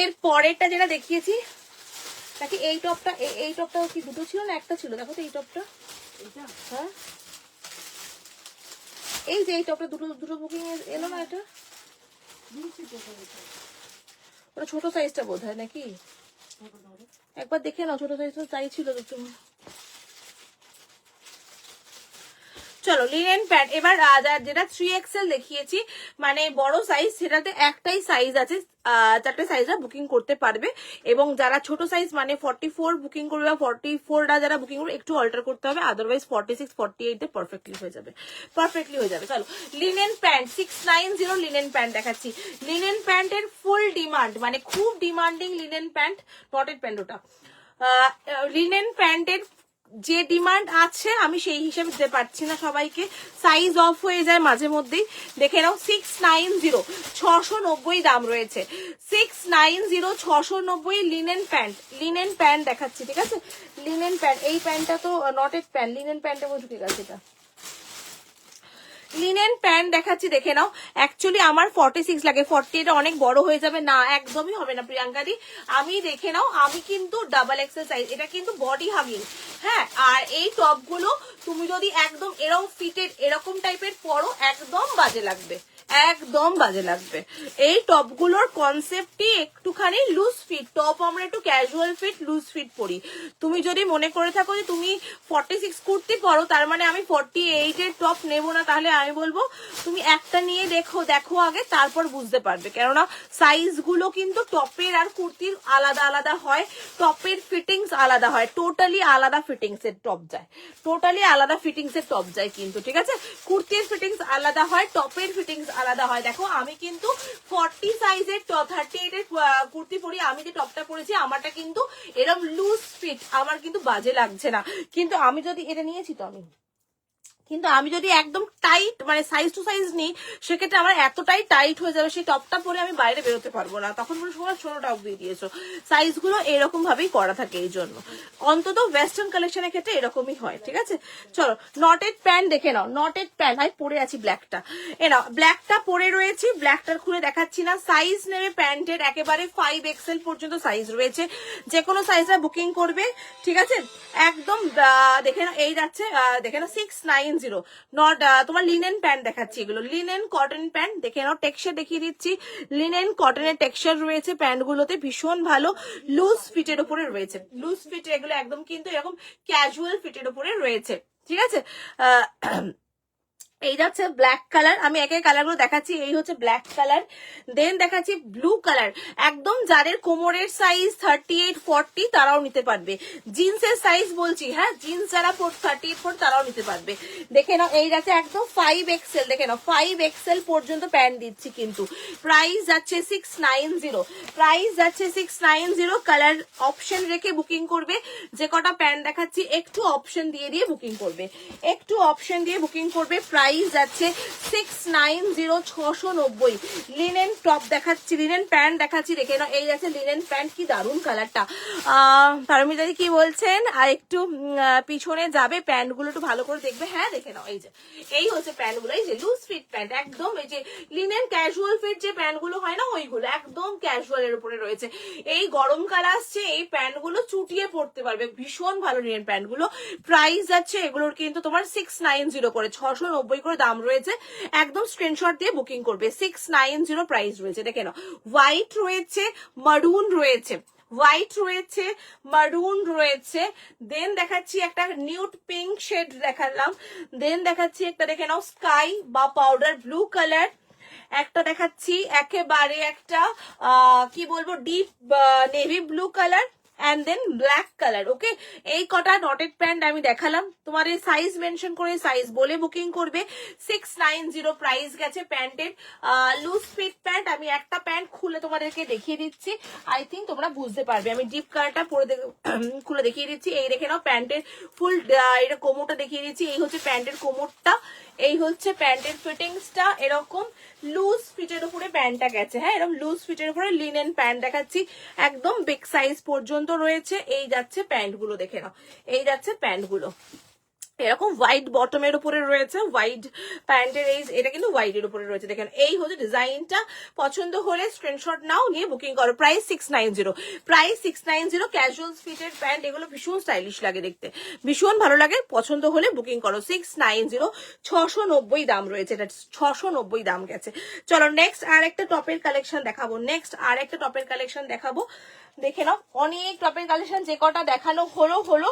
[SPEAKER 1] এর পরেরটা যেটা দেখিয়েছি, নাকি এই টপটা, এই টপটা কি দুটো ছিল না একটা ছিল? দেখো তো এই টপটা, হ্যাঁ এই যে এই টপটা দুটো দুটো বুকিং এলো না, এটা ওটা ছোট সাইজটা বোধ হয় নাকি? একবার দেখে নাও, ছোট সাইজটা চাইছিল তো তুমি। চলো লিনেন প্যান্ট এবার, যেটা 3XL দেখিয়েছি মানে বড় সাইজ, সেটাতে একটাই সাইজ আছে, 4টে সাইজরা বুকিং করতে পারবে। এবং যারা ছোট সাইজ মানে 44 বুকিং করবে বা 44টা যারা বুকিং করবে, একটু অল্টার করতে হবে, আদারওয়াইজ 46, 48 তে পারফেক্টলি হয়ে যাবে, পারফেক্টলি হয়ে যাবে। চলো লিনেন প্যান্ট 690 লিনেন প্যান্ট দেখাচ্ছি। লিনেন প্যান্টের ফুল ডিমান্ড, মানে খুব demanding linen pant, noted pant ওটা। লিনেন প্যান্টের যে ডিমান্ড আছে আমি সেই হিসেবে দিতে পারছি না সবাইকে, সাইজ অফ হয়ে যায় মাঝে মধ্যেই। দেখে নাও 690, 690 দাম রয়েছে, 690, 690 লিনেন প্যান্ট। লিনেন প্যান্ট দেখাচ্ছি, ঠিক আছে? লিনেন প্যান্ট, এই প্যান্টটা তো নটেড প্যান্ট, লিনেন প্যান্টে ঢুকে গেছে এটা। লিনেন প্যান্ট দেখাচ্ছি, দেখে নাও। অ্যাকচুয়ালি আমার 46 লাগে, 40 এটা অনেক বড় হয়ে যাবে, না একদমই হবে না প্রিয়াঙ্কাদি। আমি দেখে নাও, আমি কিন্তু ডাবল এক্সেল সাইজ, এটা কিন্তু বডি হাগিং, হ্যাঁ। আর এই টপ গুলো তুমি যদি একদম এরকম ফিটেড এরকম টাইপের পরো, একদম বাজে লাগবে, একদম বাজে লাগবে। এই টপ গুলোর কনসেপ্টই একটুখানি লুজ ফিট টপ, আমরা একটু ক্যাজুয়াল ফিট লুজ ফিট পরি। তুমি যদি মনে করে থাকো যে তুমি 46 কুর্তি পরো, তার মানে আমি 48 এর টপ নেবো না, তাহলে আমি বলবো তুমি একটা নিয়ে দেখো আগে, তারপর বুঝতে পারবে। কেননা সাইজ গুলো কিন্তু টপের আর কুর্তির আলাদা আলাদা হয়, টপের ফিটিংস আলাদা হয়, টোটালি আলাদা ফিটিংস এর টপ যায়, টোটালি আলাদা ফিটিংস এর টপ যায় কিন্তু, ঠিক আছে? কুর্তির ফিটিংস আলাদা হয়, টপের ফিটিংস আলাদা হয়। দেখো আমি কিন্তু 40 সাইজের 38 এর কুর্তি পরি, আমি যে টপটা পরেছি আমারটা কিন্তু এরকম লুজ ফিট, আমার কিন্তু বাজে লাগছে না। কিন্তু আমি যদি এটা নিয়েছি তো, আমি কিন্তু আমি যদি একদম টাইট মানে সাইজ টু সাইজ নিই, সেক্ষেত্রে আমার এতটাই টাইট হয়ে যাবে, সেই টপটা পরে আমি বাইরে বেরোতে পারবো না। তখন পুরো সময় ছোট টপ দিয়ে দিয়েছো। সাইজগুলো এরকম ভাবেই করা থাকে, এই জন্য অন্তত ওয়েস্টার্ন কালেকশনের ক্ষেত্রে এরকমই হয়। ঠিক আছে, চলো নটেড প্যান্ট দেখে নাও। নটেড প্যান্ট আমি পরে আছি ব্ল্যাকটা, এ নাও ব্ল্যাকটা পরে রয়েছি, ব্ল্যাকটার খুলে দেখাচ্ছি না। সাইজ নেবে প্যান্টের একেবারে 5XL পর্যন্ত সাইজ রয়েছে, যে কোনো সাইজটা বুকিং করবে। ঠিক আছে, একদম দেখে নাও, এই যাচ্ছে দেখে নাও 690। নট তোমার লিনেন প্যান্ট দেখাচ্ছি, এগুলো লিনেন কটন প্যান্ট। দেখে নাও টেক্সচার দেখিয়ে দিচ্ছি, লিনেন কটনের টেক্সচার রয়েছে প্যান্টগুলোতে, ভীষণ ভালো। লুজ ফিটের উপরে রয়েছে, লুজ ফিট, এগুলো একদম কিন্তু এরকম ক্যাজুয়াল ফিটের উপরে রয়েছে। ঠিক আছে, এই যাচ্ছে ব্ল্যাক কালার, আমি একে কালার গুলো দেখাচ্ছি। এই হচ্ছে ব্ল্যাক কালার, দেন দেখাচ্ছি ব্লু কালার। একদম যাদের কোমরের সাইজ 38-40 তারাও নিতে পারবে। জিন্সের সাইজ বলছি, হ্যাঁ জিন্স যারা 38-40 তারাও নিতে পারবে। দেখে নাও এই যাচ্ছে একদম 5XL, দেখে নাও 5XL পর্যন্ত প্যান্ট দিচ্ছি, কিন্তু প্রাইস যাচ্ছে 690। প্রাইস যাচ্ছে 690। কালার অপশন রেখে বুকিং করবে। যে কটা প্যান্ট দেখাচ্ছি একটু অপশন দিয়ে দিয়ে বুকিং করবে, একটু অপশন দিয়ে বুকিং করবে। প্রাইস যাচ্ছে 690, 690। লিনেন টপ দেখাচ্ছি, লিনেন প্যান্ট দেখাচ্ছি, দেখে নাও এই যাচ্ছে লিনেন প্যান্ট, কি দারুণ কালারটা। পারমিতা কি বলছেন, আর একটু পিছনে যাবে, প্যান্টগুলো একটু ভালো করে দেখবে। হ্যাঁ দেখে নাও, এই যে এই হচ্ছে প্যান্টগুলো, এই যে লুজ ফিট প্যান্ট, একদম এই যে লিনেন ক্যাজুয়াল ফিট যে প্যান্টগুলো হয় না, ওইগুলো একদম ক্যাজুয়াল এর উপরে রয়েছে। এই গরমকাল আসছে, এই প্যান্টগুলো চুটিয়ে পড়তে পারবে, ভীষণ ভালো লিনেন প্যান্টগুলো। প্রাইস যাচ্ছে এগুলোর কিন্তু তোমার 690 করে, 690 করে দাম রয়েছে। একদম স্ক্রিনশট দিয়ে বুকিং করবে। 690 প্রাইস রয়েছে। দেখে নাও হোয়াইট রয়েছে, মারুন রয়েছে, হোয়াইট রয়েছে, মারুন রয়েছে। দেন দেখাচ্ছি একটা নিউড পিঙ্ক শেড দেখালাম, দেন দেখাচ্ছি একটা দেখে নাও স্কাই বা পাউডার ব্লু কালার, একটা দেখাচ্ছি একেবারে একটা কি বলবো deep navy blue colour, and then black colour. Okay, এই কটা নটেড প্যান্ট আমি দেখালাম। তোমার এই সাইজ মেনশন করে সাইজ বলে বুকিং করবে। 690 প্রাইস গেছে প্যান্টের। লুজ ফিট প্যান্ট, আমি একটা প্যান্ট খুলে তোমাদেরকে দেখিয়ে দিচ্ছি, আই থিঙ্ক তোমরা বুঝতে পারবে। আমি ডিপ কালারটা পরে খুলে দেখিয়ে দিচ্ছি। এই দেখে নাও প্যান্টের ফুল এটা কোমরটা দেখিয়ে দিচ্ছি। এই হচ্ছে প্যান্টের কোমরটা, এই হচ্ছে প্যান্টের ফিটিংসটা, এরকম লুজ ফিটের উপরে প্যান্টটা গেছে। হ্যাঁ, এরকম লুজ ফিটের উপরে লিনেন প্যান্ট দেখাচ্ছি, একদম বিগ সাইজ পর্যন্ত রয়েছে। এই যাচ্ছে প্যান্টগুলো, দেখে নাও এই যাচ্ছে প্যান্টগুলো, এরকম হোয়াইট বটমের উপরে রয়েছে, হোয়াইট প্যান্টের এই এটা কিন্তু হোয়াইটের উপরে রয়েছে। দেখেন এই হচ্ছে ডিজাইনটা। পছন্দ হলে স্ক্রিনশট নাও, নিয়ে বুকিং করো। Price 690, price 690। ক্যাজুয়াল ফিটের প্যান্ট, এগুলো ভীষণ স্টাইলিশ লাগে দেখতে, ভীষণ ভালো লাগে। পছন্দ হলে বুকিং করো। 690, 690 দাম রয়েছে, এটা 690 দাম গেছে। চলো নেক্সট আর একটা টপের কালেকশন দেখাবো, নেক্সট আর একটা টপের কালেকশন দেখাবো। দেখে নাও অনেক টপের কালেকশন, যে কটা দেখানো হলো,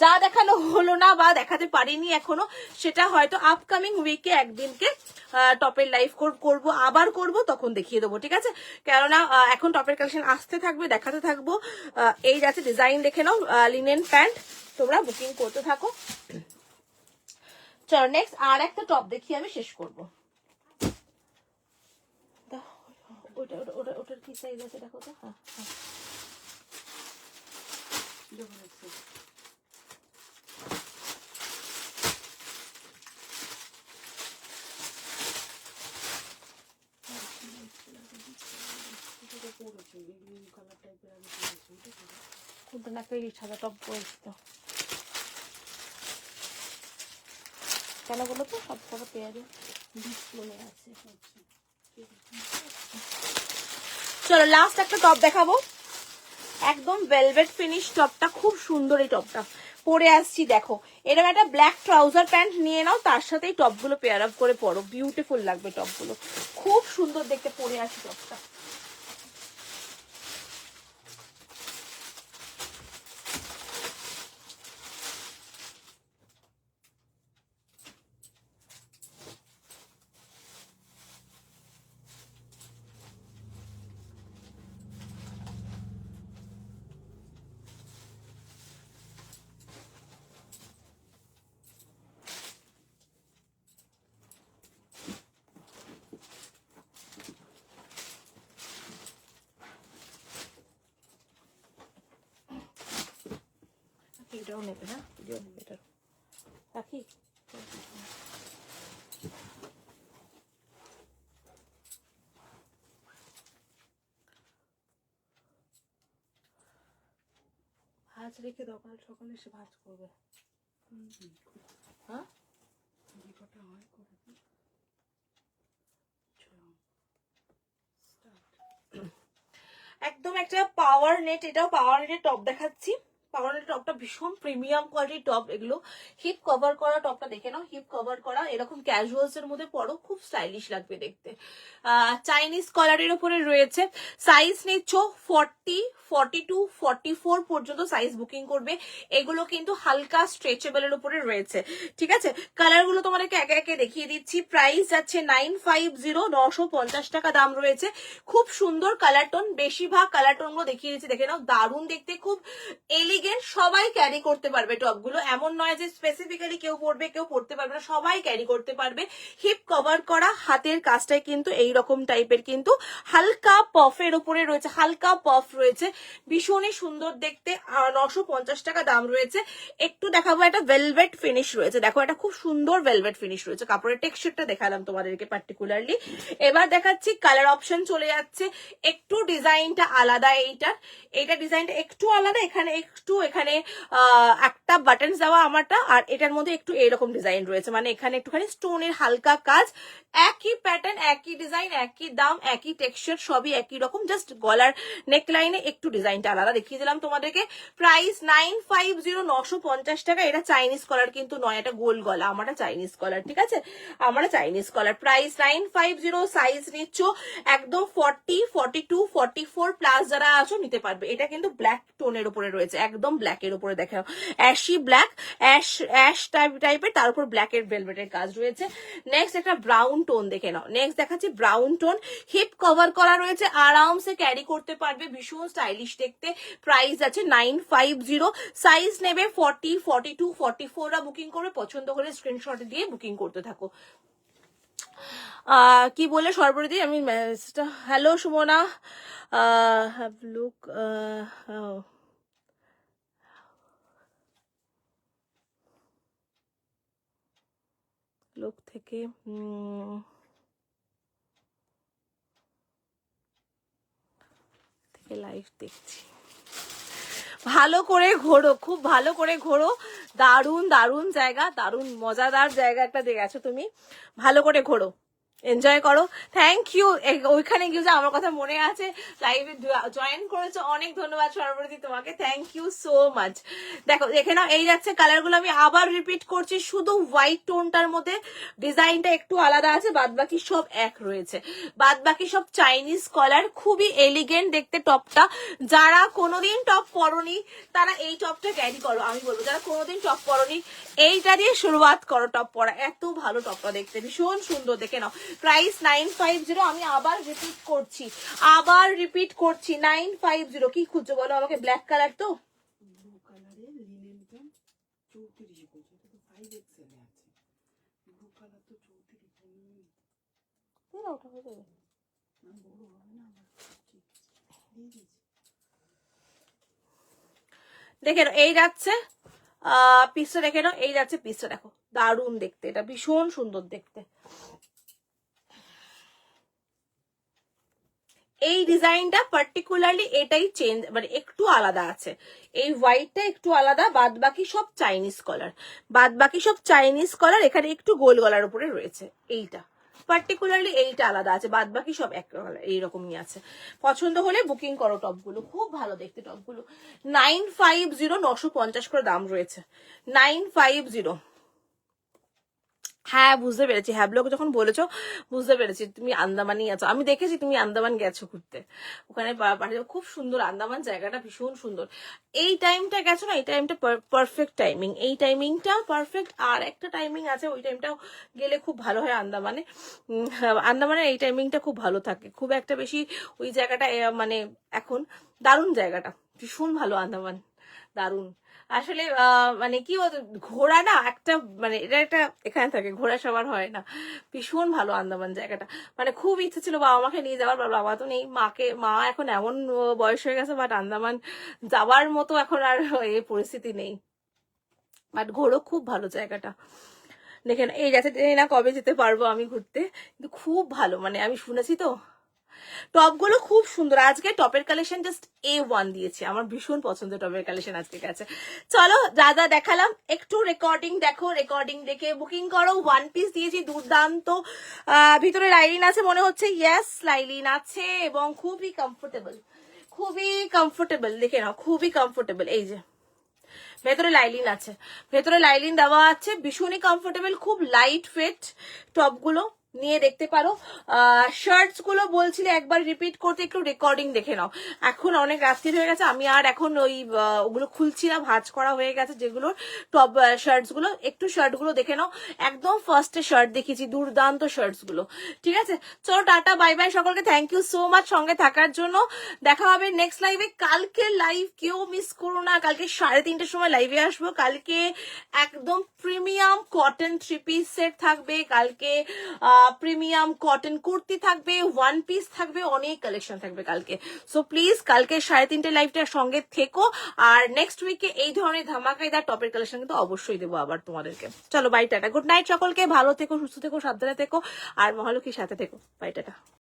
[SPEAKER 1] যা দেখানো হলো না বা দেখাতে পারিনি এখনো, সেটা হয়তো আপকামিং উইকে একদিনকে টপের লাইভ করব, আবার করব, তখন দেখিয়ে দেবো। ঠিক আছে, কেননা এখন টপের কালেকশন আসতে থাকবে, দেখাতে থাকবো। এই যাচ্ছে ডিজাইন, দেখে নাও লিনেন প্যান্ট, তোমরা বুকিং করতে থাকো। চলো নেক্সট আর একটা টপ দেখিয়ে আমি শেষ করবো। ওটার কি সাইজ আছে দেখো তো। হ্যাঁ কোনটা না একটা সাদা টপ পরেছি তো, কেন বলো তো, সব কটা পেয়ারে মনে আছে। চলো লাস্ট একটা টপ দেখাবো, একদম ভেলভেট ফিনিশ টপটা, খুব সুন্দর এই টপটা পরে আসছি। দেখো এরকম একটা ব্ল্যাক ট্রাউজার প্যান্ট নিয়ে নাও, তার সাথেই টপগুলো পেয়ার আপ করে পরো, বিউটিফুল লাগবে টপগুলো, খুব সুন্দর দেখতে পরে আসি টপটা। এটাও নেবে, হ্যাঁ ভিডিও নেবে, এটা রাখি। ভাঁজ রেখে দাও, কাল সকালে এসে ভাঁজ করবে। হ্যাঁ
[SPEAKER 3] যে কটা হয় করে দিই।
[SPEAKER 1] একদম একটা পাওয়ার নেট, এটাও পাওয়ার নেটের টপ দেখাচ্ছি। পাওয়ার নেটের টপটা ভীষণ প্রিমিয়াম কোয়ালিটির টপ এগুলো। হিপ কভার করা টপটা দেখে নাও, হিপ কভার করা, এরকম ক্যাজুয়ালস এর মধ্যে পরো, খুব স্টাইলিশ লাগবে দেখতে। চাইনিজ কলারের উপরে রয়েছে। সাইজ নিচ্ছ 40, 42, 44 পর্যন্ত সাইজ বুকিং করবে। এগুলো কিন্তু হালকা স্ট্রেচেবলের উপরে রয়েছে, ঠিক আছে। কালার গুলো তোমাদেরকে একে একে দেখিয়ে দিচ্ছি। প্রাইস যাচ্ছে 950, 950 টাকা দাম রয়েছে। খুব সুন্দর কালার টোন, বেশিরভাগ কালার টোন গুলো দেখিয়ে দিচ্ছি, দেখে নাও। দারুণ দেখতে, খুব এলিগেন্ট, সবাই ক্যারি করতে পারবে টপগুলো। এমন নয় যে স্পেসিফিক্যালি কেউ পরবে কেউ পরতে পারবে না, সবাই ক্যারি করতে পারবে। হিপ কভার করা, হাতের কাজটাই কিন্তু এইরকম টাইপের, কিন্তু হালকা পফের উপরে রয়েছে, হালকা পফ রয়েছে, ভীষণই সুন্দর দেখতে। 950 টাকা দাম রয়েছে। একটু দেখাবো, একটা ভেলভেট ফিনিশ রয়েছে, দেখো এটা খুব সুন্দর ভেলভেট ফিনিশ রয়েছে। কাপড়ের টেক্সচারটা দেখালাম তোমাদেরকে পার্টিকুলারলি। এবার দেখাচ্ছি কালার অপশন চলে যাচ্ছে। একটু ডিজাইনটা আলাদা, এইটা ডিজাইনটা একটু আলাদা। এখানে একটা বাটন দেওয়া আমারটা, আর এটার মধ্যে একটু এরকম ডিজাইন রয়েছে, মানে এখানে একটুখানি স্টোনের হালকা কাজ। একই প্যাটার্ন, একই ডিজাইন, একই দাম, একই টেক্সচার, সবই একই রকম, জাস্ট গলার নেকলাইনে একটু ডিজাইনটা আলাদা দেখিয়ে দিলাম তোমাদেরকে। প্রাইস 950, 950 টাকা। এটা চাইনিজ কলার কিন্তু নয়, এটা গোল গলা, আমারটা চাইনিজ কলার, ঠিক আছে, আমারটা চাইনিজ কলার। প্রাইস 950। সাইজ নিচ্ছ একদম 40, 42, 44 প্লাস যারা আছো নিতে পারবে। এটা কিন্তু ব্ল্যাক টোনের উপরে রয়েছে, একদম ব্ল্যাকের উপরে দেখো, অ্যাশি ব্ল্যাক, অ্যাশ টাইপের, তার উপর ব্ল্যাকের ভেলভেটের কাজ রয়েছে। নেক্সট একটা ব্রাউন টোন দেখে নাও। নেক্সট দেখাচ্ছি ব্রাউন টোন, হিপ কভার করা রয়েছে, আরামসে ক্যারি করতে পারবে, ভীষণ স্টাইলিশ দেখতে। প্রাইস আছে 950। সাইজ নেবে 40, 42, 44 বুকিং করে, পছন্দ হলে স্ক্রিনশট দিয়ে বুকিং করতে থাকো। কি বলে সর্বরিদি আমি মেসেজটা, হ্যালো সুমনা, হ্যাভ লুক লোক থেকে লাইভ দেখছি। ভালো করে ঘোরো, খুব ভালো করে ঘোরো, দারুণ দারুণ জায়গা, দারুণ মজাদার জায়গা একটা দিয়ে গেছো তুমি, ভালো করে ঘোরো, এনজয় করো। থ্যাংক ইউ, ওইখানে গিয়ে যে আমার কথা মনে আছে, লাইভে জয়েন করেছো, অনেক ধন্যবাদ সর্বরী তোমাকে, থ্যাংক ইউ সো মাচ। দেখো দেখে নাও, এই যাচ্ছে কালারগুলো, আমি আবার রিপিট করছি, শুধু হোয়াইট টোনটার মধ্যে ডিজাইনটা একটু আলাদা আছে, বাদ বাকি সব এক রয়েছে, বাদ বাকি সব চাইনিজ কলার, খুবই এলিগেন্ট দেখতে টপটা। যারা কোনোদিন টপ পরনি তারা এই টপটা ক্যারি করো, আমি বলবো যারা কোনোদিন টপ পরনি এইটা দিয়ে শুরুয়াত করো টপ পরা, এত ভালো টপটা দেখতে, ভীষণ সুন্দর, দেখে নাও। প্রাইস 950, আমি আবার রিপিট করছি 950। কি খুঁজছো বলো আমাকে? ব্ল্যাক কালার তো,
[SPEAKER 3] ব্লু কালারের লিনেনটা 34 বলছে, এটা তো 5XL এ আছে। ব্লু কালার তো 34,
[SPEAKER 1] ওটা হয়ে যাবে,
[SPEAKER 3] না বড় হবে না আমার, ঠিক দিয়ে দিয়েছি।
[SPEAKER 1] দেখে নাও এই যাচ্ছে পিসটা, দেখে নাও এই যাচ্ছে পিসটা, দেখো দারুণ দেখতে, এটা ভীষণ সুন্দর দেখতে। এই ডিজাইনটা পার্টিকুলারলি এটাই চেঞ্জ, মানে একটু আলাদা আছে, এই হোয়াইটটা একটু আলাদা, বাদ বাকি সব চাইনিজ কলার, বাদ বাকি সব চাইনিজ কলার, এখানে একটু গোল গলার উপরে রয়েছে, এইটা পার্টিকুলারলি এইটা আলাদা আছে, বাদ বাকি সব এক কালার এইরকমই আছে। পছন্দ হলে বুকিং করো টপগুলো, খুব ভালো দেখতে টপগুলো। 950, 950 করে দাম রয়েছে, 950। হ্যাঁ বুঝতে পেরেছি, হ্যাবলক যখন বলেছো বুঝতে পেরেছি তুমি আন্দামানই আছো, আমি দেখেছি তুমি আন্দামান গেছো ঘুরতে, ওখানে খুব সুন্দর আন্দামান জায়গাটা, ভীষণ সুন্দর। এই টাইমটা গেছো না, এই টাইমটা পারফেক্ট টাইমিং, এই টাইমিংটা পারফেক্ট। আর একটা টাইমিং আছে, ওই টাইমটাও গেলে খুব ভালো হয় আন্দামানে। আন্দামানের এই টাইমিংটা খুব ভালো থাকে, খুব একটা বেশি ওই জায়গাটা মানে এখন দারুণ জায়গাটা, ভীষণ ভালো আন্দামান, দারুণ। আসলে মানে কি বলতো, ঘোরা না একটা, মানে এটা একটা এখানে থাকে, ঘোরা সবার হয় না, ভীষণ ভালো আন্দামান জায়গাটা। মানে খুব ইচ্ছে ছিল বাবা মাকে নিয়ে যাওয়ার, বাবা তো নেই, মা এখন এমন বয়স হয়ে গেছে, বাট আন্দামান যাওয়ার মতো এখন আর এই পরিস্থিতি নেই, বাট ঘোরো, খুব ভালো জায়গাটা। দেখেন এই যাচ্ছে, না কবে যেতে পারবো আমি ঘুরতে, কিন্তু খুব ভালো, মানে আমি শুনেছি তো, টপগুলো খুব সুন্দর। আজকে টপের কালেকশন জাস্ট A1 দিয়েছি, আমার ভীষণ পছন্দ টপের কালেকশন আজকে গেছে। চলো যা যা দেখালাম একটু রেকর্ডিং দেখো, রেকর্ডিং দেখে বুকিং করো। ওয়ান পিস দিয়েছি দুর্দান্ত, ভিতরে লাইলিন আছে মনে হচ্ছে, ইয়েস লাইলিন আছে এবং খুবই কমফোর্টেবল, খুবই কমফোর্টেবল, দেখে নাও খুবই কমফোর্টেবল। এই যে ভেতরে লাইলিন আছে, ভেতরে লাইলিন দেওয়া আছে, ভীষণই কমফোর্টেবল, খুব লাইট ওয়েট টপগুলো নিয়ে দেখতে পারো। শার্টস গুলো বলছিলে একবার রিপিট করতে, একটু রেকর্ডিং দেখে নাও। এখন অনেক রাত্রি হয়ে গেছে, আমি আর এখন ওই ওগুলো খুলছি না, ভাঁজ করা হয়ে গেছে যেগুলোর টপ শার্টস গুলো, একটু শার্ট গুলো দেখে নাও। একদম ফার্স্টে শার্ট দেখিয়েছি, দুর্দান্ত শার্টস গুলো। ঠিক আছে, চলো টাটা বাই বাই সকলকে, থ্যাংক ইউ সো মাচ সঙ্গে থাকার জন্য। দেখা হবে নেক্সট লাইভে। কালকে লাইভ কেউ মিস করো না, কালকে 3:30টার সময় লাইভে আসবো। কালকে একদম প্রিমিয়াম কটন 3 পিস সেট থাকবে, কালকে প্রিমিয়াম কটন কুর্তি থাকবে, ওয়ান পিস থাকবে, অনেক কালেকশন থাকবে কালকে। সো প্লিজ কালকে 3:30 লাইভটার সঙ্গে থেকো। আর নেক্সট উইকে এই ধরনের ধামাকাইদার টপের কালেকশন কিন্তু অবশ্যই দেবো আবার তোমাদেরকে। চলো বাই টাটা, গুড নাইট সকলকে, ভালো থেকো, সুস্থ থেকো, সাবধানে থেকো, আর মহালক্ষীর সাথে থেকো। Bye tata.